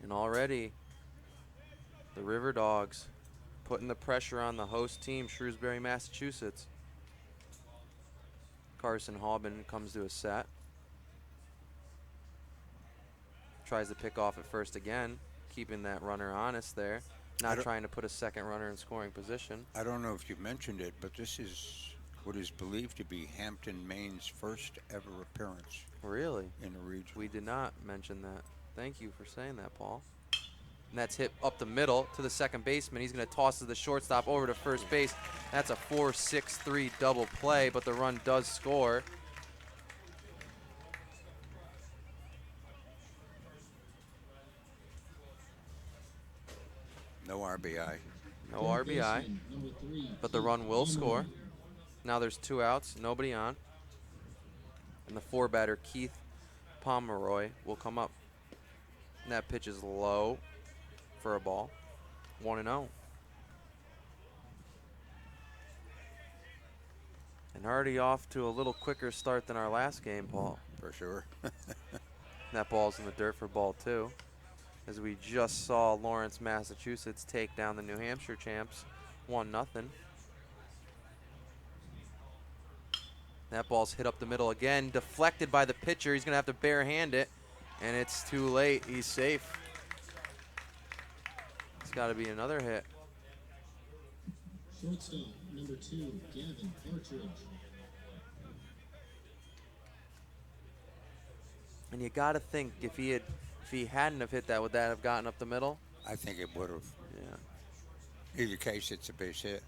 And already the River Dogs putting the pressure on the host team, Shrewsbury, Massachusetts. Carson Hauben comes to a set. Tries to pick off at first again, keeping that runner honest there. Not trying to put a second runner in scoring position. I don't know if you mentioned it, but this is what is believed to be Hampton, Maine's first ever appearance. Really? In the region. We did not mention that. Thank you for saying that, Paul. And that's hit up the middle to the second baseman. He's going to toss to the shortstop over to first base. That's a 4-6-3 double play, but the run does score. No RBI. No RBI, but the run will score. Now there's 2 outs, nobody on. And the 4-batter, Keith Pomeroy, will come up. And that pitch is low for a ball. 1-0. And already off to a little quicker start than our last game, Paul. For sure. That ball's in the dirt for ball 2. As we just saw Lawrence, Massachusetts take down the New Hampshire champs 1-0. That ball's hit up the middle again, deflected by the pitcher. He's going to have to barehand it, and it's too late. He's safe. It's got to be another hit. Shortstop, number 2, Gavin Partridge. And you got to think, if he hadn't have hit that, would that have gotten up the middle? I think it would have. Yeah. Either case, it's a base hit.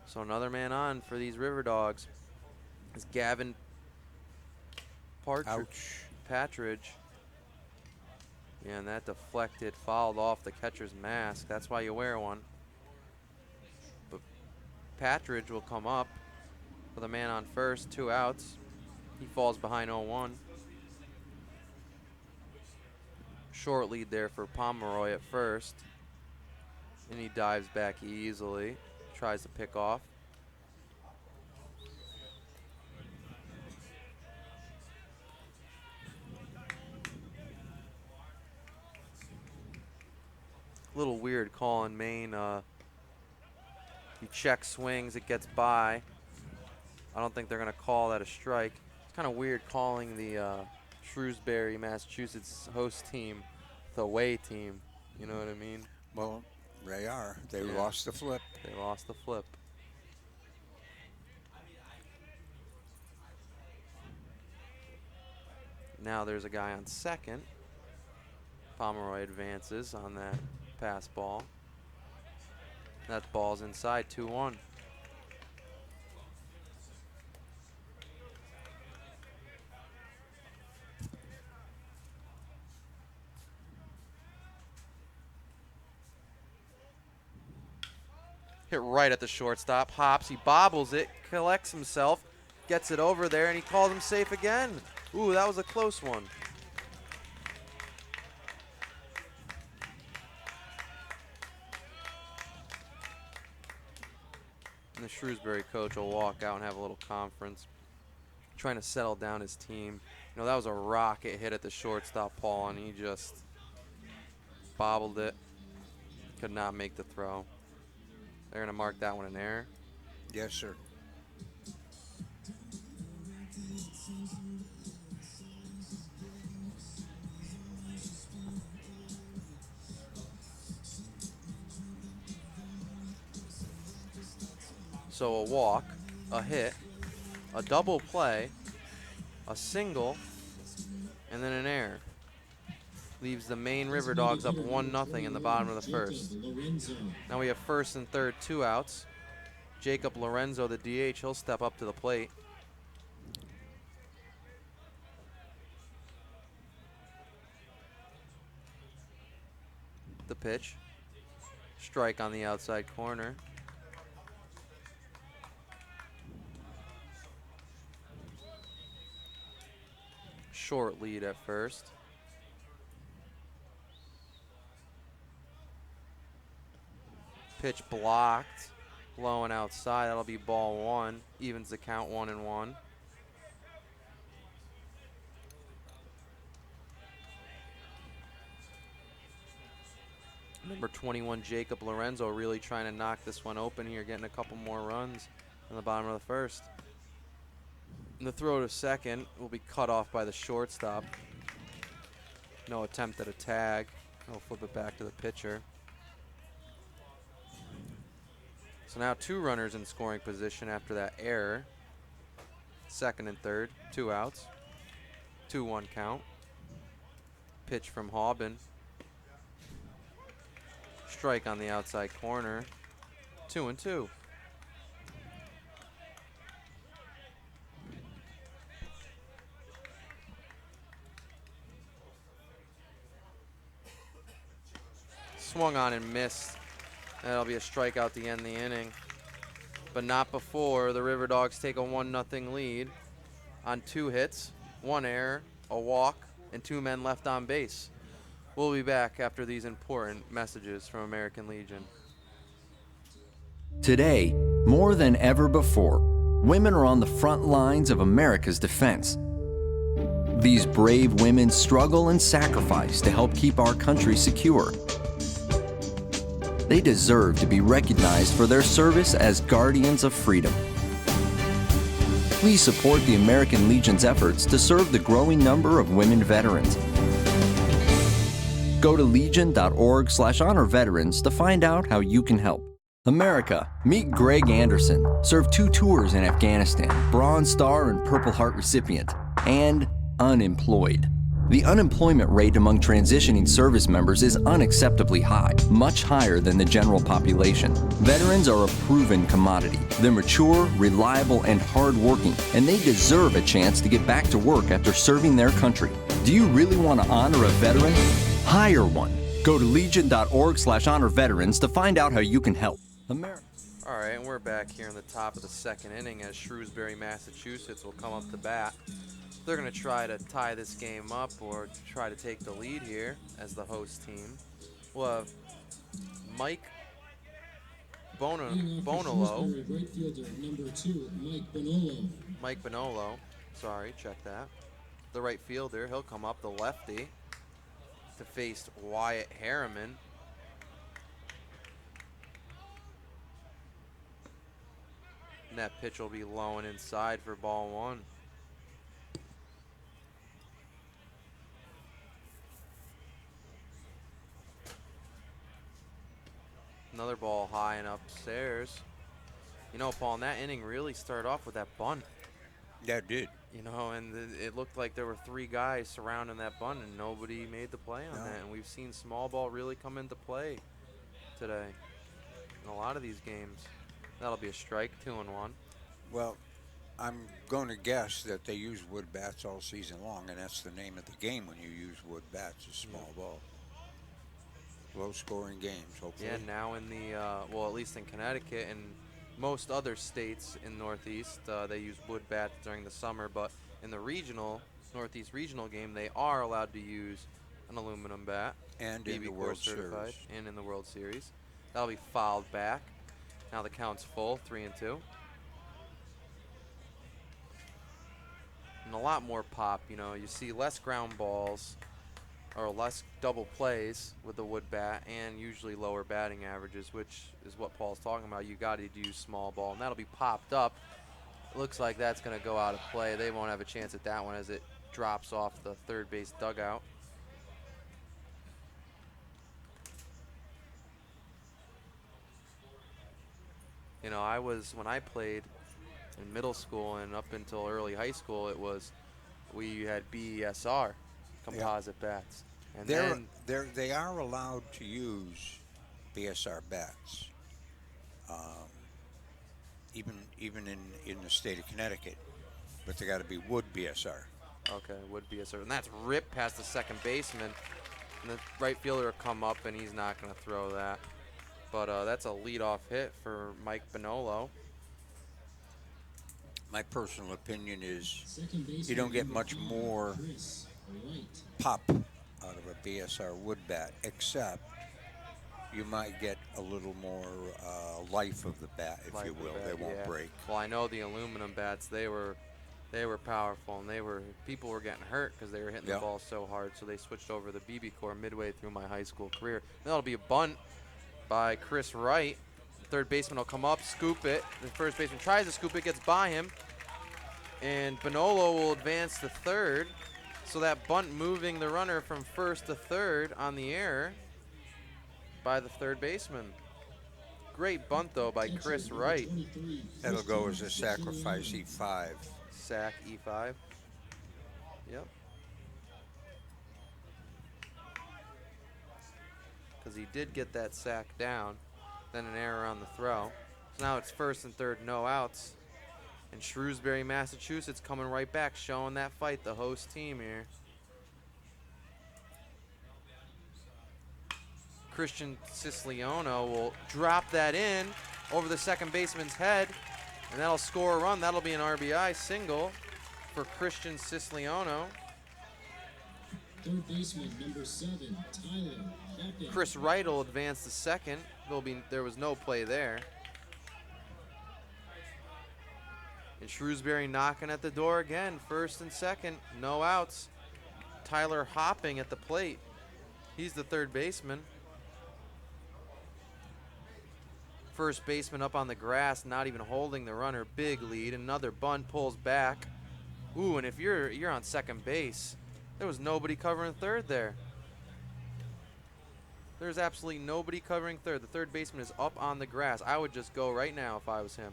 So another man on for these River Dogs is Gavin Partridge. Ouch. Patridge. Yeah, and that deflected, fouled off the catcher's mask. That's why you wear one. But Patridge will come up with a man on first, 2 outs. He falls behind 0-1. Short lead there for Pomeroy at first. And he dives back easily, tries to pick off. Little weird call in Maine. He checks swings, it gets by. I don't think they're going to call that a strike. It's kind of weird calling the Shrewsbury, Massachusetts host team the away team. You know what I mean? Well, they are. They Yeah. lost the flip. They lost the flip. Now there's a guy on second. Pomeroy advances on that pass ball. That ball's inside, 2-1. Hit right at the shortstop. Hops, he bobbles it, collects himself, gets it over there, and he called him safe again. Ooh, that was a close one. And the Shrewsbury coach will walk out and have a little conference, trying to settle down his team. You know, that was a rocket hit at the shortstop, Paul, and he just bobbled it. Could not make the throw. They're going to mark that one an error. Yes, sir. So a walk, a hit, a double play, a single, and then an error. Leaves the Maine River Dogs up 1-0 in the bottom of the first. Now we have first and third, 2 outs. Jacob Lorenzo, the DH, he'll step up to the plate. The pitch. Strike on the outside corner. Short lead at first. Pitch blocked, blowing outside. That'll be ball 1. Evens the count 1-1. Number 21, Jacob Lorenzo, really trying to knock this one open here, getting a couple more runs in the bottom of the first. And the throw to second will be cut off by the shortstop. No attempt at a tag. He'll flip it back to the pitcher. So now 2 runners in scoring position after that error. Second and third, 2 outs. 2-1 count. Pitch from Hauben. Strike on the outside corner. 2-2. Swung on and missed. That'll be a strikeout to end the inning. But not before the River Dogs take a 1-0 lead on 2 hits, 1 error, a walk, and 2 men left on base. We'll be back after these important messages from American Legion. Today, more than ever before, women are on the front lines of America's defense. These brave women struggle and sacrifice to help keep our country secure. They deserve to be recognized for their service as guardians of freedom. Please support the American Legion's efforts to serve the growing number of women veterans. Go to legion.org/honor-veterans to find out how you can help. America, meet Greg Anderson, served 2 tours in Afghanistan, Bronze Star and Purple Heart recipient, and unemployed. The unemployment rate among transitioning service members is unacceptably high, much higher than the general population. Veterans are a proven commodity. They're mature, reliable, and hardworking, and they deserve a chance to get back to work after serving their country. Do you really want to honor a veteran? Hire one. Go to legion.org/honor veterans to find out how you can help. All right, and we're back here in the top of the second inning as Shrewsbury, Massachusetts will come up to bat. They're going to try to tie this game up or try to take the lead here as the host team. We'll have Mike Bonolo. Right fielder, number 2, Mike Bonolo. Mike Bonolo, sorry, check that. The right fielder, he'll come up, the lefty, to face Wyatt Harriman. And that pitch will be low and inside for ball 1. Another ball high and upstairs. You know, Paul, in that inning really started off with that bunt. Yeah, it did. You know, and it looked like there were 3 guys surrounding that bunt, and nobody made the play on that. And we've seen small ball really come into play today in a lot of these games. That'll be a strike, 2-1. Well, I'm going to guess that they use wood bats all season long, and that's the name of the game when you use wood bats, is small ball. Low-scoring games, hopefully. Yeah, now in the, well, at least in Connecticut and most other states in Northeast, they use wood bats during the summer, but in the Northeast regional game, they are allowed to use an aluminum bat. And in the World Series. And in the World Series. That'll be fouled back. Now the count's full, 3-2. And a lot more pop, you know, you see less ground balls or less double plays with the wood bat and usually lower batting averages, which is what Paul's talking about. You got to use small ball, and that'll be popped up. Looks like that's going to go out of play. They won't have a chance at that one as it drops off the third base dugout. You know, when I played in middle school and up until early high school, we had BESR composite bats. And they are allowed to use BSR bats, even in the state of Connecticut, but they got to be wood BSR. Okay, wood BSR, and that's ripped past the second baseman, and the right fielder will come up, and he's not going to throw that. But that's a leadoff hit for Mike Bonolo. My personal opinion is you don't get much more pop out of a BSR wood bat, except you might get a little more life of the bat, if you will. They won't break. Well, I know the aluminum bats, they were powerful, and people were getting hurt because they were hitting the ball so hard, so they switched over to the BB Core midway through my high school career. That'll be a bunt by Chris Wright. The third baseman will come up, scoop it. The first baseman tries to scoop it, gets by him, and Bonolo will advance to third. So that bunt moving the runner from first to third on the air by the third baseman. Great bunt, though, by Chris Wright. That'll go as a sacrifice E5. Sack E5. Yep. Because he did get that sack down, then an error on the throw. So now it's first and third, no outs. And Shrewsbury, Massachusetts coming right back, showing that fight, the host team here. Christian Siciliano will drop that in over the second baseman's head, and that'll score a run. That'll be an RBI single for Christian Siciliano. Third baseman, number 7, Tyler Hopping. Chris Wright will advance to second. There was no play there. And Shrewsbury knocking at the door again, first and second, no outs. Tyler Hopping at the plate. He's the third baseman. First baseman up on the grass, not even holding the runner. Big lead. Another bunt, pulls back. Ooh, and if you're on second base, there was nobody covering third there. There's absolutely nobody covering third. The third baseman is up on the grass. I would just go right now if I was him.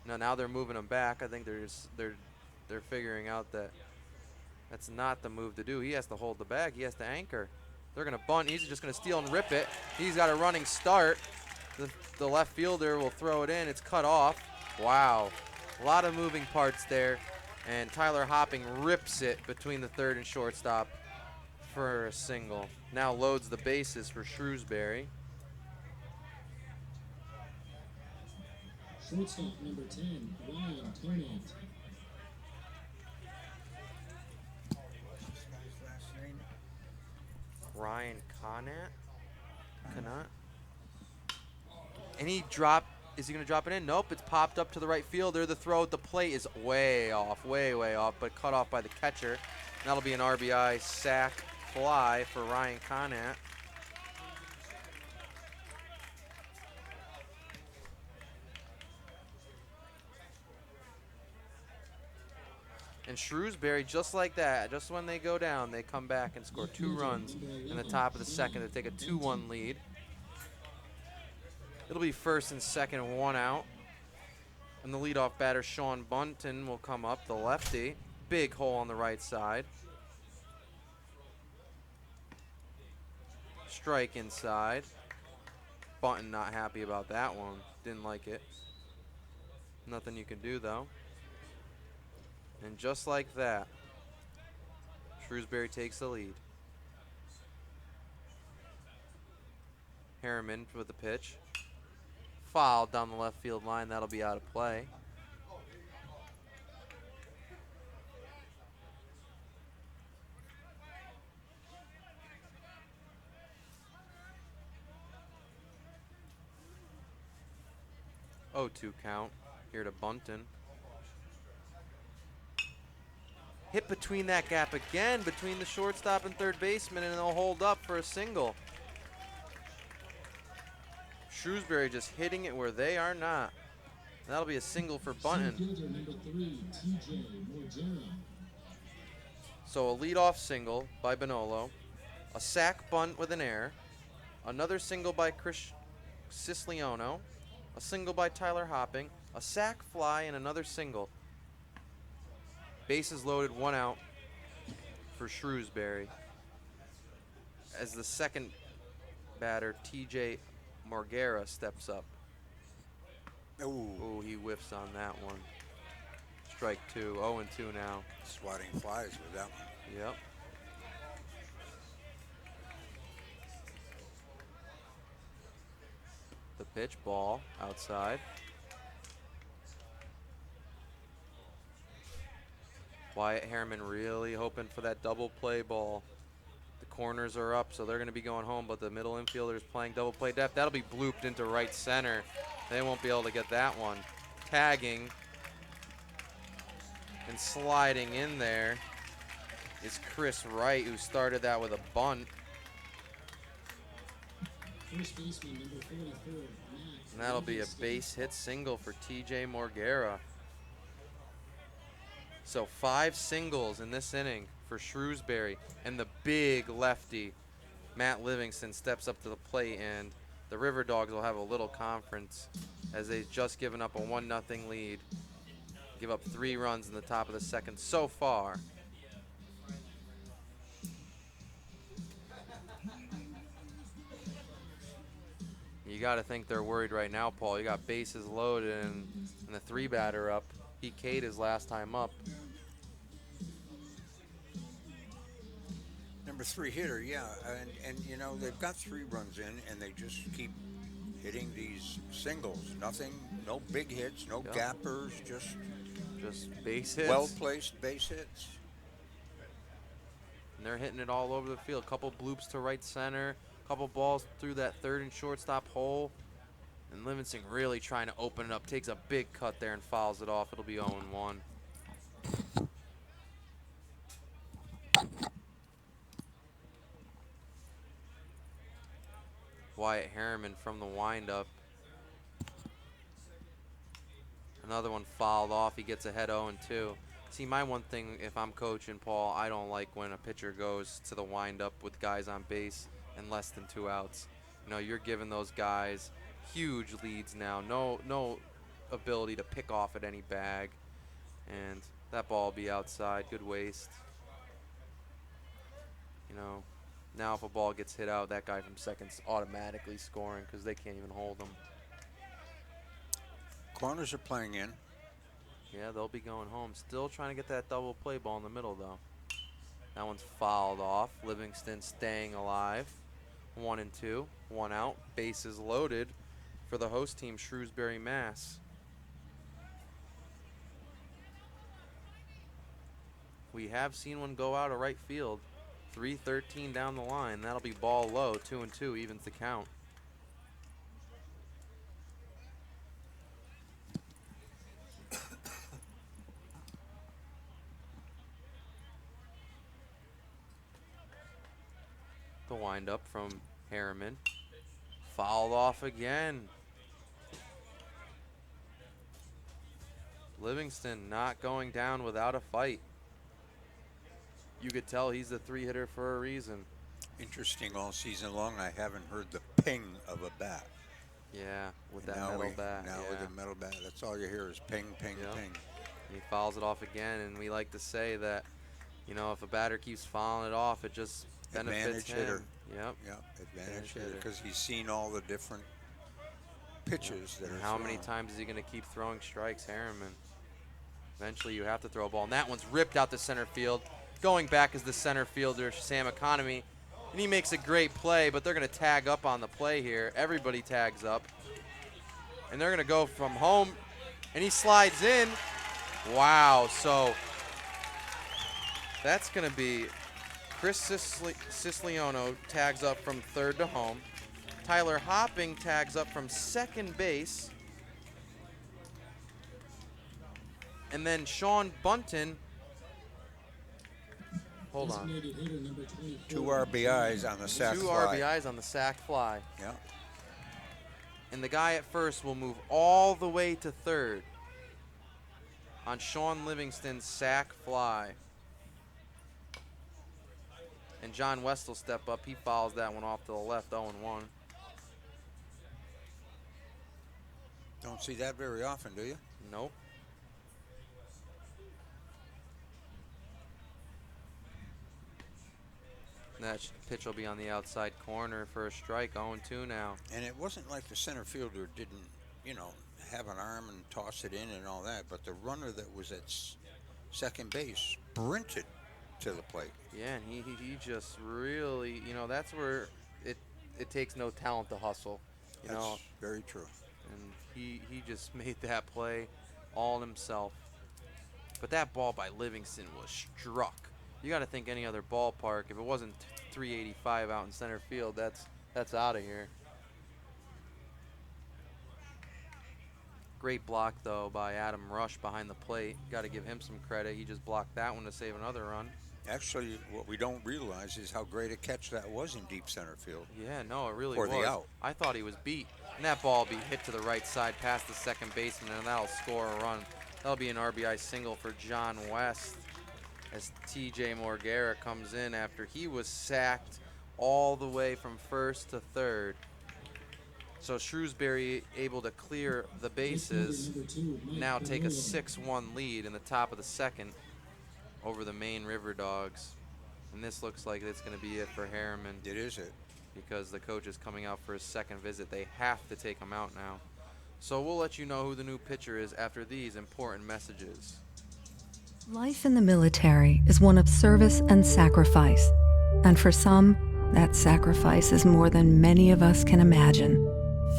Now they're moving him back. I think they're figuring out that that's not the move to do. He has to hold the bag. He has to anchor. They're going to bunt. He's just going to steal and rip it. He's got a running start. The left fielder will throw it in. It's cut off. Wow. A lot of moving parts there. And Tyler Hopping rips it between the third and shortstop for a single. Now loads the bases for Shrewsbury. Shortstop number 10, Ryan Conant. Ryan Conant. And he dropped. Is he going to drop it in? Nope. It's popped up to the right fielder. The throw at the plate is way off, way off, but cut off by the catcher. That'll be an RBI sac fly for Ryan Conant. And Shrewsbury, just like that, just when they go down, they come back and score 2 runs in the top of the second to take a 2-1 lead. It'll be first and second, 1 out. And the leadoff batter, Sean Bunton, will come up, the lefty. Big hole on the right side. Strike inside. Bunton not happy about that one. Didn't like it. Nothing you can do, though. And just like that, Shrewsbury takes the lead. Harriman with the pitch. Foul down the left field line. That'll be out of play. Oh, 2 count. Here to Bunton. Hit between that gap again, between the shortstop and third baseman, and they'll hold up for a single. Shrewsbury just hitting it where they are not. That'll be a single for Bunton. Fielder number 3, TJ Morgera. So a leadoff single by Bonolo, a sac bunt with an error, another single by Chris Siciliano, a single by Tyler Hopping, a sac fly, and another single. Bases loaded, 1 out for Shrewsbury. As the second batter, TJ Morgera, steps up. Ooh, He whiffs on that one. Strike 2, 0-2 now. swatting flies with that one. Yep. The pitch, ball, outside. Wyatt Harriman really hoping for that double play ball. The corners are up, so they're going to be going home, but the middle infielder is playing double play depth. That'll be blooped into right center. They won't be able to get that one. Tagging and sliding in there is Chris Wright, who started that with a bunt. First baseman number 44, Max. And that'll be a base hit single for TJ Morgera. So 5 singles in this inning for Shrewsbury. And the big lefty, Matt Livingston, steps up to the plate, and the River Dogs will have a little conference as they've just given up a 1-0 lead. Give up 3 runs in the top of the second so far. You got to think they're worried right now, Paul. You got bases loaded and the 3-batter up. He K'd his last time up. Number 3 hitter, yeah, and you know they've got 3 runs in, and they just keep hitting these singles. Nothing, no big hits, no Yeah. gappers, just Base hits. well-placed base hits. And they're hitting it all over the field. Couple bloops to right center. Couple balls through that third and shortstop hole. And Livingston really trying to open it up. Takes a big cut there and fouls it off. It'll be 0-1. Wyatt Harriman from the windup. Another one fouled off. He gets ahead 0-2. See, my one thing, if I'm coaching, Paul, I don't like when a pitcher goes to the windup with guys on base and less than 2 outs. You know, you're giving those guys huge leads now. No ability to pick off at any bag. And that ball will be outside. Good waste. You know, now if a ball gets hit out, that guy from second's automatically scoring because they can't even hold him. Corners are playing in. Yeah, they'll be going home. Still trying to get that double play ball in the middle, though. That one's fouled off. Livingston staying alive. 1-2, 1 out. Bases loaded for the host team, Shrewsbury, Mass. We have seen one go out of right field. 3:13 down the line. That'll be ball low. 2-2 evens the count. The windup from Harriman. Fouled off again. Livingston not going down without a fight. You could tell he's the 3-hitter for a reason. Interesting, all season long, I haven't heard the ping of a bat. Yeah, with And that metal bat. Now yeah. with the metal bat, that's all you hear is ping, ping, Yep. ping. He fouls it off again, and we like to say that, you know, if a batter keeps fouling it off, it just benefits Advantage him. hitter. Yep. Yep, advantage Advantage hitter, hitter. because he's seen all the different pitches that And are how many thrown. times is he going to keep throwing strikes, Harriman? Eventually, you have to throw a ball. And that one's ripped out to center field. Going back is the center fielder, Sam Economy. And he makes a great play, but they're going to tag up on the play here. Everybody tags up. And they're going to go from home. And he slides in. Wow. So that's going to be Chris Siciliano tags up from third to home. Tyler Hopping tags up from second base. And then Sean Bunton. Hold on. Designated hitter number 24. 2 RBIs on the sac 2 fly. RBIs on the sac fly. Yeah. And the guy at first will move all the way to third on Sean Livingston's sac fly. And John West will step up. He fouls that one off to the left, 0-1. Don't see that very often, do you? Nope. That pitch will be on the outside corner for a strike, 0-2 now. And it wasn't like the center fielder didn't, have an arm and toss it in and all that, but the runner that was at second base sprinted to the plate. Yeah, and he just really, that's where it takes no talent to hustle, That's very true. And he just made that play all himself. But that ball by Livingston was struck. You got to think any other ballpark, if it wasn't 385 out in center field, that's out of here. Great block, though, by Adam Rush behind the plate. Got to give him some credit. He just blocked that one to save another run. Actually, what we don't realize is how great a catch that was in deep center field. Yeah, no, it really For was. the out. I thought he was beat. And that ball will be hit to the right side past the second baseman, and that'll score a run. That'll be an RBI single for John West as TJ Morguera comes in after he was sacked all the way from first to third. So Shrewsbury able to clear the bases, now take a 6-1 lead in the top of the second over the Maine River Dogs. And this looks like it's going to be it for Harriman. It is it. Because the coach is coming out for his second visit. They have to take him out now. So we'll let you know who the new pitcher is after these important messages. Life in the military is one of service and sacrifice. And for some, that sacrifice is more than many of us can imagine.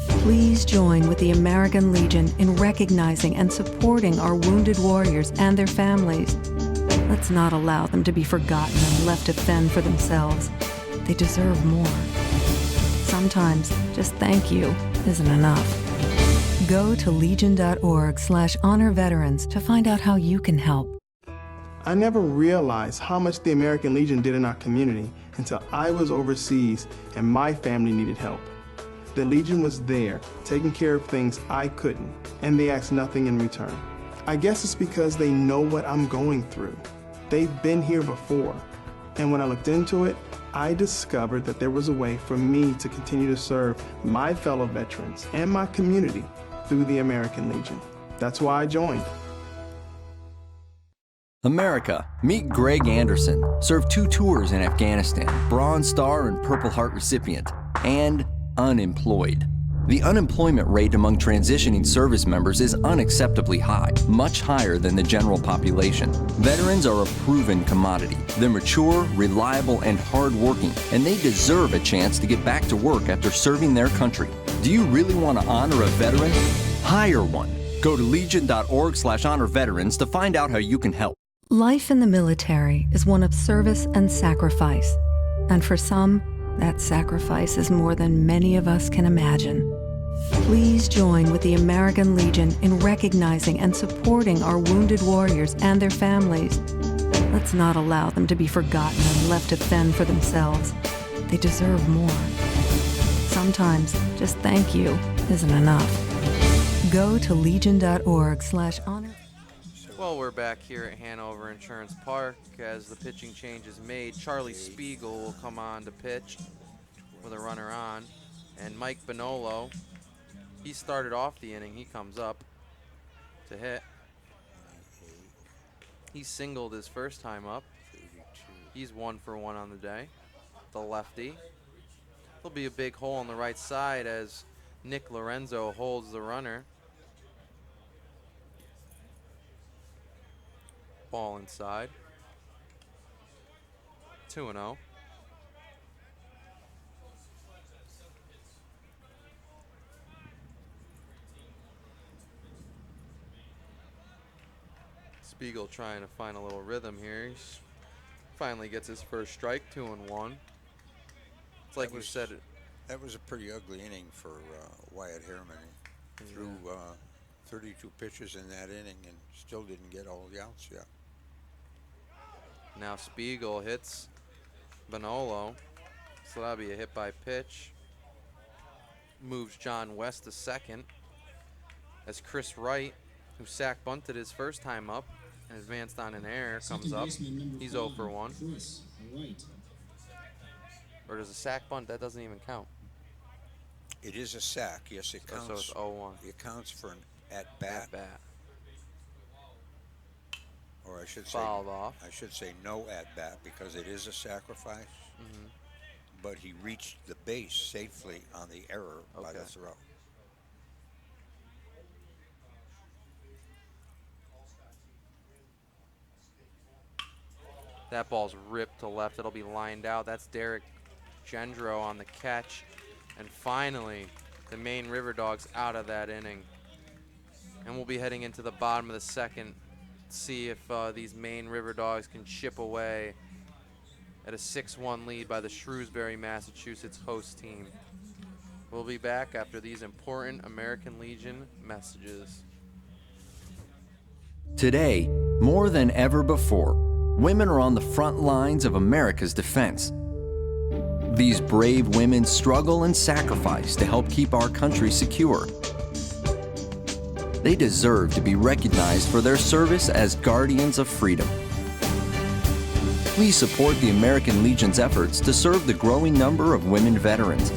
Please join with the American Legion in recognizing and supporting our wounded warriors and their families. Let's not allow them to be forgotten and left to fend for themselves. They deserve more. Sometimes just thank you isn't enough. Go to legion.org/honor veterans to find out how you can help. I never realized how much the American Legion did in our community until I was overseas and my family needed help. The Legion was there, taking care of things I couldn't, and they asked nothing in return. I guess it's because they know what I'm going through. They've been here before, and when I looked into it, I discovered that there was a way for me to continue to serve my fellow veterans and my community through the American Legion. That's why I joined. America, meet Greg Anderson, served 2 tours in Afghanistan, Bronze Star and Purple Heart recipient, and unemployed. The unemployment rate among transitioning service members is unacceptably high, much higher than the general population. Veterans are a proven commodity. They're mature, reliable, and hardworking, and they deserve a chance to get back to work after serving their country. Do you really want to honor a veteran? Hire one. Go to legion.org/honor veterans to find out how you can help. Life in the military is one of service and sacrifice. And for some, that sacrifice is more than many of us can imagine. Please join with the American Legion in recognizing and supporting our wounded warriors and their families. Let's not allow them to be forgotten and left to fend for themselves. They deserve more. Sometimes just thank you isn't enough. Go to legion.org/honor. Well, we're back here at Hanover Insurance Park as the pitching change is made. Charlie Spiegel will come on to pitch with a runner on. And Mike Bonolo, he started off the inning. He comes up to hit. He singled his first time up. He's 1 for 1 on the day. The lefty. There'll be a big hole on the right side as Nick Lorenzo holds the runner. Ball inside. 2-0. Spiegel trying to find a little rhythm here. He finally gets his first strike, 2-1. It's like you said. That was a pretty ugly inning for Wyatt Harriman. He threw 32 pitches in that inning and still didn't get all the outs yet. Now Spiegel hits Bonolo, so that'll be a hit by pitch. Moves John West to second as Chris Wright, who sack bunted his first time up and advanced on an error, comes up. He's 0 for 1. Chris Wright. Or does a sack bunt? That doesn't even count. It is a sack. Yes, it counts. So it's 0-1. It counts for an at-bat. Or I should say, fouled off. I should say no at-bat because it is a sacrifice. But he reached the base safely on the error by the throw. That ball's ripped to left. It'll be lined out. That's Derek Gendro on the catch. And finally, the Maine River Dogs out of that inning. And we'll be heading into the bottom of the second. See if these Maine River Dogs can chip away at a 6-1 lead by the Shrewsbury, Massachusetts host team. We'll be back after these important American Legion messages. Today, more than ever before, women are on the front lines of America's defense. These brave women struggle and sacrifice to help keep our country secure. They deserve to be recognized for their service as guardians of freedom. Please support the American Legion's efforts to serve the growing number of women veterans.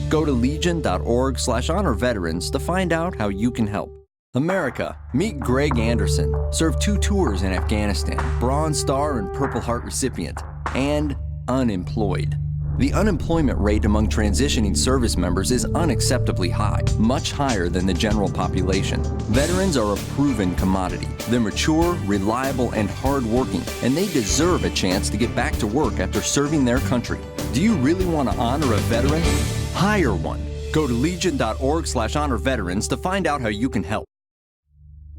Go to legion.org/honor veterans to find out how you can help. America, meet Greg Anderson, served 2 tours in Afghanistan, Bronze Star and Purple Heart recipient, and unemployed. The unemployment rate among transitioning service members is unacceptably high, much higher than the general population. Veterans are a proven commodity. They're mature, reliable, and hardworking, and they deserve a chance to get back to work after serving their country. Do you really want to honor a veteran? Hire one. Go to legion.org/honor veterans to find out how you can help.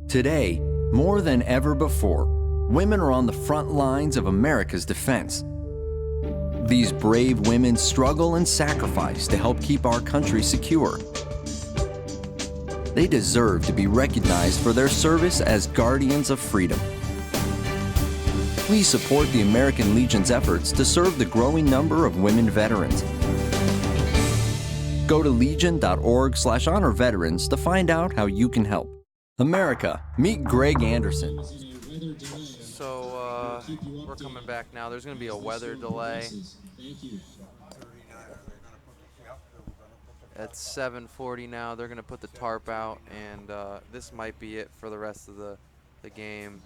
Today, more than ever before, women are on the front lines of America's defense. These brave women struggle and sacrifice to help keep our country secure. They deserve to be recognized for their service as guardians of freedom. Please support the American Legion's efforts to serve the growing number of women veterans. Go to legion.org/honor veterans to find out how you can help. America, meet Greg Anderson. So we're coming back now. There's going to be a weather delay. At 7:40 now, they're going to put the tarp out, and this might be it for the rest of the game,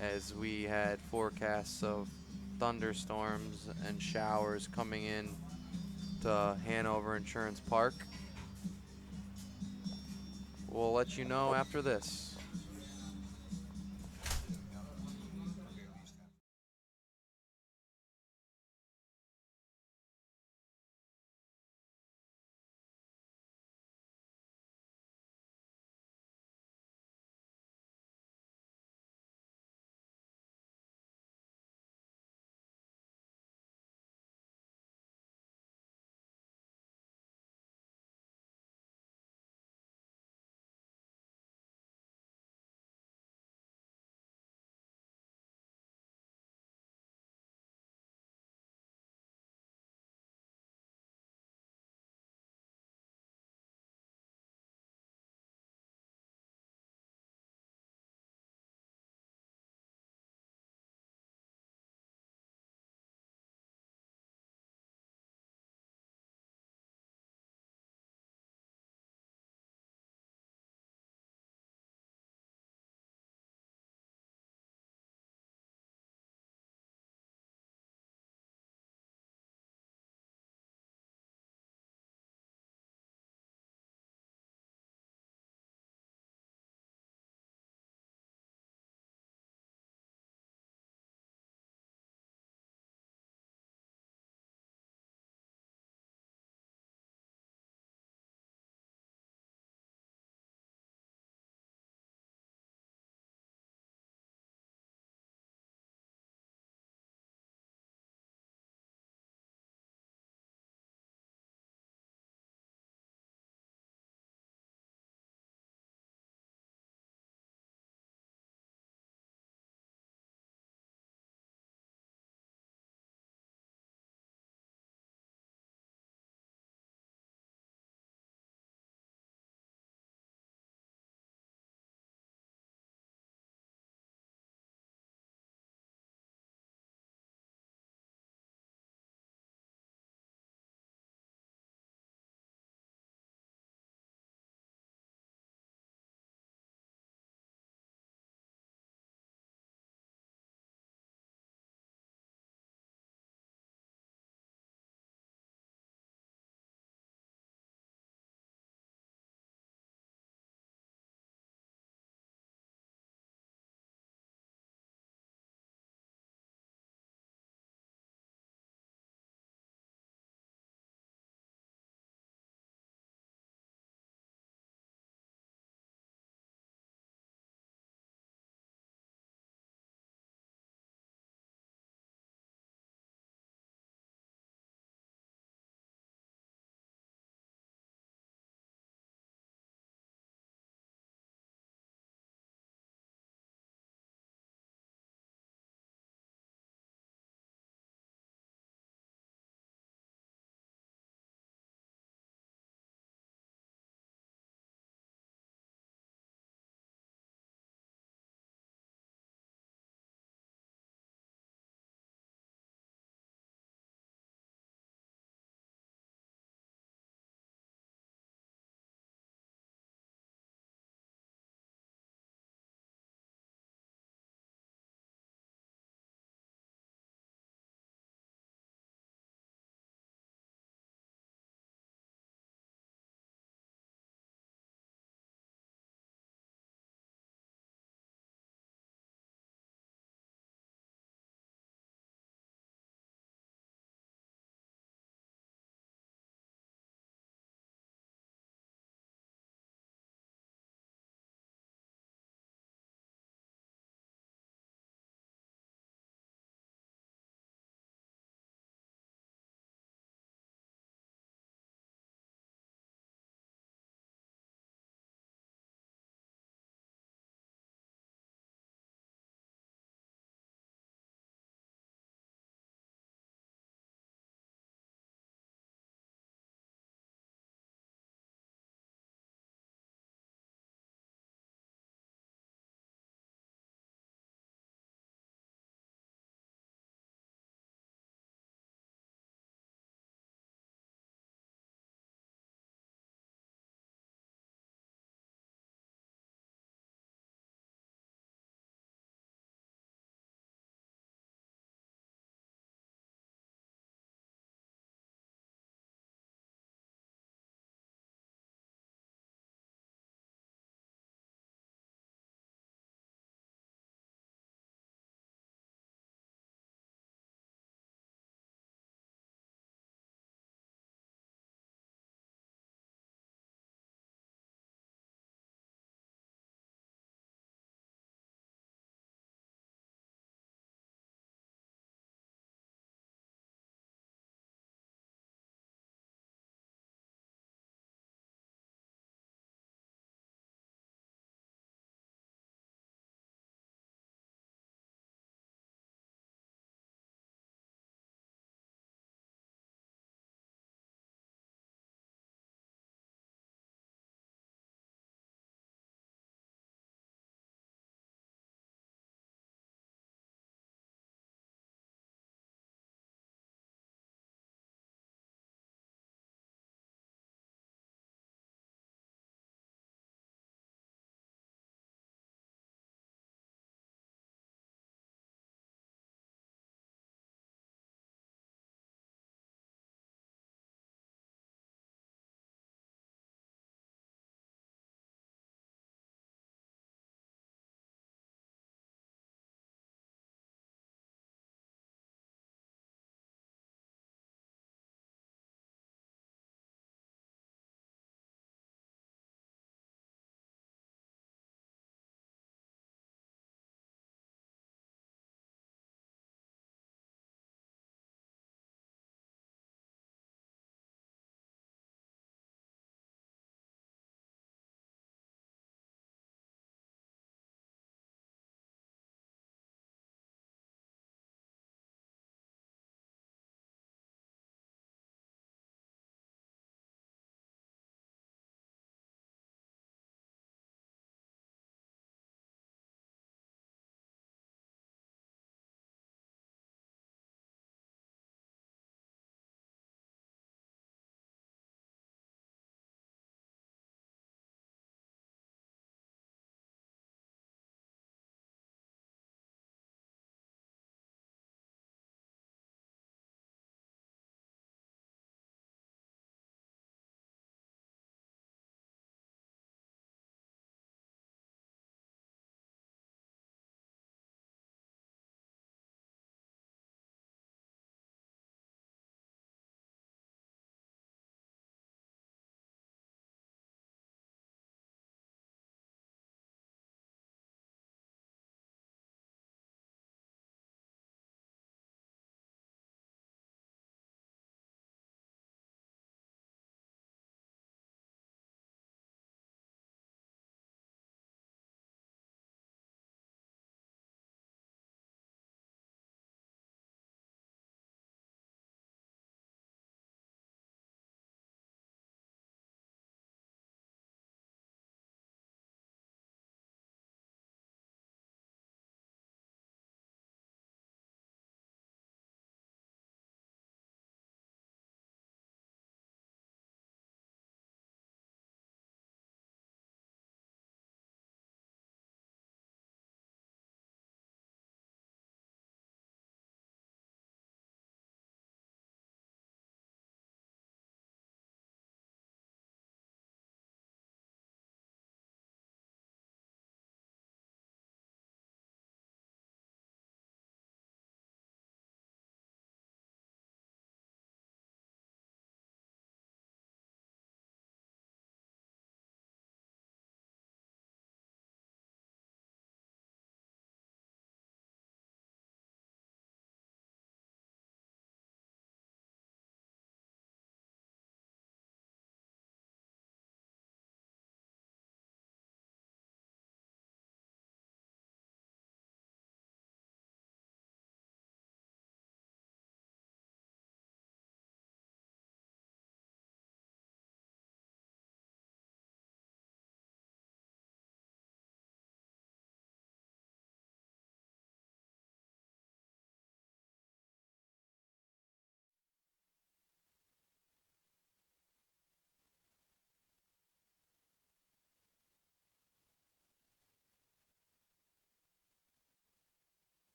as we had forecasts of thunderstorms and showers coming in Hanover Insurance Park. We'll let you know after this.